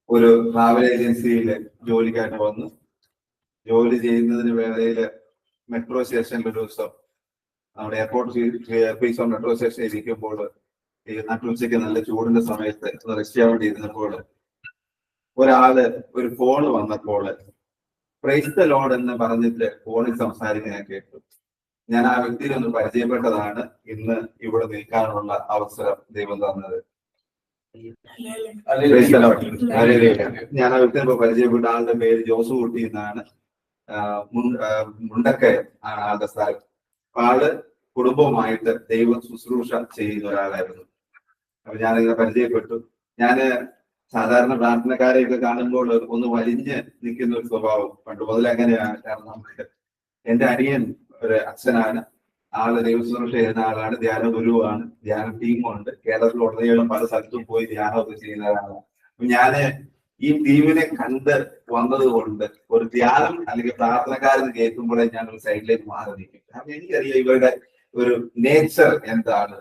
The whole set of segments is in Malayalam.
ഒരു ട്രാവൽ ഏജൻസിയിൽ ജോലിക്കായിട്ട് വന്നു. ജോലി ചെയ്യുന്നതിന് വേളയിൽ മെട്രോ സ്റ്റേഷനിൽ ഒരു ദിവസം നമ്മുടെ എയർപോർട്ട് മെട്രോ സ്റ്റേഷനിൽ ഇരിക്കുമ്പോൾ ഈ നട്ടുച്ചയ്ക്ക് നല്ല ചൂടിന്റെ സമയത്ത് റെസ്റ്റ് ചെയ്യാൻ വേണ്ടി ഇരുന്നപ്പോൾ ഒരാള് ഒരു ഫോൺ വന്നപ്പോൾ പ്രൈസ് ദി ലോർഡ് എന്ന് പറഞ്ഞിട്ട് ഫോണിൽ സംസാരിക്കാൻ കേട്ടു. ഞാൻ ആ വ്യക്തിയെ ഒന്ന് പരിചയപ്പെട്ടതാണ് ഇന്ന് ഇവിടെ നിൽക്കാനുള്ള അവസരം ദൈവം തന്നത്. ഞാൻ ആ വ്യക്തിയെ പരിചയപ്പെട്ട ആളുടെ പേര് ജോസ് കുട്ടി എന്നാണ്. മുണ്ടക്കയം ആണ് ആളുടെ സ്ഥലം. ആള് കുടുംബവുമായിട്ട് ദൈവ ശുശ്രൂഷ ചെയ്യുന്ന ഒരാളായിരുന്നു. അപ്പൊ ഞാനിങ്ങനെ പരിചയപ്പെട്ടു. ഞാന് സാധാരണ പ്രാർത്ഥനക്കാരെയൊക്കെ കാണുമ്പോൾ ഒന്ന് വലിഞ്ഞ് നിൽക്കുന്ന ഒരു സ്വഭാവം പണ്ട് മുതൽ അങ്ങനെയാണ്. കാരണം എന്റെ അനിയൻ ഒരു അച്ഛനാണ്, ആള് ദൈവശുശ്രൂഷ ചെയ്യുന്ന ആളാണ്, ധ്യാന ഗുരുവാണ്, ധ്യാന ടീമുണ്ട്. കേരളത്തിൽ ഉടനീളം പല സ്ഥലത്തും പോയി ധ്യാനമൊക്കെ ചെയ്യുന്ന ഒരാളാണ്. അപ്പൊ ഞാന് ഈ ടീമിനെ കണ്ട് വന്നത് കൊണ്ട് ഒരു ധ്യാനം അല്ലെങ്കിൽ പ്രാർത്ഥനക്കാരെന്ന് കേൾക്കുമ്പോഴേ ഞാൻ ഒരു സൈഡിലേക്ക് മാറി നിൽക്കും. കാരണം എനിക്കറിയാം ഇവരുടെ ഒരു നേച്ചർ എന്താണ്,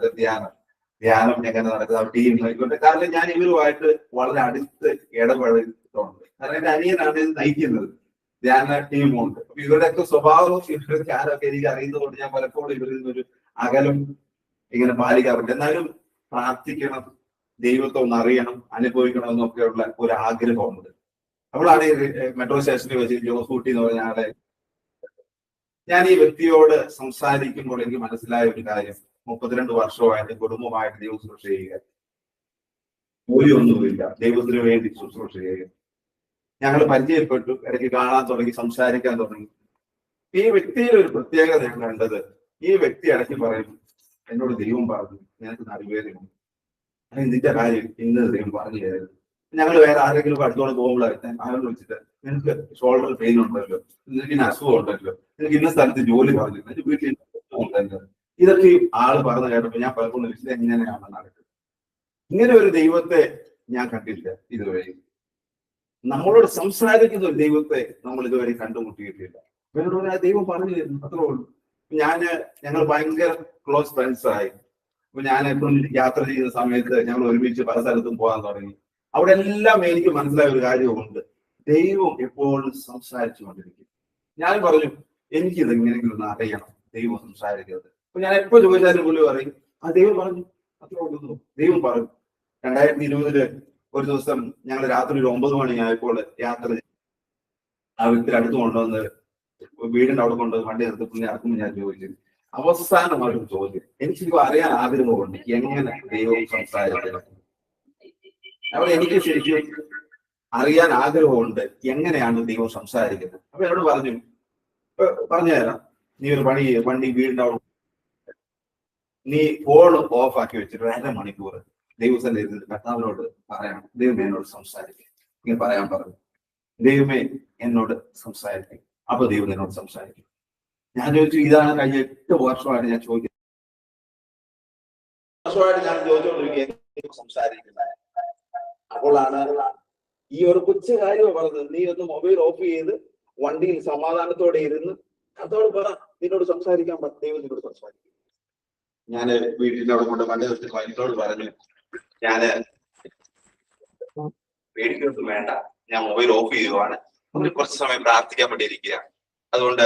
ധ്യാനം എങ്ങനെ നടക്കുന്നത്, ടീം ആയിക്കോട്ടെ. കാരണം ഞാൻ ഇവരുമായിട്ട് വളരെ അടുത്ത് ഇടപെടുന്നുണ്ട്. കാരണം എന്റെ അനിയനാണ് ഇത് നയിക്കുന്നത്, ധ്യാന ടീമുണ്ട്. അപ്പൊ ഇവരുടെയൊക്കെ സ്വഭാവവും ഇവരുടെ ഞാനൊക്കെ എനിക്ക് അറിയുന്നത് കൊണ്ട് ഞാൻ പലപ്പോഴും ഇവരിൽ നിന്നൊരു അകലം ഇങ്ങനെ പാലിക്കാറുണ്ട്. എന്നാലും പ്രാർത്ഥിക്കണം, ദൈവത്തെ ഒന്ന് അറിയണം, അനുഭവിക്കണം എന്നൊക്കെയുള്ള ഒരു ആഗ്രഹമുണ്ട്. അപ്പോഴാണ് ഈ മെട്രോ സ്റ്റേഷനിൽ വെച്ച് ജോസ് കുട്ടി എന്ന് പറഞ്ഞ ആളെ ഞാൻ ഈ വ്യക്തിയോട് സംസാരിക്കുമ്പോൾ എനിക്ക് മനസ്സിലായ ഒരു കാര്യം, 32 വർഷമായിട്ട് കുടുംബമായിട്ട് ദൈവ ശുശ്രൂഷ ചെയ്യുക, ജോലിയൊന്നുമില്ല, ദൈവത്തിന് വേണ്ടി ശുശ്രൂഷ ചെയ്യുക. ഞങ്ങൾ പരിചയപ്പെട്ടു, ഇടയ്ക്ക് കാണാൻ തുടങ്ങി, സംസാരിക്കാൻ തുടങ്ങി. ഈ വ്യക്തിയിൽ ഒരു പ്രത്യേകത ഞാൻ കണ്ടത്, ഈ വ്യക്തി ഇടയ്ക്ക് പറയും, എന്നോട് ദൈവം പറഞ്ഞു ഞങ്ങൾക്ക് നടുവേദനയുണ്ട്, നിന്റെ കാര്യം ഇന്ന് ദൈവം പറഞ്ഞു തരുന്നത്. ഞങ്ങൾ വേറെ ആരെങ്കിലും അടുത്തോടെ പോകുമ്പോഴായിരുന്നു ആരോട് വിളിച്ചിട്ട്, നിനക്ക് ഷോൾഡർ പെയിൻ ഉണ്ടല്ലോ, നിനക്ക് ഇന്ന അസുഖം ഉണ്ടല്ലോ, നിനക്ക് ഇന്ന സ്ഥലത്ത് ജോലി പറഞ്ഞു, നിനക്ക് വീട്ടിൽ ഉണ്ടല്ലോ. ഇതൊക്കെ ആള് പറഞ്ഞു കേട്ടപ്പോ ഞാൻ പലപ്പോഴും വിളിച്ചത് എങ്ങനെയാണ് നടക്കുന്നത്. ഇങ്ങനെ ഒരു ദൈവത്തെ ഞാൻ കണ്ടില്ല ഇതുവരെ. നമ്മളോട് സംസാരിക്കുന്ന ഒരു ദൈവത്തെ നമ്മൾ ഇതുവരെ കണ്ടുമുട്ടിയിട്ടില്ല. ആ ദൈവം പറഞ്ഞു തരുന്നു, അത്രേ ഉള്ളൂ. ഞങ്ങൾ ഭയങ്കര ക്ലോസ് ഫ്രണ്ട്സ് ആയി. അപ്പൊ ഞാൻ എപ്പോഴും യാത്ര ചെയ്യുന്ന സമയത്ത് ഞങ്ങൾ ഒരുമിച്ച് പല സ്ഥലത്തും പോകാൻ തുടങ്ങി. അവിടെ എല്ലാം എനിക്ക് മനസ്സിലായ ഒരു കാര്യമുണ്ട്, ദൈവം എപ്പോഴും സംസാരിച്ചു കൊണ്ടിരിക്കും. ഞാൻ പറഞ്ഞു എനിക്കിത് എങ്ങനെയെങ്കിലും ഒന്ന് അറിയണം, ദൈവം സംസാരിക്കുന്നത്. അപ്പൊ ഞാൻ എപ്പോ ചോദിച്ചാലും പുള്ളി പറയും ആ ദൈവം പറഞ്ഞു, അത്ര ഉള്ളൂ, ദൈവം പറഞ്ഞു. 2020 ഒരു ദിവസം ഞങ്ങൾ രാത്രി ഒരു 9 മണിയായപ്പോൾ യാത്ര ആ വ്യക്തി അടുത്ത് കൊണ്ടുവന്ന് വീടിന്റെ അവിടെ കൊണ്ടുവന്ന് വണ്ടി നിർത്തി പുള്ളി ഇറക്കുമ്പോൾ ഞാൻ ചോദിച്ചു, അവസാനമായിട്ട് ചോദ്യം, എനിക്കിപ്പോൾ അറിയാൻ ആഗ്രഹമുണ്ട്, എങ്ങനെ ദൈവം സംസാരിക്കണം. അപ്പോൾ എനിക്ക് ശരിക്കും അറിയാൻ ആഗ്രഹമുണ്ട് എങ്ങനെയാണ് ദൈവം സംസാരിക്കുന്നത്. അപ്പൊ എന്നോട് പറഞ്ഞു തരാം, നീ ഒരു വണ്ടി വീടിന്റെ അവിടെ നീ ഫോൺ ഓഫ് ആക്കി വെച്ചിട്ട് 1.5 മണിക്കൂർ ദൈവത്തിന്റെ കർത്താവിനോട് പറയണം, ദൈവമേ എന്നോട് സംസാരിക്കും. ഇങ്ങനെ പറയാൻ പറഞ്ഞു, ദൈവമേ എന്നോട് സംസാരിക്കും. അപ്പൊ ദൈവം എന്നോട് സംസാരിക്കും. ഞാൻ ചോദിച്ചു, ഇതാണ് കഴിഞ്ഞ 8 വർഷമായിട്ട് ഞാൻ ചോദിക്കുന്നത്, ഞാൻ ചോദിച്ചുകൊണ്ടിരിക്കുക സംസാരിക്കുന്നത്. അപ്പോഴാണ് ഈ ഒരു കൊച്ചു കാര്യം പറഞ്ഞത്, നീ ഒന്ന് മൊബൈൽ ഓഫ് ചെയ്ത് വണ്ടിയിൽ സമാധാനത്തോടെ ഇരുന്ന് കർത്താവോട് പറ, നിന്നോട് സംസാരിക്കാൻ ദൈവം നിന്നോട് സംസാരിക്കും. ഞാന് വീട്ടിന്റെ അവിടെ കൊണ്ട് വണ്ടി നിർത്തി വൈകിട്ടോട് പറഞ്ഞു, ഞാന് പേടിക്കൊന്നും വേണ്ട, ഞാൻ മൊബൈൽ ഓഫ് ചെയ്യുവാണ്, നമ്മൾ കുറച്ച് സമയം പ്രാർത്ഥിക്കാൻ വേണ്ടി ഇരിക്കുകയാണ്, അതുകൊണ്ട്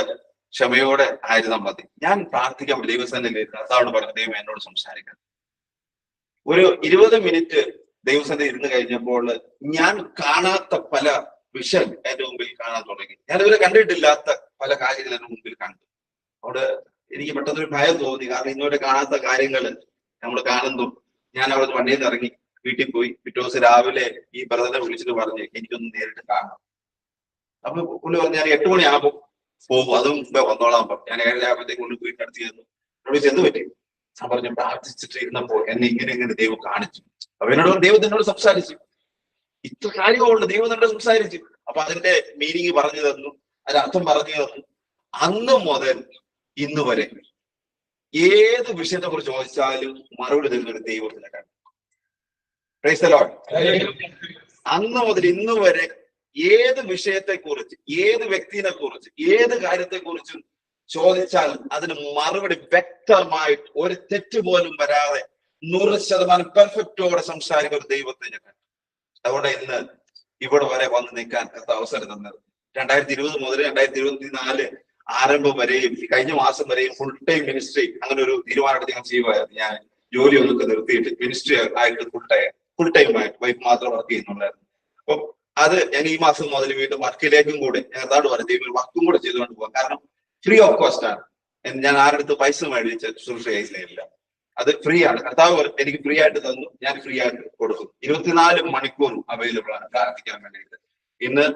ക്ഷമയോടെ ആയിരുന്നാൽ മതി. ഞാൻ പ്രാർത്ഥിക്കാൻ വേണ്ടി ദൈവസന്നിധിയിൽ കർത്താവോട് പറഞ്ഞു, ദൈവം എന്നോട് സംസാരിക്കണം. ഒരു 20 മിനിറ്റ് ദൈവസന്നിധി ഇരുന്ന് കഴിഞ്ഞപ്പോൾ ഞാൻ കാണാത്ത പല വിഷൻ എന്റെ മുമ്പിൽ കാണാൻ തുടങ്ങി. ഞാനിതുവരെ കണ്ടിട്ടില്ലാത്ത പല കാര്യങ്ങൾ എന്റെ മുമ്പിൽ കണ്ടു. അവിടെ എനിക്ക് പെട്ടെന്നൊരു ഭയം തോന്നി. കാരണം ഇന്നോടെ കാണാത്ത കാര്യങ്ങൾ നമ്മൾ കാണുന്നു. ഞാൻ അവിടെ വണ്ടിയിൽ നിന്ന് ഇറങ്ങി വീട്ടിൽ പോയി. പിറ്റേ ദിവസം രാവിലെ ഈ ബ്രദറിനെ വിളിച്ചിട്ട് പറഞ്ഞ് എനിക്കൊന്ന് നേരിട്ട് കാണണം. അപ്പൊ പുള്ളി പറഞ്ഞു, ഞാൻ 8 മണിയാകുമ്പോൾ പോകും, അതും മുമ്പേ വന്നോളാം. ഞാൻ 7 ആകുമ്പോഴത്തേക്ക് കൊണ്ട് വീട്ടിനടുത്ത് ചെന്നു. എന്നോട് ചെന്ന് പറ്റി. ഞാൻ പറഞ്ഞു, പ്രാർത്ഥിച്ചിട്ട് ഇരുന്നപ്പോൾ എന്നെ ഇങ്ങനെ ദൈവം കാണിച്ചു. അപ്പൊ എന്നോട് ദൈവത്തിനോട് സംസാരിച്ചു. ഇത്ര കാര്യമുണ്ട്, ദൈവം എന്നോട് സംസാരിച്ചു. അപ്പൊ അതിന്റെ മീനിങ് പറഞ്ഞു തന്നു, അതിന്റെ അർത്ഥം പറഞ്ഞു തന്നു. അന്ന് മുതൽ ഇന്ന് വരെ ഏത് വിഷയത്തെ കുറിച്ച് ചോദിച്ചാലും മറുപടി തരുന്നൊരു ദൈവത്തിനെ കണ്ടു. Praise the Lord. അന്ന് മുതൽ ഇന്ന് വരെ ഏത് വിഷയത്തെ കുറിച്ച്, ഏത് വ്യക്തിനെ കുറിച്ച്, ഏത് കാര്യത്തെ കുറിച്ചും ചോദിച്ചാൽ അതിന് മറുപടി വ്യക്തമായിട്ട് ഒരു തെറ്റ് പോലും വരാതെ 100% പെർഫെക്റ്റോടെ സംസാരിക്കുന്ന ഒരു ദൈവത്തെ ഞാൻ കണ്ടു. അതുകൊണ്ട് ഇന്ന് ഇവിടെ വരെ വന്ന് നിൽക്കാൻ കർത്താവ് അവസരം തന്നത്. 2020 മുതൽ 2024 ആരംഭം വരെയും കഴിഞ്ഞ മാസം വരെയും ഫുൾ ടൈം മിനിസ്ട്രി അങ്ങനെ ഒരു തീരുമാനമെടുത്ത് ഞാൻ ചെയ്യുമായിരുന്നു. ഞാൻ ജോലി ഒന്നൊക്കെ നിർത്തിയിട്ട് മിനിസ്ട്രി ആയിട്ട് ഫുൾ ടൈം ആയിട്ട് വൈഫ് മാത്രം വർക്ക് ചെയ്യുന്നുണ്ടായിരുന്നു. അപ്പം അത് ഞാൻ ഈ മാസം മുതൽ വീണ്ടും വർക്കിലേക്കും കൂടെ ഞാൻ അതാണ് പറയുന്നത്, വർക്കും കൂടെ ചെയ്തുകൊണ്ട് പോകാം. കാരണം ഫ്രീ ഓഫ് കോസ്റ്റ് ആണ്. ഞാൻ ആരുടെ പൈസ മേടിച്ച് ശുശ്രൂഷയില്ല, അത് ഫ്രീ ആണ്. കർത്താവ് എനിക്ക് ഫ്രീ ആയിട്ട് തന്നു, ഞാൻ ഫ്രീ ആയിട്ട് കൊടുക്കും. 24 മണിക്കൂർ അവൈലബിൾ ആണ് പ്രാർത്ഥിക്കാൻ വേണ്ടിയിട്ട്. ഇന്ന്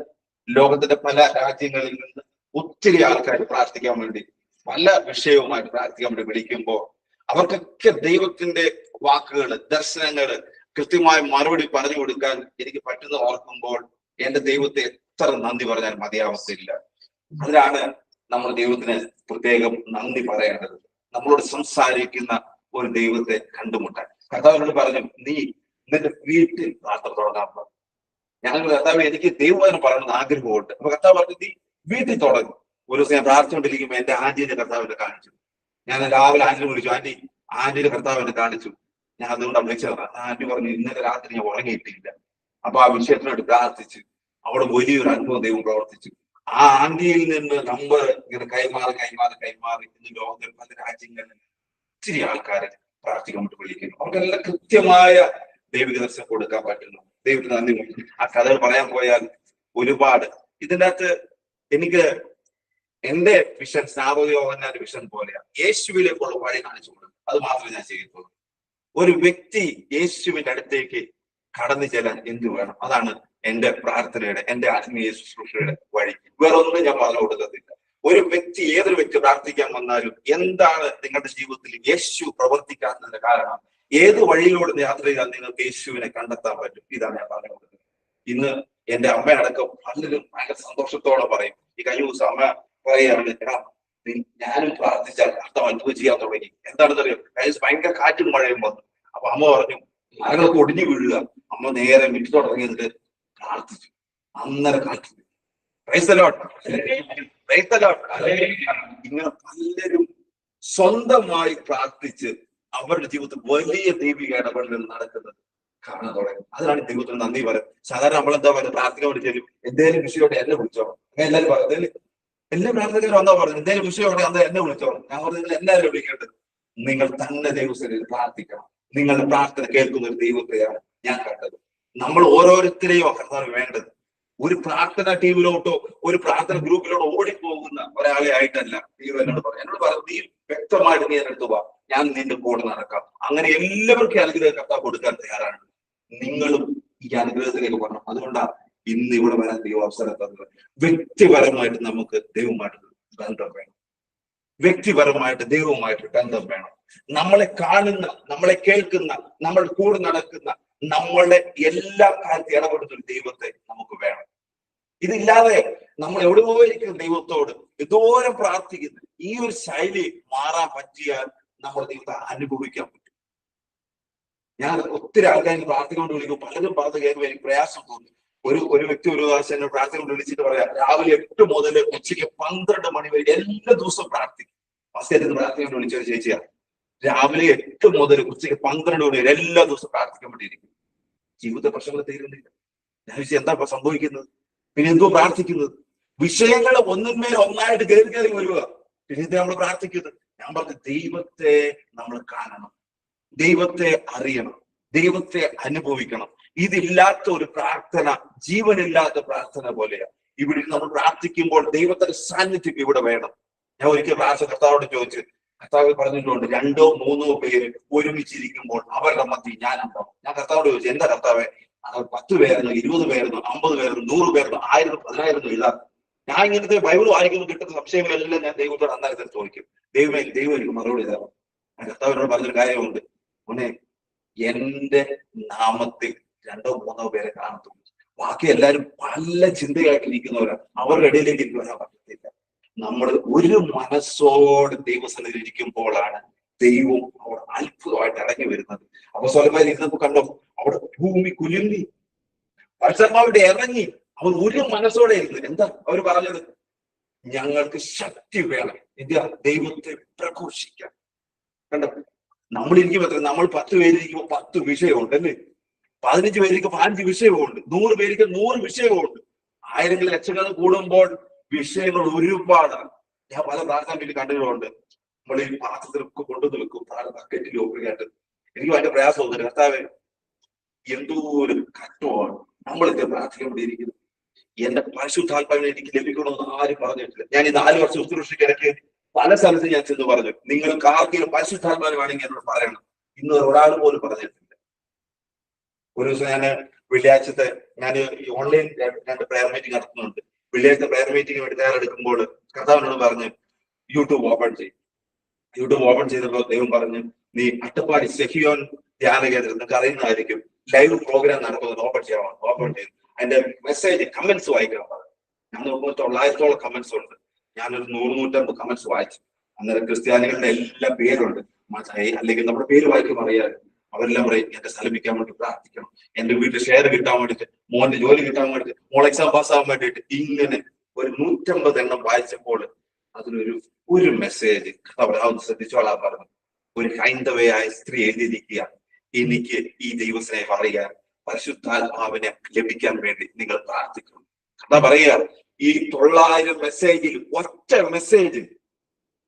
ലോകത്തിന്റെ പല രാജ്യങ്ങളിൽ നിന്ന് ഒത്തിരി ആൾക്കാർ പ്രാർത്ഥിക്കാൻ വേണ്ടി പല വിഷയവുമായിട്ട് പ്രാർത്ഥിക്കാൻ വേണ്ടി വിളിക്കുമ്പോൾ അവർക്കൊക്കെ ദൈവത്തിന്റെ വാക്കുകള്, ദർശനങ്ങള് കൃത്യമായ മറുപടി പറഞ്ഞു കൊടുക്കാൻ എനിക്ക് പറ്റുന്ന ഓർക്കുമ്പോൾ എന്റെ ദൈവത്തെ എത്ര നന്ദി പറഞ്ഞാൽ മതിയാവത്തില്ല. അതിലാണ് നമ്മൾ ദൈവത്തിന് പ്രത്യേകം നന്ദി പറയേണ്ടത്. നമ്മളോട് സംസാരിക്കുന്ന ഒരു ദൈവത്തെ കണ്ടുമുട്ടാൻ കർത്താവിനോട് പറഞ്ഞു, നീ നിന്റെ വീട്ടിൽ പ്രാർത്ഥന തുടങ്ങാൻ. ഞങ്ങൾ കർത്താവ് എനിക്ക് ദൈവവചനം പറയണമെന്ന് ആഗ്രഹമുണ്ട്. അപ്പൊ കർത്താവ് പറഞ്ഞു, നീ വീട്ടിൽ തുടങ്ങും. ഒരു ദിവസം ഞാൻ പ്രാർത്ഥിച്ചുകൊണ്ടിരിക്കുമ്പോൾ എന്റെ ആന്റീനെ കർത്താവിനെ കാണിച്ചു. ഞാൻ രാവിലെ ആന്റിനെ വിളിച്ചു, ആന്റിനെ കർത്താവിനെ കാണിച്ചു. ഞാൻ അതുകൊണ്ടാണ് വിളിച്ചത്. ആന്റി പറഞ്ഞു, ഇന്നലെ രാത്രി ഞാൻ ഉറങ്ങിയിട്ടില്ല. അപ്പൊ ആ വിഷയത്തിനോട് പ്രാർത്ഥിച്ച് അവിടെ വലിയൊരു അനുഭവം ദൈവം പ്രവർത്തിച്ചു. ആ ആന്റിയിൽ നിന്ന് നമ്പർ ഇങ്ങനെ കൈമാറി ഇന്ന് ലോകത്തിൽ പല രാജ്യങ്ങളിൽ ഒത്തിരി ആൾക്കാരെ പ്രാർത്ഥിക്കാൻ വേണ്ടി വിളിക്കുന്നു. അവർക്കെല്ലാം കൃത്യമായ ദൈവിക ദർശനം കൊടുക്കാൻ പറ്റുന്നു. ദൈവത്തിന് നന്ദി. ആ കഥകൾ പറയാൻ പോയാൽ ഒരുപാട്. ഇതിൻ്റെ അകത്ത് എനിക്ക് എന്റെ വിഷൻ സ്നാപകയോഹന്നാന്റെ വിഷൻ പോലെയാണ്. യേശുവിലേക്കുള്ള വഴി കാണിച്ചു കൊടുക്കും. അത് മാത്രമേ ഞാൻ ചെയ്യത്തുള്ളൂ. ഒരു വ്യക്തി യേശുവിന്റെ അടുത്തേക്ക് കടന്നു ചെല്ലാൻ എന്ത് വേണം? അതാണ് എന്റെ പ്രാർത്ഥനയുടെ, എന്റെ ആത്മീയ ശുശ്രൂഷയുടെ വഴി. വേറൊന്നും ഞാൻ പറഞ്ഞു കൊടുക്കത്തില്ല. ഒരു വ്യക്തി, ഏതൊരു വ്യക്തി പ്രാർത്ഥിക്കാൻ വന്നാലും എന്താണ് നിങ്ങളുടെ ജീവിതത്തിൽ യേശു പ്രവർത്തിക്കാത്തതിന്റെ കാരണം? ഏത് വഴിയിലൂടെ യാത്ര ചെയ്താൽ നിങ്ങൾക്ക് യേശുവിനെ കണ്ടെത്താൻ പറ്റും? ഇതാണ് ഞാൻ പറഞ്ഞു കൊടുക്കുന്നത്. ഇന്ന് എന്റെ അമ്മയടക്കം പലരും ഭയങ്കര സന്തോഷത്തോടെ പറയും. ഈ കഴിഞ്ഞ ദിവസം അമ്മ പറയുകയാണ്, ഞാനും പ്രാർത്ഥിച്ചാൽ അർത്ഥം അനുഭവം ചെയ്യാൻ തുടങ്ങി. എന്താണെന്നറിയാം, കഴിഞ്ഞ ഭയങ്കര കാറ്റും മഴയും വന്നു. അപ്പൊ അമ്മ പറഞ്ഞു, മരങ്ങളൊക്കെ ഒടിഞ്ഞു വീഴുക. അമ്മ നേരെ മിറ്റു തുടങ്ങിയിട്ട് പ്രാർത്ഥിച്ചു. അന്നേരം കാറ്റ്. ഇങ്ങനെ പലരും സ്വന്തമായി പ്രാർത്ഥിച്ച് അവരുടെ ജീവിതത്തിൽ വലിയ ദൈവിക ഇടപെടലുകൾ നടക്കുന്നത് കാണാൻ തുടങ്ങി. അതിനാണ് ദൈവത്തിന് നന്ദി പറയാം. സാധാരണ നമ്മളെന്താ പറയുക, പ്രാർത്ഥന പഠിച്ചാലും എന്തേലും വിഷയത്തോടെ എന്നെ വിളിച്ചോളാം. അങ്ങനെ എല്ലാവരും പറഞ്ഞു, എല്ലാ പ്രാർത്ഥനക്കാരും വന്നാ പറഞ്ഞു എന്തേലും വിഷയത്തോടെ അന്ന് എന്നെ വിളിച്ചോളാം. ഞാൻ പറഞ്ഞു, നിങ്ങൾ എല്ലാവരും വിളിക്കേണ്ടത് നിങ്ങൾ തന്നെ ദൈവത്തിൽ പ്രാർത്ഥിക്കണം. നിങ്ങളുടെ പ്രാർത്ഥന കേൾക്കുന്ന ഒരു ദൈവത്തെയാണ് ഞാൻ കണ്ടത്. നമ്മൾ ഓരോരുത്തരെയോ കർത്താവ് വേണ്ടത്. ഒരു പ്രാർത്ഥന ടീമിലോട്ടോ ഒരു പ്രാർത്ഥന ഗ്രൂപ്പിലോട്ടോ ഓടിപ്പോകുന്ന ഒരാളെ ആയിട്ടല്ല ദൈവം എന്നോട് പറഞ്ഞു, നീ വ്യക്തമായിട്ട് നീ എന്നെടുത്ത് വാ, ഞാൻ നിന്റെ കൂടെ നടക്കാം. അങ്ങനെ എല്ലാവർക്കും അനുഗ്രഹം കർത്താവ് കൊടുക്കാൻ തയ്യാറാണ്. നിങ്ങളും ഈ അനുഗ്രഹത്തിലേക്ക് വരണം. അതുകൊണ്ടാണ് ഇന്ന് ഇവിടെ വരാൻ ദൈവം അവസരം തന്നത്. വ്യക്തിപരമായിട്ട് നമുക്ക് ദൈവമായിട്ട് ബന്ധം വേണം. വ്യക്തിപരമായിട്ട് ദൈവവുമായിട്ട് ബന്ധം വേണം. നമ്മളെ കാണുന്ന, നമ്മളെ കേൾക്കുന്ന, നമ്മൾ കൂടെ നടക്കുന്ന, നമ്മളുടെ എല്ലാ കാര്യത്തിൽ ഇടപെടുന്ന ഒരു ദൈവത്തെ നമുക്ക് വേണം. ഇതില്ലാതെ നമ്മൾ എവിടെയോ ഇരിക്കുന്ന ദൈവത്തോട് എന്തോരം പ്രാർത്ഥിക്കുന്നു. ഈ ഒരു ശൈലി മാറാൻ പറ്റിയാൽ നമ്മുടെ ദൈവത്തെ അനുഭവിക്കാൻ പറ്റും. ഞാൻ ഒത്തിരി ആൾക്കാർ പ്രാർത്ഥിക്കൊണ്ട് വിളിക്കും. പലരും പ്രാർത്ഥന കേൾക്കുമ്പോൾ എനിക്ക് പ്രയാസം തോന്നി. ഒരു വ്യക്തി ഒരു പ്രാവശ്യം എന്നെ പ്രാർത്ഥന കൊണ്ട് വിളിച്ചിട്ട് പറയാം, രാവിലെ 8 മുതൽ ഉച്ചയ്ക്ക് 12 മണി വരെ എല്ലാ ദിവസവും പ്രാർത്ഥിക്കും. ഫസ്റ്റ് പ്രാർത്ഥന കൊണ്ട് വിളിച്ച ഒരു ചേച്ചിയാണ്. രാവിലെ 8 മുതൽ ഉച്ചയ്ക്ക് 12 മണി വരെ എല്ലാ ദിവസവും പ്രാർത്ഥിക്കാൻ വേണ്ടിയിരിക്കും. ജീവിത പ്രശ്നങ്ങൾ തീരുന്നില്ല. ഞാൻ വിചാരിച്ചു എന്താ ഇപ്പൊ സംഭവിക്കുന്നത്? പിന്നെ എന്തോ പ്രാർത്ഥിക്കുന്നത്? വിഷയങ്ങൾ ഒന്നിന്മേൽ ഒന്നായിട്ട് കയറി വരിക. പിന്നെ നമ്മൾ പ്രാർത്ഥിക്കുന്നത്. ഞാൻ പറഞ്ഞു, ദൈവത്തെ നമ്മൾ കാണണം, ദൈവത്തെ അറിയണം, ദൈവത്തെ അനുഭവിക്കണം. ഇതില്ലാത്ത ഒരു പ്രാർത്ഥന ജീവനില്ലാത്ത പ്രാർത്ഥന പോലെയാണ്. ഇവിടെ നമ്മൾ പ്രാർത്ഥിക്കുമ്പോൾ ദൈവത്തിന്റെ സാന്നിധ്യം ഇവിടെ വേണം. ഞാൻ ഒരിക്കൽ പ്രാർത്ഥന കർത്താവോട് ചോദിച്ചു, കർത്താവ് പറഞ്ഞിട്ടുണ്ട് 2 or 3 പേര് ഒരുമിച്ചിരിക്കുമ്പോൾ അവരുടെ മധ്യ ഞാനുണ്ടാവും. ഞാൻ കർത്താവോട് ചോദിച്ചു, എന്താ കർത്താവെ, 10 പേരെന്നോ 20 പേരെന്നോ 50 പേരെന്നോ 100 പേരെന്നോ 1000 10,000 ഇല്ല. ഞാൻ ഇങ്ങനത്തെ ബൈബിൾ വായിക്കുമ്പോൾ കിട്ടുന്ന സംശയങ്ങളെല്ലാം ഞാൻ ദൈവത്തോട് അന്നേരത്തിൽ ചോദിക്കും. ദൈവം എനിക്ക് മറുപടി തരണം. ഞാൻ കർത്താവിനോട് പറഞ്ഞൊരു കാര്യമുണ്ട്, മോനെ, എന്റെ നാമത്തിൽ 2 or 3 പേരെ കാണത്തുള്ളൂ. ബാക്കി എല്ലാവരും പല ചിന്തയായിട്ടിരിക്കുന്നവരാണ്. അവരുടെ ഇടയിലേക്ക് എനിക്ക് വരാൻ പറ്റത്തില്ല. നമ്മൾ ഒരു മനസ്സോട് ദൈവസന്നിധിയിൽ ഇരിക്കുമ്പോഴാണ് ദൈവം അവിടെ അത്ഭുതമായിട്ട് ഇറങ്ങി വരുന്നത്. അപ്പോസ്തലന്മാർ ഇരുന്നപ്പോൾ കണ്ടോ, അവിടെ ഭൂമി കുലുങ്ങി. പരിശുദ്ധാത്മാവ് ഇറങ്ങി. അവർ ഒരു മനസ്സോടെ ഇരുന്നു. എന്താ അവർ പറഞ്ഞത്? ഞങ്ങൾക്ക് ശക്തി വേണം, എന്താ? ദൈവത്തെ പ്രഘോഷിക്കാൻ. കണ്ടോ, നമ്മളിരിക്കുമ്പോ നമ്മൾ 10 പേരിരിക്കുമ്പോ 10 വിഷയമുണ്ടല്ലേ? 15 പേർക്ക് 15 വിഷയമുണ്ട്, 100 പേർക്ക് 100 വിഷയമുണ്ട്. ആയിരങ്ങൾ ലക്ഷങ്ങൾ കൂടുമ്പോൾ വിഷയങ്ങൾ ഒരുപാടാണ്. ഞാൻ പല പ്രാർത്ഥന വീട്ടിൽ കണ്ടുകളുണ്ട്. നമ്മൾ ഈ പാത്രത്തിലൊക്കെ കൊണ്ടുവന്ന് വെക്കും, താഴെ ബക്കറ്റിൽ ഒപ്പിക്കാട്ട്. എനിക്ക് ഭയങ്കര പ്രയാസം തോന്നുന്നു. കർത്താവേ, എന്തോ ഒരു കഷ്ടമാണ് നമ്മളൊക്കെ പ്രാർത്ഥിക്കേണ്ടിയിരിക്കുന്നത്. എന്റെ പരിശുദ്ധാത്മാവിനെ എനിക്ക് ലഭിക്കണമെന്ന് ആരും പറഞ്ഞിട്ടില്ല. ഞാൻ ഈ 4 വർഷം ശുശ്രൂഷയ്ക്കിടയ്ക്ക് പല സ്ഥലത്ത് ഞാൻ ചെന്ന് പറഞ്ഞു, നിങ്ങൾക്ക് ആർക്കെങ്കിലും പരിശുദ്ധാത്മാവ് വേണമെങ്കിൽ എന്നോട് പറയണം. ഇന്ന് ഒരാൾ പോലും പറഞ്ഞിട്ടില്ല. ഒരു ദിവസം ഞാൻ വെള്ളിയാഴ്ചത്തെ ഞാൻ ഈ ഓൺലൈൻ 2 പ്രയർ മീറ്റിംഗ് നടത്തുന്നുണ്ട്. വെള്ളിയാഴ്ച പ്രയർ മീറ്റിംഗ് വേണ്ടി തയ്യാറെടുക്കുമ്പോൾ കർത്താവിനോട് പറഞ്ഞ് യൂട്യൂബ് ഓപ്പൺ ചെയ്യും. യൂട്യൂബ് ഓപ്പൺ ചെയ്തപ്പോൾ ദൈവം പറഞ്ഞു, നീ അട്ടപ്പാടി സെഹിയോൻ ധ്യാന കേന്ദ്രം, നിങ്ങൾക്ക് അറിയുന്നതായിരിക്കും, ലൈവ് പ്രോഗ്രാം നടക്കുന്നത് ഓപ്പൺ ചെയ്യാം. ഓപ്പൺ ചെയ്തു. അതിന്റെ മെസ്സേജ് കമന്റ്സ് വായിക്കണം. ഞാൻ നോക്കുമ്പോൾ 900ഓളം കമന്റ്സ് ഉണ്ട്. ഞാനൊരു 100-150 കമന്റ്സ് വായിച്ചു. അന്നേരം ക്രിസ്ത്യാനികളുടെ എല്ലാ പേരുണ്ട്. അല്ലെങ്കിൽ നമ്മുടെ പേര് വായിക്കും അറിയാതെ അവരെല്ലാം പറയും, എന്റെ സ്ഥലം വിൽക്കാൻ വേണ്ടി പ്രാർത്ഥിക്കണം, എന്റെ വീട്ടിൽ ഷെയർ കിട്ടാൻ വേണ്ടിയിട്ട്, മോന്റെ ജോലി കിട്ടാൻ വേണ്ടിയിട്ട്, മോൾ എക്സാം പാസ്സാകാൻ വേണ്ടിയിട്ട്. ഇങ്ങനെ ഒരു 150 എണ്ണം വായിച്ചപ്പോൾ അതിലൊരു മെസ്സേജ് ഒന്ന് ശ്രദ്ധിച്ചോളാൻ പറഞ്ഞു. ഒരു ഹൈന്ദവയായ സ്ത്രീ എഴുതിയിരിക്കുക, എനിക്ക് ഈ ദൈവസ്നേഹം അറിയാൻ, പരിശുദ്ധാത്മാവിനെ ലഭിക്കാൻ വേണ്ടി നിങ്ങൾ പ്രാർത്ഥിക്കണം. കർത്താവ് പറയുക, ഈ 900 മെസ്സേജിൽ ഒറ്റ മെസ്സേജ്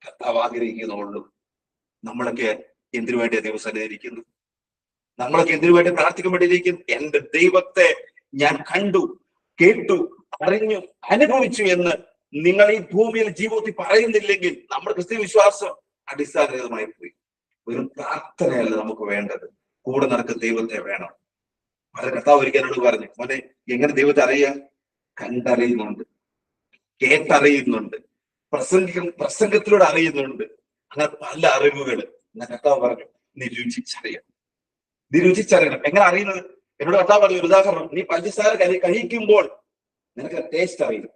കർത്താവ് ആഗ്രഹിക്കുന്നുള്ളൂ. നമ്മളൊക്കെ എന്തിനു വേണ്ടിയാ ദിവസം ഇരിക്കുന്നു? നമ്മളൊക്കെ എന്തിനു വേണ്ടി പ്രാർത്ഥിക്കാൻ വേണ്ടിയിരിക്കുന്നു? എന്റെ ദൈവത്തെ ഞാൻ കണ്ടു, കേട്ടു, അറിഞ്ഞു, അനുഭവിച്ചു എന്ന് നിങ്ങൾ ഈ ഭൂമിയിൽ ജീവിതത്തിൽ പറയുന്നില്ലെങ്കിൽ നമ്മുടെ ക്രിസ്ത്യ വിശ്വാസം അടിസ്ഥാനരഹിതമായി പോയി. ഒരു പ്രാർത്ഥനയല്ല നമുക്ക് വേണ്ടത്, കൂടെ നടക്കുന്ന ദൈവത്തെ വേണം. വളരെ കർത്താവ് ഒരിക്കൽ എന്നോട് പറഞ്ഞു, മോനെ എങ്ങനെ ദൈവത്തെ അറിയാൻ? കണ്ടറിയുന്നുണ്ട്, കേട്ടറിയുന്നുണ്ട്, പ്രസംഗത്തിലൂടെ അറിയുന്നുണ്ട്. അങ്ങനെ പല അറിവുകൾ. എന്നാൽ കർത്താവ് പറഞ്ഞു, നീ രുചിച്ചറിയണം. നീ രുചിച്ചറിയണം. എങ്ങനെ അറിയുന്നത്? എന്നോട് കർത്താവ് പറഞ്ഞു, ഒരു ഉദാഹരണം, നീ പഞ്ചസാര കഴിക്കുമ്പോൾ നിനക്ക് ടേസ്റ്റ് അറിയും.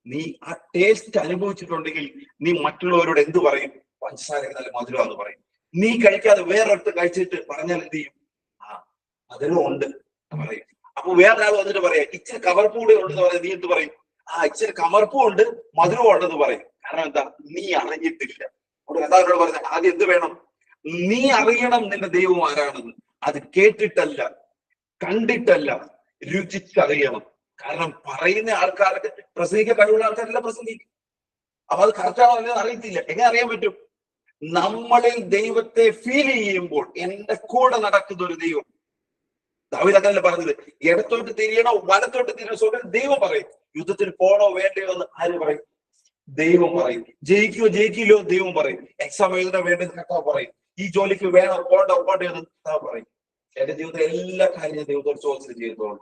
നീ ആ ടേസ്റ്റ് അനുഭവിച്ചിട്ടുണ്ടെങ്കിൽ നീ മറ്റുള്ളവരോട് എന്ത് പറയും? പഞ്ചസാര നല്ല മധുരമാണെന്ന് പറയും. നീ കഴിക്കാതെ വേറൊരിടത്ത് കഴിച്ചിട്ട് പറഞ്ഞാൽ എന്ത് ചെയ്യും? മധുരം ഉണ്ട് പറയും. അപ്പൊ വേറൊരാൾ വന്നിട്ട് പറയാം, ഇച്ചിരി കമർപ്പൂടെ ഉണ്ടെന്ന് പറയാം. നീ എന്ത് പറയും? ഇച്ചിരി കമർപ്പും ഉണ്ട്, മധുരവും ഉണ്ടെന്ന് പറയും. കാരണം എന്താ? നീ അറിഞ്ഞിട്ടില്ല. കർത്താവിനോട് പറഞ്ഞ ആദ്യം എന്ത് വേണം? നീ അറിയണം നിന്റെ ദൈവം ആരാണെന്ന്. അത് കേട്ടിട്ടല്ല, കണ്ടിട്ടല്ല, രുചിച്ചറിയണം. കാരണം പറയുന്ന ആൾക്കാർക്ക് പ്രസംഗിക്കാൻ കഴിവുള്ള ആൾക്കാരെല്ലാം പ്രസംഗിക്കും. അപ്പൊ അത് കറക്റ്റാണോ അല്ലെന്ന് അറിയത്തില്ല. എങ്ങനെ അറിയാൻ പറ്റും? നമ്മളിൽ ദൈവത്തെ ഫീൽ ചെയ്യുമ്പോൾ, എന്റെ കൂടെ നടക്കുന്ന ഒരു ദൈവം. ദാവീദ് അങ്ങനല്ലേ പറഞ്ഞത്, ഇടത്തോട്ട് തിരിയണോ വലത്തോട്ട് തിരിയണോ ദൈവം പറയും. യുദ്ധത്തിന് പോണോ വേണ്ടയോ എന്ന് ആര് പറയും? ദൈവം പറയും. ജയിക്കോ ജയിക്കില്ലോ ദൈവം പറയും. എക്സാം എഴുതാൻ വേണ്ടത് കർത്താവ് പറയും. ഈ ജോലിക്ക് വേണോ പോണ്ടോ എന്ന് കർത്താവ് പറയും. എന്റെ ജീവിതത്തിൽ എല്ലാ കാര്യവും ദൈവത്തോട് ചോദിച്ചിട്ട് ചെയ്തോളൂ.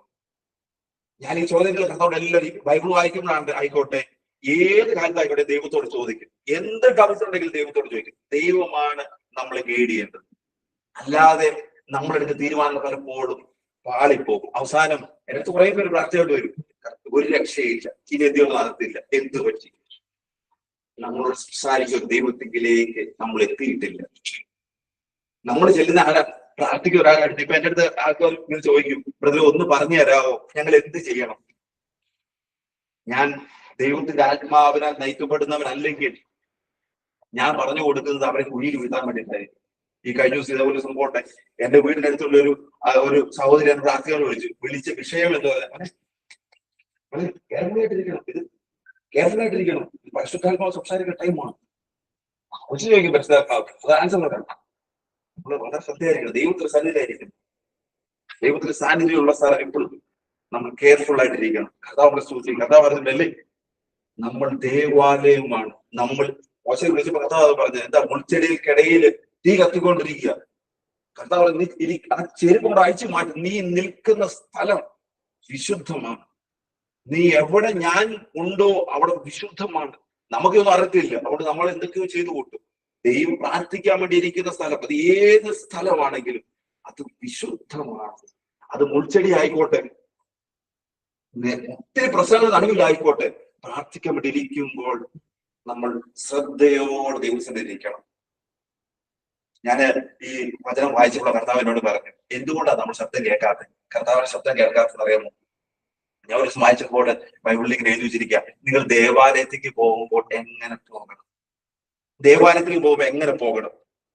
ഞാൻ ഈ ചോദ്യങ്ങൾ കർത്താവോട് എല്ലാവരും ബൈബിൾ വായിക്കുമ്പോഴാണ് ആയിക്കോട്ടെ, ഏത് കാര്യത്തായിക്കോട്ടെ ദൈവത്തോട് ചോദിക്കും. എന്ത് ഡൗട്ട് ഉണ്ടെങ്കിലും ദൈവത്തോട് ചോദിക്കും. ദൈവമാണ് നമ്മളെ ഗൈഡ് ചെയ്യേണ്ടത്. അല്ലാതെ നമ്മളെടുത്ത് തീരുമാനം പലപ്പോഴും പാളിപ്പോകും. അവസാനം എനിക്ക് കുറെ പേര് പ്രാർത്ഥനയോട് വരും, ഒരു രക്ഷയില്ല, ഇനി എന്തൊന്നും നടത്തില്ല. എന്ത് പറ്റി? നമ്മളോട് സംസാരിക്കുന്ന ദൈവത്തിലേക്ക് നമ്മൾ എത്തിയിട്ടില്ല. നമ്മൾ ചെല്ലുന്ന ആളെ പ്രാർത്ഥിക്കുന്ന ഒരാളായിട്ട് ഇപ്പൊ എന്റെ അടുത്ത് ആൾക്കാർ ഇങ്ങനെ ചോദിക്കും, ബ്രദർ ഒന്ന് പറഞ്ഞു തരാമോ, ഞങ്ങൾ എന്ത് ചെയ്യണം? ഞാൻ ദൈവത്തിന്റെ ആത്മാവിനാൽ നയിക്കപ്പെടുന്നവരല്ലെങ്കിൽ ഞാൻ പറഞ്ഞു കൊടുക്കുന്നത് അവരെ കുഴിയിൽ വീഴ്ത്താൻ വേണ്ടിയിട്ടായിരിക്കും. ഈ കഴിഞ്ഞ ദിവസം ഇതേപോലെ സംഭവം, എന്റെ വീടിന്റെ അടുത്തുള്ള ഒരു സഹോദരി എന്നെ പ്രാർത്ഥിക്കാൻ വിളിച്ച വിഷയം എന്ന് പറഞ്ഞാൽ കെയർഫുള്ളായിട്ടിരിക്കണം, ഇത് കെയർഫുള്ളായിട്ടിരിക്കണം, പരിശുദ്ധാത്മാവ് സംസാരിക്കുന്ന ടൈമാണ്. കൊച്ചു ചോദിക്കും പരിശുദ്ധാത്മാവ്, അത് ആൻസർ കൊടുക്കണം. നമ്മൾ വളരെ ശ്രദ്ധയായിരിക്കണം. ദൈവത്തിന്റെ സന്നിധിയായിരിക്കണം. ദൈവത്തിന്റെ സാന്നിധ്യമുള്ള സ്ഥലം എപ്പോഴും നമ്മൾ കെയർഫുൾ ആയിട്ടിരിക്കണം. കർത്താവിനെ സൂക്ഷിക്കും. കർത്താവ് പറഞ്ഞിട്ടല്ലേ, നമ്മൾ ദേവാലയമാണ്. നമ്മൾ മോശയെ വിളിച്ചപ്പോ കർത്താവ് പറഞ്ഞത് എന്താ? മുൾച്ചെടിയിൽക്കിടയിൽ തീ കത്തിക്കൊണ്ടിരിക്കുക. കർത്താവ് ആ ചെരുപ്പ് കൊണ്ട് അയച്ചു മാറ്റി. നീ നിൽക്കുന്ന സ്ഥലം വിശുദ്ധമാണ്. നീ എവിടെ ഞാൻ ഉണ്ടോ അവിടെ വിശുദ്ധമാണ്. നമുക്കൊന്നും അറിയത്തില്ല. അവിടെ നമ്മൾ എന്തൊക്കെയോ ചെയ്തു കൂട്ടും. ദൈവം പ്രാർത്ഥിക്കാൻ വേണ്ടി ഇരിക്കുന്ന സ്ഥലം, അത് ഏത് സ്ഥലമാണെങ്കിലും അത് വിശുദ്ധമാണ്. അത് മുൾച്ചെടി ആയിക്കോട്ടെ, ഒത്തിരി പ്രശ്നങ്ങൾ നടുവിലായിക്കോട്ടെ, പ്രാർത്ഥിക്കാൻ വേണ്ടി ഇരിക്കുമ്പോൾ നമ്മൾ ശ്രദ്ധയോടെ ദൈവത്തിന്റെ ഇരിക്കണം. ഞാൻ ഈ വചനം വായിച്ചപ്പോൾ കർത്താവ് എന്നോട് പറഞ്ഞു, എന്തുകൊണ്ടാണ് നമ്മൾ ശബ്ദം കേൾക്കാത്തത്? കർത്താവിന്റെ ശബ്ദം കേൾക്കാത്തത് അറിയാമോ? ഞാൻ ഒരു ദിവസം വായിച്ചപ്പോൾ ബൈബിളിൽ ഇങ്ങനെ എഴുതി വെച്ചിരിക്കുക, നിങ്ങൾ ദേവാലയത്തേക്ക് പോകുമ്പോൾ എങ്ങനെ പോകണം? ദേവാലയത്തിൽ പോകുമ്പോൾ എങ്ങനെ പോകണം?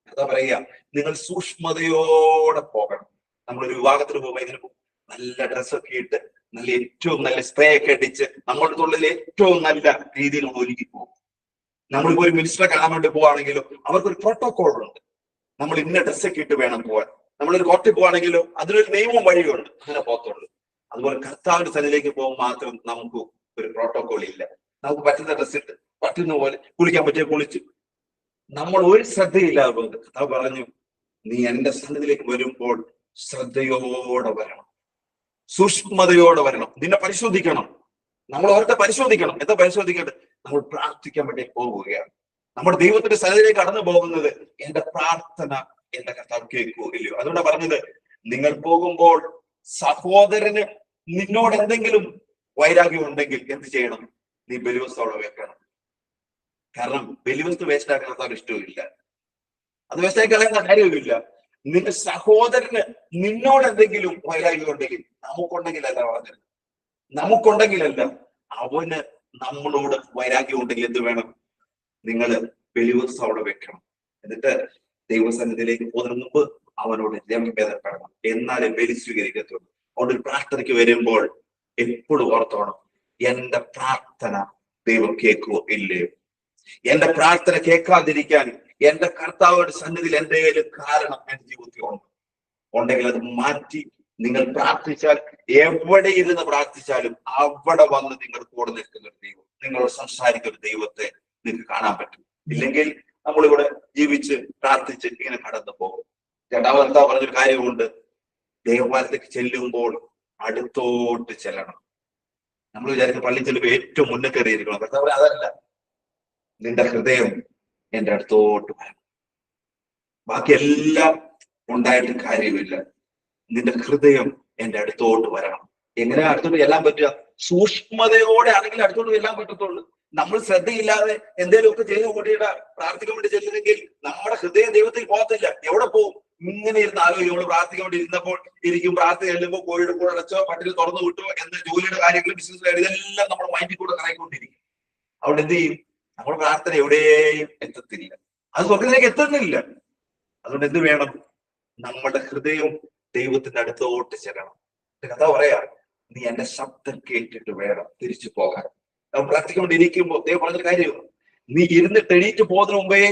എന്താ പറയുക? നിങ്ങൾ സൂക്ഷ്മതയോടെ പോകണം. നമ്മളൊരു വിവാഹത്തിന് പോകുമ്പോൾ എങ്ങനെ പോകും? നല്ല ഡ്രസ്സൊക്കെ ഇട്ട് നല്ല ഏറ്റവും നല്ല സ്പ്രേ ഒക്കെ അടിച്ച് നമ്മളുടെ തൊഴിൽ ഏറ്റവും നല്ല രീതിയിൽ ഒരുക്കി പോകും. നമ്മളിപ്പോ ഒരു മിനിസ്റ്ററെ കാണാൻ വേണ്ടി പോവാണെങ്കിലും അവർക്കൊരു പ്രോട്ടോകോൾ ഉണ്ട്. നമ്മൾ ഇന്ന ഡ്രസ്സൊക്കെ ഇട്ട് വേണം പോവാൻ. നമ്മളൊരു കോർട്ടിൽ പോവാണെങ്കിലോ അതിനൊരു നിയമവും വഴിയുണ്ട്, അങ്ങനെ പോകത്തുള്ളൂ. അതുപോലെ കർത്താവിന്റെ സ്ഥലത്തിലേക്ക് പോകുമ്പോൾ മാത്രം നമുക്ക് ഒരു പ്രോട്ടോകോൾ ഇല്ല. നമുക്ക് പറ്റുന്ന ഡ്രസ്സ് ഇട്ട് പറ്റുന്ന പോലെ കുളിക്കാൻ പറ്റിയ കുളിച്ചു, നമ്മൾ ഒരു ശ്രദ്ധയില്ലാതെ പോകുന്നത്. കർത്താവ് പറഞ്ഞു, നീ എന്റെ സന്നിധിയിലേക്ക് വരുമ്പോൾ ശ്രദ്ധയോടെ വരണം, സൂക്ഷ്മതയോടെ വരണം, നിന്നെ പരിശോധിക്കണം. നമ്മൾ ഓർത്തെ പരിശോധിക്കണം. എന്താ പരിശോധിക്കേണ്ടത്? നമ്മൾ പ്രാർത്ഥിക്കാൻ വേണ്ടി പോവുകയാണ്. നമ്മുടെ ദൈവത്തിന്റെ സന്നിധിയിലേക്ക് കടന്നു പോകുന്നത് എന്റെ പ്രാർത്ഥന എന്റെ കർത്താവ് കേൾക്കൂ ഇല്ലയോ? അതുകൊണ്ടാണ് പറഞ്ഞത്, നിങ്ങൾ പോകുമ്പോൾ സഹോദരന് നിന്നോട് എന്തെങ്കിലും വൈരാഗ്യം ഉണ്ടെങ്കിൽ എന്ത് ചെയ്യണം? നീ ബലിവസ്തോടെ വെക്കണം. കാരണം ബലിവസ്തു വേസ്റ്റ് ആക്കാൻ കർത്താവ് ഇഷ്ടമില്ല, അത് വേസ്റ്റായി കളയുന്ന കാര്യമില്ല. നിന്റെ സഹോദരന് നിന്നോട് എന്തെങ്കിലും വൈരാഗ്യം ഉണ്ടെങ്കിൽ, നമുക്കുണ്ടെങ്കിലല്ല പറഞ്ഞത്, നമുക്കുണ്ടെങ്കിലല്ല, അവന് നമ്മളോട് വൈരാഗ്യം ഉണ്ടെങ്കിൽ എന്ത് വേണം? നിങ്ങൾ ബലിവസ്തു അവിടെ വെക്കണം. എന്നിട്ട് ദൈവസന്നിധിയിലേക്ക് പോകുന്നതിന് മുമ്പ് അവനോട് രമ്യതപ്പെടണം, എന്നാലേ ബലി സ്വീകരിക്കത്തുള്ളൂ. അതുകൊണ്ട് ഒരു പ്രാർത്ഥനയ്ക്ക് വരുമ്പോൾ എപ്പോഴും ഓർത്തോണം, എന്റെ പ്രാർത്ഥന ദൈവം കേൾക്കുവോ ഇല്ലയോ? എന്റെ പ്രാർത്ഥന കേൾക്കാതിരിക്കാൻ എന്റെ കർത്താവിന്റെ സന്നിധിയിൽ എന്തെങ്കിലും കാരണം എന്റെ ജീവിതത്തിൽ ഉണ്ടെങ്കിൽ അത് മാറ്റി നിങ്ങൾ പ്രാർത്ഥിച്ചാൽ, എവിടെ ഇരുന്ന് പ്രാർത്ഥിച്ചാലും അവിടെ വന്ന് നിങ്ങൾ കൂടെ നിൽക്കുന്ന ഒരു ദൈവം, നിങ്ങളോട് സംസാരിക്കുന്ന ഒരു ദൈവത്തെ നിങ്ങൾക്ക് കാണാൻ പറ്റും. ഇല്ലെങ്കിൽ നമ്മളിവിടെ ജീവിച്ച് പ്രാർത്ഥിച്ച് ഇങ്ങനെ കടന്നു പോകും. രണ്ടാമത്തെ പറഞ്ഞൊരു കാര്യമുണ്ട്, ദേവാലയത്തിലേക്ക് ചെല്ലുമ്പോൾ അടുത്തോട്ട് ചെല്ലണം. നമ്മൾ വിചാരിക്കുന്ന പള്ളി ചെല്ലുമ്പോൾ ഏറ്റവും മുന്നേ കയറിയിരിക്കണം. കർത്താവ് അതല്ല, നിന്റെ ഹൃദയം എന്റെ അടുത്തോട്ട് വരണം. ബാക്കിയെല്ലാം ഉണ്ടായിട്ട് കാര്യമില്ല, നിന്റെ ഹൃദയം എന്റെ അടുത്തോട്ട് വരണം. എങ്ങനെയാ അടുത്തോട്ട് ചെല്ലാൻ പറ്റുക? സൂക്ഷ്മതയോടെ ആണെങ്കിൽ അടുത്തോട്ട് ചെല്ലാൻ പറ്റത്തുള്ളൂ. നമ്മൾ ശ്രദ്ധയില്ലാതെ എന്തെങ്കിലുമൊക്കെ ചെയ്ത് കൂട്ടിയിട്ട് പ്രാർത്ഥിക്കാൻ വേണ്ടി ചെല്ലുന്നെങ്കിൽ നമ്മുടെ ഹൃദയം ദൈവത്തിൽ പോകത്തില്ല. എവിടെ പോകും? ഇങ്ങനെ ഇരുന്ന് ആലോചിക്കും. നമ്മൾ പ്രാർത്ഥിക്കാൻ വേണ്ടി ഇരുന്നപ്പോൾ പ്രാർത്ഥന ചെല്ലുമ്പോൾ കോഴിയുടെ കൂടെ അടച്ചോ, പട്ടിൽ തുറന്നു വിട്ടോ, എന്ന ജോലിയുടെ കാര്യങ്ങളും ബിസിനസ് കാര്യം ഇതെല്ലാം നമ്മുടെ മൈൻഡിൽ കൂടെ കറങ്ങിക്കൊണ്ടിരിക്കും. അവിടെ എന്ത് ചെയ്യും? നമ്മുടെ പ്രാർത്ഥന എവിടെയും എത്തത്തില്ല, അത് സ്വർഗത്തിലേക്ക് എത്തുന്നില്ല. അതുകൊണ്ട് എന്ത് വേണം? നമ്മുടെ ഹൃദയം ദൈവത്തിന്റെ അടുത്തോട്ട് ചെല്ലണം. കഥ പറയാ, നീ എന്റെ ശബ്ദം കേട്ടിട്ട് വേണം തിരിച്ചു പോകാൻ. നമ്മൾ പ്രാർത്ഥിക്കൊണ്ടിരിക്കുമ്പോൾ ദൈവം പറഞ്ഞൊരു കാര്യം, നീ ഇരുന്നിട്ട് എണീറ്റ് പോകുന്നതിന് മുമ്പേ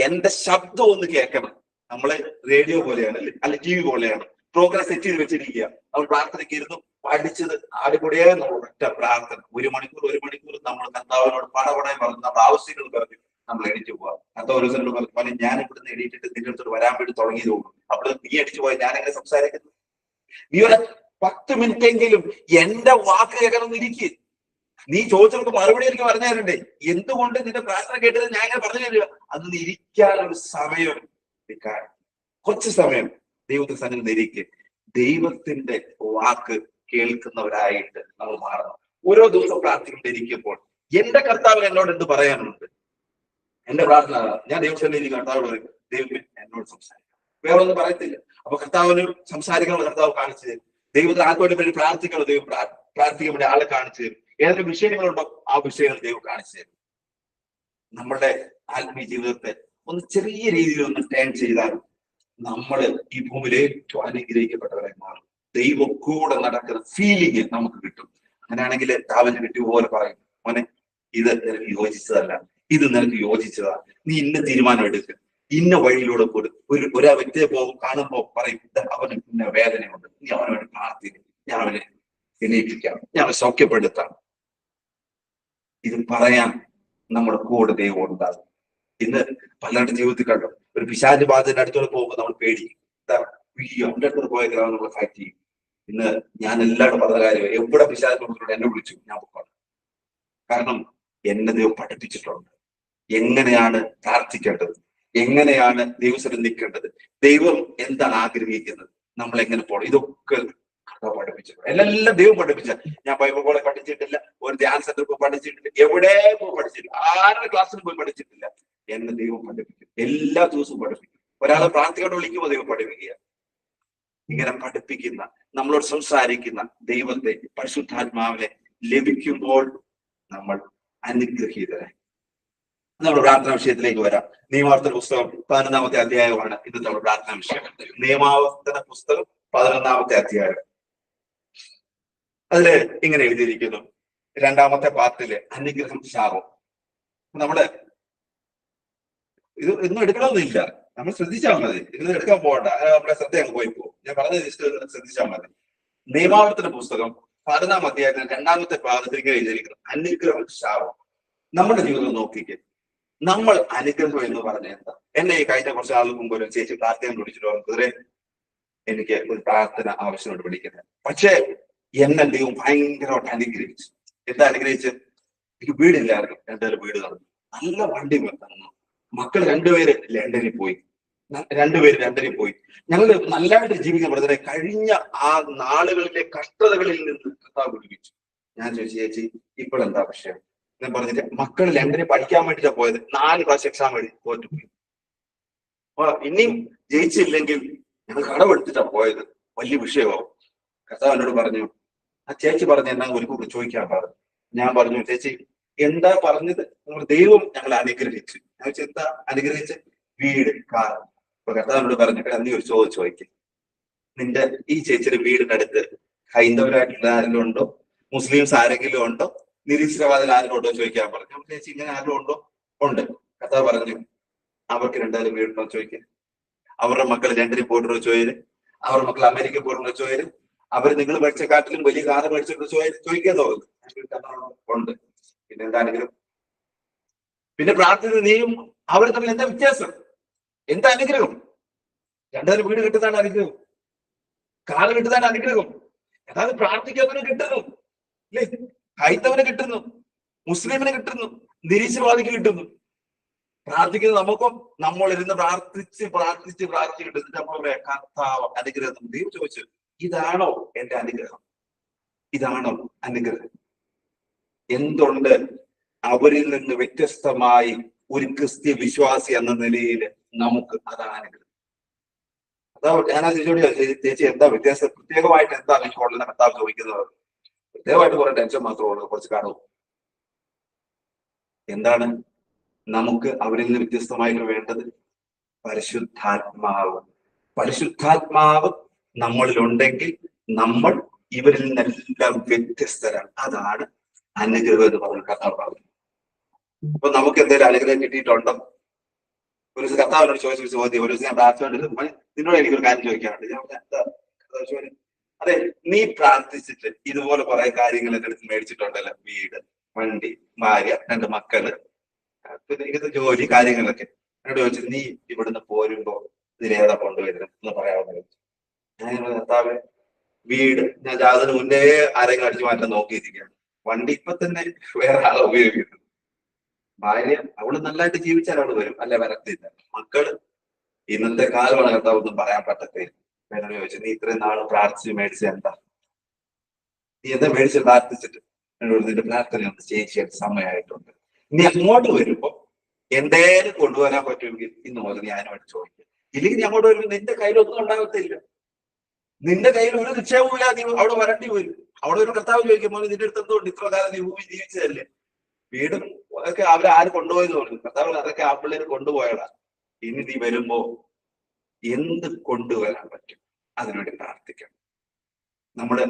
എന്റെ ശബ്ദം ഒന്ന് കേൾക്കണം. നമ്മളെ റേഡിയോ പോലെയാണ്, അല്ലെ ടി വി പോലെയാണ്, പ്രോഗ്രാം സെറ്റ് ചെയ്ത് വെച്ചിരിക്കുക. നമ്മൾ പ്രാർത്ഥനയ്ക്ക് ഇരുന്നു പഠിച്ചത് ആടുകൂടിയേ നമ്മൾ ഒറ്റ പ്രാർത്ഥന, ഒരു മണിക്കൂർ നമ്മൾ കർത്താവിനോട് പടപടയെ പറഞ്ഞു, നമ്മുടെ ആവശ്യങ്ങൾ പറഞ്ഞു നമ്മൾ എണീറ്റ് പോവാം. കർത്താവ് ഒരു ദിവസം പറഞ്ഞു, ഞാൻ ഇവിടുന്ന് എണീറ്റിട്ട് നിന്റെ അടുത്തോട്ട് വരാൻ വേണ്ടി തുടങ്ങിയതുള്ളൂ, അപ്പോൾ നീ അടിച്ചു പോയാൽ ഞാൻ എങ്ങനെ സംസാരിക്കുന്നു? നീ ഒരു 10 മിനിറ്റെങ്കിലും എന്റെ വാക്ക് കേൾക്കണം ഇരിക്കുക. നീ ചോദിച്ചവർക്ക് മറുപടി എനിക്ക് പറഞ്ഞു തരണ്ടേ? എന്തുകൊണ്ട് നിന്റെ പ്രാർത്ഥന കേട്ടത് ഞാൻ ഇങ്ങനെ പറഞ്ഞു തരിക? അന്ന് ഇരിക്കാനൊരു സമയം, കുറച്ച് സമയം ദൈവത്തിന്റെ സന്നിധിയിൽ ഇരിക്കുക. ദൈവത്തിന്റെ വാക്ക് കേൾക്കുന്നവരായിട്ട് നമ്മൾ മാറണം. ഓരോ ദിവസവും പ്രാർത്ഥിക്കൊണ്ടിരിക്കുമ്പോൾ എന്റെ കർത്താവ് എന്നോട് എന്ത് പറയാനുണ്ട്? എന്റെ പ്രാർത്ഥന ഞാൻ ദൈവസന്നിധിയിൽ കർത്താവോട് പറയും, ദൈവം എന്നോട് സംസാരിക്കണം, വേറെ ഒന്നും പറയത്തില്ല. അപ്പൊ കർത്താവിന് സംസാരിക്കണം, കർത്താവ് കാണിച്ചു തരും. ദൈവത്തിന് ആർക്കുവേണ്ടി വേണ്ടി പ്രാർത്ഥിക്കണം, ദൈവം പ്രാർത്ഥിക്കാൻ വേണ്ടി ആളെ കാണിച്ചു തരും. ഏതൊക്കെ വിഷയങ്ങളുണ്ടോ ആ വിഷയങ്ങൾ ദൈവം കാണിച്ചു തരും. നമ്മുടെ ആത്മീയ ജീവിതത്തെ ഒന്ന് ചെറിയ രീതിയിൽ ഒന്ന് ടേൺ ചെയ്താൽ നമ്മൾ ഈ ഭൂമിയിൽ ഏറ്റവും അനുഗ്രഹിക്കപ്പെട്ടവരായി മാറും. ദൈവം കൂടെ നടക്കുന്ന ഫീലിംഗ് നമുക്ക് കിട്ടും. അങ്ങനെയാണെങ്കിൽ ദാവീദിന് കിട്ടിയ പോലെ പറയും, മോനെ ഇത് നിനക്ക് യോജിച്ചതല്ല, ഇത് നിനക്ക് യോജിച്ചതാ, നീ ഇന്ന തീരുമാനം എടുക്കുക, ഇന്ന വഴിയിലൂടെ പോലും ഒരു വ്യക്തിയെ കാണുമ്പോ പറയും, അവന് ഇന്ന വേദനയുണ്ട്, നീ അവന് വേണ്ടി പ്രാർത്ഥിക്കും, ഞാൻ അവനെ എണീപ്പിക്കാം, ഞാൻ അവനെ സൗഖ്യപ്പെടുത്താം. ഇത് പറയാൻ നമ്മുടെ കൂടെ ദൈവം ഉണ്ടാകും. ഇന്ന് പലരുടെ ജീവിതത്തിൽ കണ്ടു, ഒരു പിശാച് ബാധയുടെ അടുത്തോടെ പോകുമ്പോൾ നമ്മൾ പേടിക്കും. അവന്റെ അടുത്ത് പോയെങ്കിൽ അവൻ നമ്മളെ ഫൈറ്റ് ചെയ്യും. ഇന്ന് ഞാൻ എല്ലാവരും പറഞ്ഞ കാര്യം, എവിടെ പിശാച് കൊടുത്തിട്ടുണ്ട് എന്നെ വിളിച്ചു, ഞാൻ പോകാം. കാരണം എന്നെ ദൈവം പഠിപ്പിച്ചിട്ടുണ്ട് എങ്ങനെയാണ് പ്രാർത്ഥിക്കേണ്ടത്, എങ്ങനെയാണ് ദൈവസ്ഥലം നിൽക്കേണ്ടത്, ദൈവം എന്താണ് ആഗ്രഹിക്കുന്നത്, നമ്മൾ എങ്ങനെ പോകണം, ഇതൊക്കെ പഠിപ്പിച്ചിട്ടുണ്ട്. എല്ലാം ദൈവം പഠിപ്പിച്ച. ഞാൻ ബൈബിൾ കോളേജ് പഠിച്ചിട്ടില്ല, ഒരു ധ്യാന സെന്ററിൽ പോയി പഠിച്ചിട്ടില്ല, എവിടെ പോയി പഠിച്ചിട്ടില്ല, ആരുടെ ക്ലാസ്സിൽ പോയി പഠിച്ചിട്ടില്ല. എന്നെ ദൈവം പഠിപ്പിക്കും, എല്ലാ ദിവസവും പഠിപ്പിക്കും. ഒരാളെ പ്രാർത്ഥിക്കോട്ട് വിളിക്കുമ്പോൾ ദൈവം പഠിപ്പിക്കുക. ഇങ്ങനെ പഠിപ്പിക്കുന്ന, നമ്മളോട് സംസാരിക്കുന്ന ദൈവത്തെ, പരിശുദ്ധാത്മാവിനെ ലഭിക്കുമ്പോൾ നമ്മൾ അനുഗ്രഹീതരായി. നമ്മുടെ പ്രാർത്ഥനാ വിഷയത്തിലേക്ക് വരാം. നിയമാവർത്തന പുസ്തകം 11-ാമത്തെ അധ്യായമാണ് ഇന്നത്തെ നമ്മുടെ പ്രാർത്ഥനാ വിഷയം. നിയമാവർത്തന പുസ്തകം 11-ാമത്തെ അധ്യായം. അതില് ഇങ്ങനെ എഴുതിയിരിക്കുന്നു, 2-ാമത്തെ പാർട്ടില് അനുഗ്രഹം ശാപം. നമ്മള് ഇത് ഒന്നും എടുക്കണമെന്നില്ല, നമ്മൾ ശ്രദ്ധിച്ചാൽ മതി. ഇത് എടുക്കാൻ പോകണ്ട, നമ്മുടെ ശ്രദ്ധ അങ്ങ് പോയി പോകും. ഞാൻ പറഞ്ഞത് ശ്രദ്ധിച്ചാൽ മതി. നിയമാവർത്തന പുസ്തകം 11-ാം അധ്യായത്തിന് 2-ാമത്തെ പാദത്തിൽ ഇങ്ങനെ എഴുതിയിരിക്കുന്നു, അനുഗ്രഹം ശാപം. നമ്മുടെ ജീവിതം നോക്കിക്കേ, നമ്മൾ അനുഗ്രഹം എന്ന് പറഞ്ഞ എന്താ? എന്നെ ഈ കഴിഞ്ഞ കുറച്ച് ആളുകൾക്ക് മുമ്പ് ഒരു ചേച്ചി പ്രാർത്ഥന വിളിച്ചിട്ട് കുതിരെ എനിക്ക് ഒരു പ്രാർത്ഥന ആവശ്യമായിട്ട് വിളിക്കുന്നത്. പക്ഷേ എന്നെ ദൈവം ഭയങ്കരമായിട്ട് അനുഗ്രഹിച്ചു. എന്താ അനുഗ്രഹിച്ച്? എനിക്ക് വീടില്ലായിരുന്നു, 2 വീട് തന്നു, നല്ല വണ്ടി തന്നു, മക്കൾ 2 പേര് ലണ്ടനിൽ പോയി, 2 പേര് ലണ്ടനിൽ പോയി. ഞങ്ങൾ നല്ലതായിട്ട് ജീവിക്കാൻ പറഞ്ഞത് കഴിഞ്ഞ ആ നാളുകളിലെ കഷ്ടതകളിൽ നിന്ന് കർത്താവ് വിടുവിച്ചു. ഞാൻ ചോദിച്ചു, ചേച്ചി ഇപ്പോഴെന്താ വിഷയം? ഞാൻ പറഞ്ഞിട്ട്, മക്കൾ ലണ്ടനിൽ പഠിക്കാൻ വേണ്ടിയിട്ടാണ് പോയത്, 4 പ്രാവശ്യം എക്സാം എഴുതി തോറ്റുപോയി. ഇനിയും ജയിച്ചില്ലെങ്കിൽ ഞങ്ങൾ കടമെടുത്തിട്ടാണ് പോയത്, വലിയ വിഷയമാവും. കർത്താവ് എന്നോട് പറഞ്ഞു, ആ ചേച്ചി പറഞ്ഞു എന്നാ ഒരു കൂടെ ചോദിക്കാൻ പറഞ്ഞു. ഞാൻ പറഞ്ഞു, ചേച്ചി എന്താ പറഞ്ഞത്? ദൈവം ഞങ്ങളെ അനുഗ്രഹിച്ചു. ഞാൻ വെച്ചാൽ എന്താ അനുഗ്രഹിച്ച്? വീട്, കാർ. അപ്പൊ കർത്താവിനോട് പറഞ്ഞിട്ട്, നീ ഒരു ചോദിക്കും, നിന്റെ ഈ ചേച്ചിയുടെ വീടിന്റെ അടുത്ത് ഹൈന്ദവരായിട്ടുള്ള ആരെങ്കിലും ഉണ്ടോ? മുസ്ലിംസ് ആരെങ്കിലും ഉണ്ടോ? നിരീശ്വരവാദിൽ ആരെങ്കിലും ഉണ്ടോ ചോദിക്കാൻ പറഞ്ഞു. ചേച്ചി ഇങ്ങനെ ആരെങ്കിലും ഉണ്ടോ? ഉണ്ട്. കർത്താവ് പറഞ്ഞു, അവർക്ക് 2 വീടുണ്ടോ ചോദിക്കാൻ. അവരുടെ മക്കൾ ലണ്ടനിൽ പോയിട്ടുണ്ടോ ചോദില്. അവരുടെ മക്കൾ അമേരിക്കയിൽ പോയിട്ടുണ്ടോ ചോദില്. അവർ നിങ്ങൾ മേടിച്ച കാട്ടിലും വലിയ കാറ് മേടിച്ചിട്ടുണ്ടോ ചോദിക്കാൻ തോന്നുന്നു. ഉണ്ട്. പിന്നെ എന്താ അനുഗ്രഹം? പിന്നെ പ്രാർത്ഥന നീയും അവർ തമ്മിൽ എന്താ വ്യത്യാസം? എന്താ അനുഗ്രഹം? 2 വീട് കിട്ടുന്നതാണ് അനുഗ്രഹം, കാറ് കിട്ടുന്നതാണ് അനുഗ്രഹം. അതായത് പ്രാർത്ഥിക്കുന്നവന് കിട്ടുന്നു, അല്ലേ? ഹൈന്ദവന് കിട്ടുന്നു, മുസ്ലിമിന് കിട്ടുന്നു, നിരീശ്വരവാദിക്ക് കിട്ടുന്നു. പ്രാർത്ഥിക്കുന്നത് നമുക്കോ? നമ്മളിരുന്ന് പ്രാർത്ഥിച്ച് കിട്ടുന്നു. നമ്മളെ കർത്താവ് അനുഗ്രഹം. ദൈവം ചോദിച്ചു, ഇതാണോ എന്റെ അനുഗ്രഹം? ഇതാണോ അനുഗ്രഹം? എന്തുണ്ട് അവരിൽ നിന്ന് വ്യത്യസ്തമായി ഒരു ക്രിസ്ത്യ വിശ്വാസി എന്ന നിലയിൽ നമുക്ക് അതാണ് അനുഗ്രഹം? അതാ ഞാൻ ചേച്ചി എന്താ വ്യത്യാസം? പ്രത്യേകമായിട്ട് എന്താ ഉള്ള കർത്താവ് ചോദിക്കുന്നത്? പ്രത്യേകമായിട്ട് കുറെ ടെൻഷൻ മാത്രമേ കുറച്ച് കാണൂ. എന്താണ് നമുക്ക് അവരിൽ നിന്ന് വ്യത്യസ്തമായിട്ട് വേണ്ടത്? പരിശുദ്ധാത്മാവ്. പരിശുദ്ധാത്മാവ് നമ്മളിലുണ്ടെങ്കിൽ നമ്മൾ ഇവരിൽ നിന്നെല്ലാം വ്യത്യസ്തരാണ്. അതാണ് അനുഗ്രഹം എന്ന് പറഞ്ഞ കർത്താവ് പറഞ്ഞു. അപ്പൊ നമുക്ക് എന്തെങ്കിലും അനുഗ്രഹം കിട്ടിയിട്ടുണ്ടോ? ഒരു കർത്താവിനോട് ചോദിച്ച ചോദ്യം, ഒരു ദിവസം ഞാൻ പ്രാർത്ഥിച്ചുകൊണ്ടിരുന്നു, നിന്നോട് എനിക്കൊരു കാര്യം ചോദിക്കാറുണ്ട്. അതെ, നീ പ്രാർത്ഥിച്ചിട്ട് ഇതുപോലെ കുറെ കാര്യങ്ങൾ എന്റെ അടുത്ത് മേടിച്ചിട്ടുണ്ടല്ലോ, വീട്, വണ്ടി, ഭാര്യ, 2 മക്കള്, പിന്നെ ഇങ്ങനത്തെ ജോലി കാര്യങ്ങളൊക്കെ. എന്നോട് ചോദിച്ചു, നീ ഇവിടുന്ന് പോരുമ്പോ ഇതിലേതാ കൊണ്ടുവരുന്നത് എന്ന് പറയാമെന്ന് ചോദിച്ചു. ഞാൻ കർത്താവ്, വീട് ഞാൻ അതിന് മുന്നേ ആരെങ്കിലും അടിച്ചു മാറ്റാൻ നോക്കിയിരിക്കുകയാണ്. വണ്ടി ഇപ്പൊ തന്നെ വേറെ ആളെ ഉപയോഗിക്കുന്നു. ഭാര്യ അവള് നല്ലതായിട്ട് ജീവിച്ചാൽ അവള് വരും, അല്ലെ വരത്തില്ല. മക്കള് ഇന്നത്തെ കാലമാണ് കർത്താവ് ഒന്നും പറയാൻ പറ്റത്തില്ല. എന്നോട് ചോദിച്ചു, നീ ഇത്രയും നാള് പ്രാർത്ഥിച്ച് മേടിച്ചത് എന്താ? നീ എന്താ മേടിച്ച് പ്രാർത്ഥിച്ചിട്ട്? എന്നോട് നിന്റെ പ്രാർത്ഥന ഒന്ന് ചേച്ചിയാൽ സമയമായിട്ടുണ്ട്. ഇനി അങ്ങോട്ട് വരുമ്പോ എന്തേലും കൊണ്ടുവരാൻ പറ്റുമെങ്കിൽ ഇന്ന് മുതൽ ഞാനുമായിട്ട് ചോദിക്കും. ഇല്ലെങ്കിൽ നീ അങ്ങോട്ട് വരുമ്പോൾ നിന്റെ കയ്യിലൊന്നും ഉണ്ടാകത്തില്ല, നിന്റെ കയ്യിൽ ഒരു നിക്ഷേപമില്ല, നീ അവിടെ വരണ്ടി വരും. അവിടെ ഒരു കർത്താവ് ചോദിക്കുമ്പോൾ നിന്റെ അടുത്ത് എന്തുകൊണ്ട് ഇത്ര കാലം നീ ഭൂമി ജീവിച്ചതല്ലേ? വീടും ഒക്കെ അവരാര് കൊണ്ടുപോയെന്ന് പറഞ്ഞു. കർത്താവ് അതൊക്കെ ആ പിള്ളേർ കൊണ്ടുപോയടാ. ഇനി നീ വരുമ്പോ എന്ത് കൊണ്ടുവരാൻ പറ്റും അതിനുവേണ്ടി പ്രാർത്ഥിക്കണം. നമ്മുടെ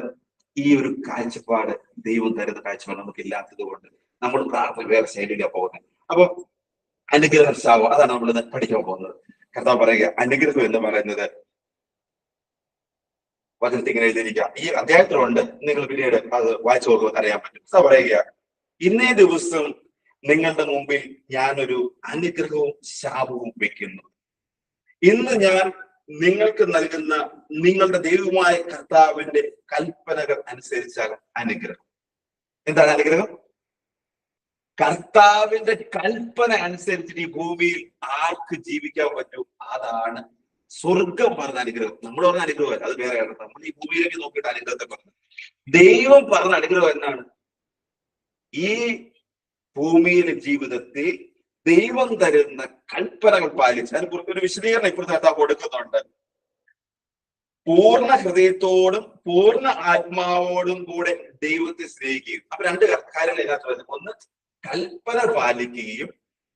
ഈ ഒരു കാഴ്ചപ്പാട്, ദൈവം തരുന്ന കാഴ്ചപ്പാട് നമുക്ക് ഇല്ലാത്തത് കൊണ്ട് നമ്മൾ പ്രാർത്ഥന വേറെ ശൈലിയിലാണ് പോകുന്നത്. അപ്പൊ അനുഗ്രഹം ശാപം, അതാണ് നമ്മൾ പഠിക്കാൻ പോകുന്നത്. കർത്താവ് പറയുക, അനുഗ്രഹം എന്ന് പറയുന്നത് വചനത്തിൽ ഇങ്ങനെ എഴുതിയിരിക്കുക. ഈ അധ്യായത്തിലുണ്ട്, നിങ്ങൾ പിന്നീട് അത് വായിച്ചു നോക്കുമ്പോൾ അറിയാൻ പറ്റും. കർത്താവ് പറയുക, ഇന്നേ ദിവസം നിങ്ങളുടെ മുമ്പിൽ ഞാനൊരു അനുഗ്രഹവും ശാപവും വെക്കുന്നു. ഇന്ന് ഞാൻ നിങ്ങൾക്ക് നൽകുന്ന നിങ്ങളുടെ ദൈവമായ കർത്താവിന്റെ കൽപ്പനകൾ അനുസരിച്ചാൽ അനുഗ്രഹം. എന്താണ് അനുഗ്രഹം? കർത്താവിന്റെ കൽപ്പന അനുസരിച്ചിട്ട് ഈ ഭൂമിയിൽ ആർക്ക് ജീവിക്കാൻ പറ്റും? അതാണ് സ്വർഗം പറഞ്ഞ അനുഗ്രഹം. നമ്മൾ പറഞ്ഞ അനുഗ്രഹമല്ല, അത് വേറെയാണ്. നമ്മൾ ഈ ഭൂമിയിലേക്ക് നോക്കിയിട്ട് അനുഗ്രഹത്തെ പറഞ്ഞു. ദൈവം പറഞ്ഞ അനുഗ്രഹം എന്നാണ്? ഈ ഭൂമിയിലെ ജീവിതത്തിൽ ദൈവം തരുന്ന കൽപ്പനകൾ പാലിച്ച്, അതിന് ഒരു വിശദീകരണം ഇപ്പോഴത്തെ കർത്താവ് കൊടുക്കുന്നുണ്ട്. പൂർണ്ണ ഹൃദയത്തോടും പൂർണ്ണ ആത്മാവോടും കൂടെ ദൈവത്തെ സ്നേഹിക്കുകയും. അപ്പൊ 2 കാര്യങ്ങൾ ഇതിനകത്ത് വരുന്നത്. ഒന്ന്, കൽപ്പന പാലിക്കുകയും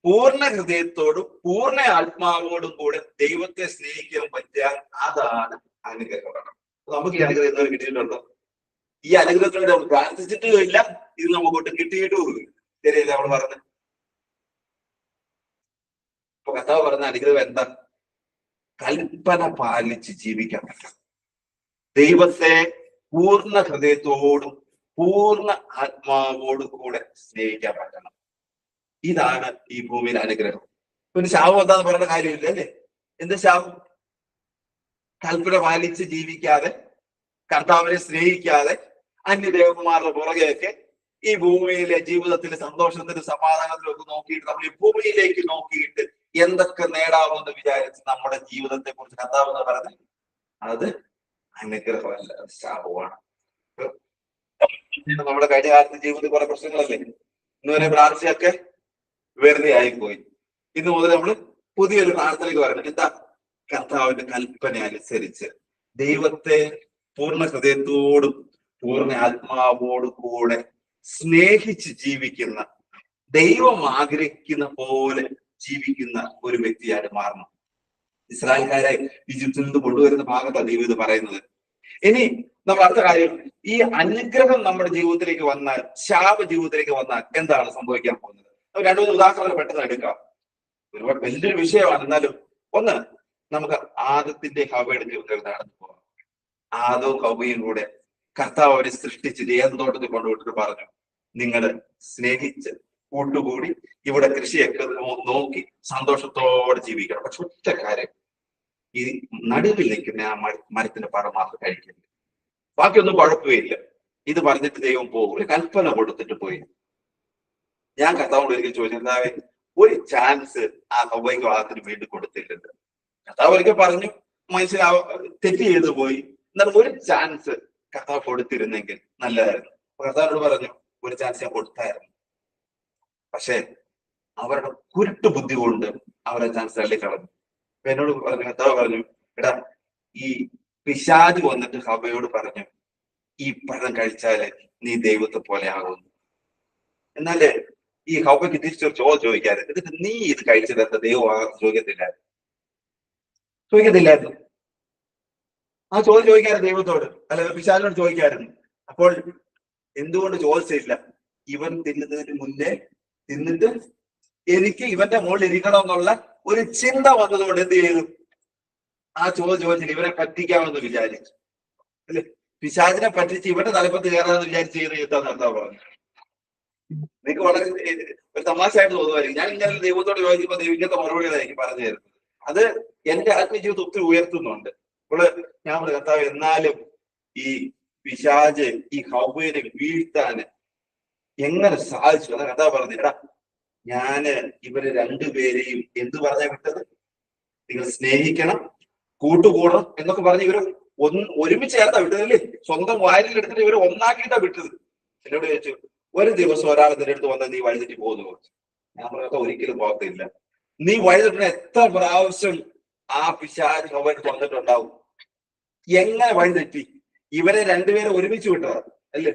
പൂർണ്ണ ഹൃദയത്തോടും പൂർണ്ണ ആത്മാവോടും കൂടെ ദൈവത്തെ സ്നേഹിക്കാൻ പറ്റിയാൽ അതാണ് അനുഗ്രഹം. നമുക്ക് ഈ അനുഗ്രഹം ഇതുവരെ കിട്ടിയിട്ടുണ്ടോ? ഈ അനുഗ്രഹത്തിലൂടെ നമ്മൾ പ്രാർത്ഥിച്ചിട്ടും ഇല്ല, ഇത് നമുക്കൊട്ട് കിട്ടിയിട്ടും ശരിയല്ല നമ്മൾ പറഞ്ഞത്. അപ്പൊ കർത്താവ് പറഞ്ഞ അനുഗ്രഹം എന്താ? കൽപ്പന പാലിച്ച് ജീവിക്കാൻ പറ്റണം. ദൈവത്തെ പൂർണ്ണ ഹൃദയത്തോടും പൂർണ്ണ ആത്മാവോടും കൂടെ സ്നേഹിക്കാൻ പറ്റണം. ഇതാണ് ഈ ഭൂമിയിലെ അനുഗ്രഹം. പിന്നെ ശാപം എന്താന്ന് പറയുന്ന കാര്യമില്ല അല്ലേ? എന്ത് ശാപം? കൽപ്പന പാലിച്ച് ജീവിക്കാതെ, കർത്താവിനെ സ്നേഹിക്കാതെ, അന്യദേവന്മാരുടെ പുറകെയൊക്കെ ഈ ഭൂമിയിലെ ജീവിതത്തിലെ സന്തോഷത്തിനും സമാധാനത്തിനും ഒക്കെ നോക്കിയിട്ട് നമ്മൾ ഈ ഭൂമിയിലേക്ക് നോക്കിയിട്ട് എന്തൊക്കെ നേടാമെന്ന് വിചാരിച്ച് നമ്മുടെ ജീവിതത്തെ കുറിച്ച് കർത്താവ് എന്ന് പറയുന്നത് അത് അനുഗ്രഹമല്ല, ശാപമാണ്. നമ്മുടെ കഴിഞ്ഞ കാലത്ത് ജീവിതത്തിൽ കുറെ പ്രശ്നങ്ങളല്ലേ? ഇന്നുവരെ പ്രാർത്ഥനയൊക്കെ വെറുതെ ആയിപ്പോയി. ഇന്ന് മുതൽ നമ്മൾ പുതിയൊരു പ്രാർത്ഥനയ്ക്ക് വരണം. എന്താ? കർത്താവിന്റെ കൽപ്പന അനുസരിച്ച് ദൈവത്തെ പൂർണ്ണ ഹൃദയത്തോടും പൂർണ്ണ ആത്മാവോടും കൂടെ സ്നേഹിച്ച് ജീവിക്കുന്ന, ദൈവം ആഗ്രഹിക്കുന്ന പോലെ ജീവിക്കുന്ന ഒരു വ്യക്തിയായിട്ട് മാറണം. ഇസ്രായേൽക്കാരെ ഈജിപ്തിൽ നിന്ന് കൊണ്ടുവരുന്ന ഭാഗത്താണ് ദൈവം ഇത് പറയുന്നത്. ഇനി നമ്മൾ അടുത്ത കാര്യം, ഈ അനുഗ്രഹം നമ്മുടെ ജീവിതത്തിലേക്ക് വന്നാൽ, ശാപ ജീവിതത്തിലേക്ക് വന്നാൽ എന്താണ് സംഭവിക്കാൻ പോകുന്നത്? രണ്ടു മൂന്ന് ഉദാഹരണങ്ങൾ പെട്ടെന്ന് എടുക്കാം. ഒരുപാട് വലിയൊരു വിഷയമാണ്. എന്നാലും ഒന്ന്, നമുക്ക് ആദത്തിന്റെ ഹവ്വയുടെ ജീവിതത്തിൽ നടന്നു പോകാം. ആദവും ഹവ്വയും കൂടെ കർത്താവ് അവരെ സൃഷ്ടിച്ചിട്ട് ഏത് തോട്ടത്തിൽ കൊണ്ടുപോയിട്ട് പറഞ്ഞു, നിങ്ങൾ സ്നേഹിച്ച് കൂട്ടുകൂടി ഇവിടെ കൃഷിയൊക്കെ നോക്കി സന്തോഷത്തോടെ ജീവിക്കണം. പക്ഷെ ഒറ്റ കാര്യം, ഈ നടുവിൽ നിൽക്കുന്ന ആ മരത്തിന്റെ പഴം മാത്രം കഴിക്കില്ല, ബാക്കിയൊന്നും കുഴപ്പമില്ല. ഇത് പറഞ്ഞിട്ട് ദൈവം പോകും. ഒരു കൽപ്പന കൊടുത്തിട്ട് പോയി. ഞാൻ കർത്താവോട് ഒരിക്കൽ ചോദിച്ചു, കർത്താവേ, ഒരു ചാൻസ് ആ ഹവ്വയ്ക്ക് ഭാഗത്തിന് വീണ്ടും കൊടുത്തില്ലല്ലോ. കർത്താവ് ഒരിക്കൽ പറഞ്ഞു, മനുഷ്യൻ തെറ്റ് ചെയ്തു പോയി, എന്നാൽ ഒരു ചാൻസ് കർത്താവ് കൊടുത്തിരുന്നെങ്കിൽ നല്ലതായിരുന്നു. കർത്താവിനോട് പറഞ്ഞു, ഒരു ചാൻസ് ഞാൻ കൊടുത്തായിരുന്നു, പക്ഷെ അവരുടെ കുരുട്ട് ബുദ്ധി കൊണ്ട് അവരെ ചാൻസ് തള്ളിക്കളഞ്ഞു. അപ്പൊ എന്നോട് പറഞ്ഞു, കർത്താവ് പറഞ്ഞു, എടാ, ഈ പിശാച് വന്നിട്ട് ഹവ്വയോട് പറഞ്ഞു, ഈ പഴം കഴിച്ചാല് നീ ദൈവത്തെ പോലെ ആകുന്നു. എന്നാല് ഈ ഹവ്വയ്ക്ക് തിരിച്ചൊരു ചോദ്യം ചോദിക്കാറ്, എന്നിട്ട് നീ ഇത് കഴിച്ചത് എന്താ ദൈവം ചോദിക്കത്തില്ലായിരുന്നു. ആ ചോദ്യം ചോദിക്കായിരുന്നു ദൈവത്തോട്, അല്ല പിശാചിനോട് ചോദിക്കായിരുന്നു. അപ്പോൾ എന്തുകൊണ്ട് ചോദിച്ചില്ല? ഇവൻ തിന്നുന്നതിന് മുന്നേ തിന്നിട്ട് എനിക്ക് ഇവന്റെ മുകളിൽ ഇരിക്കണം എന്നുള്ള ഒരു ചിന്ത വന്നതുകൊണ്ട് എന്ത് ചെയ്തു? ആ ചോദ്യം ചോദിച്ചില്ല, ഇവരെ പറ്റിക്കാമെന്ന് വിചാരിച്ചു അല്ലെ? പിശാചിനെ പറ്റിച്ച് ഇവന്റെ തലപ്പത്ത് കയറാമെന്ന് വിചാരിച്ച് ചെയ്ത് ചെയ്താന്ന് കർത്താവ് പറഞ്ഞു. നിങ്ങൾക്ക് വളരെ ഒരു തമാശയായിട്ട് തോന്നുമായിരിക്കും. ഞാൻ ഇങ്ങനെ ദൈവത്തോട് ചോദിക്കുമ്പോൾ ദൈവം ഇങ്ങനത്തെ മറുപടികളായിരിക്കും പറഞ്ഞു തരുന്നത്. അത് എന്റെ ആത്മജീവിതത്തെ ഒത്തിരി ഉയർത്തുന്നുണ്ട്. അപ്പോൾ ഞാൻ കർത്താവ്, എന്നാലും ഈ പിശാച് ഈ ഹവ്വയെ വീഴ്ത്താന് എങ്ങനെ സാധിച്ചു? അതാ കർത്താവ് പറഞ്ഞു, എടാ, ഞാന് ഇവരെ രണ്ടുപേരെയും എന്ത് പറഞ്ഞാ വിട്ടത്? നിങ്ങൾ സ്നേഹിക്കണം, കൂട്ടുകൂടണം എന്നൊക്കെ പറഞ്ഞ് ഇവര് ഒരുമിച്ച് ചേർത്താ വിട്ടതല്ലേ? സ്വന്തം വാരിൽ എടുത്തിട്ട് ഇവര് ഒന്നാക്കിയിട്ടാ വിട്ടത്. എന്നോട് ചോദിച്ചു, ഒരു ദിവസം ഒരാൾ നിന്റെ അടുത്ത് വന്നാൽ നീ വഴിതെറ്റി പോകുന്നു ചോദിച്ചു. ഞാൻ പറഞ്ഞ ഒരിക്കലും പോകത്തില്ല. നീ വഴിതെറ്റിന് എത്ര പ്രാവശ്യം ആ പിശാച് ഹവ്വയ്ക്ക് വന്നിട്ടുണ്ടാവും? എങ്ങനെ വഴിതെറ്റി? ഇവരെ രണ്ടുപേരെ ഒരുമിച്ച് വിട്ടതാ അല്ലേ?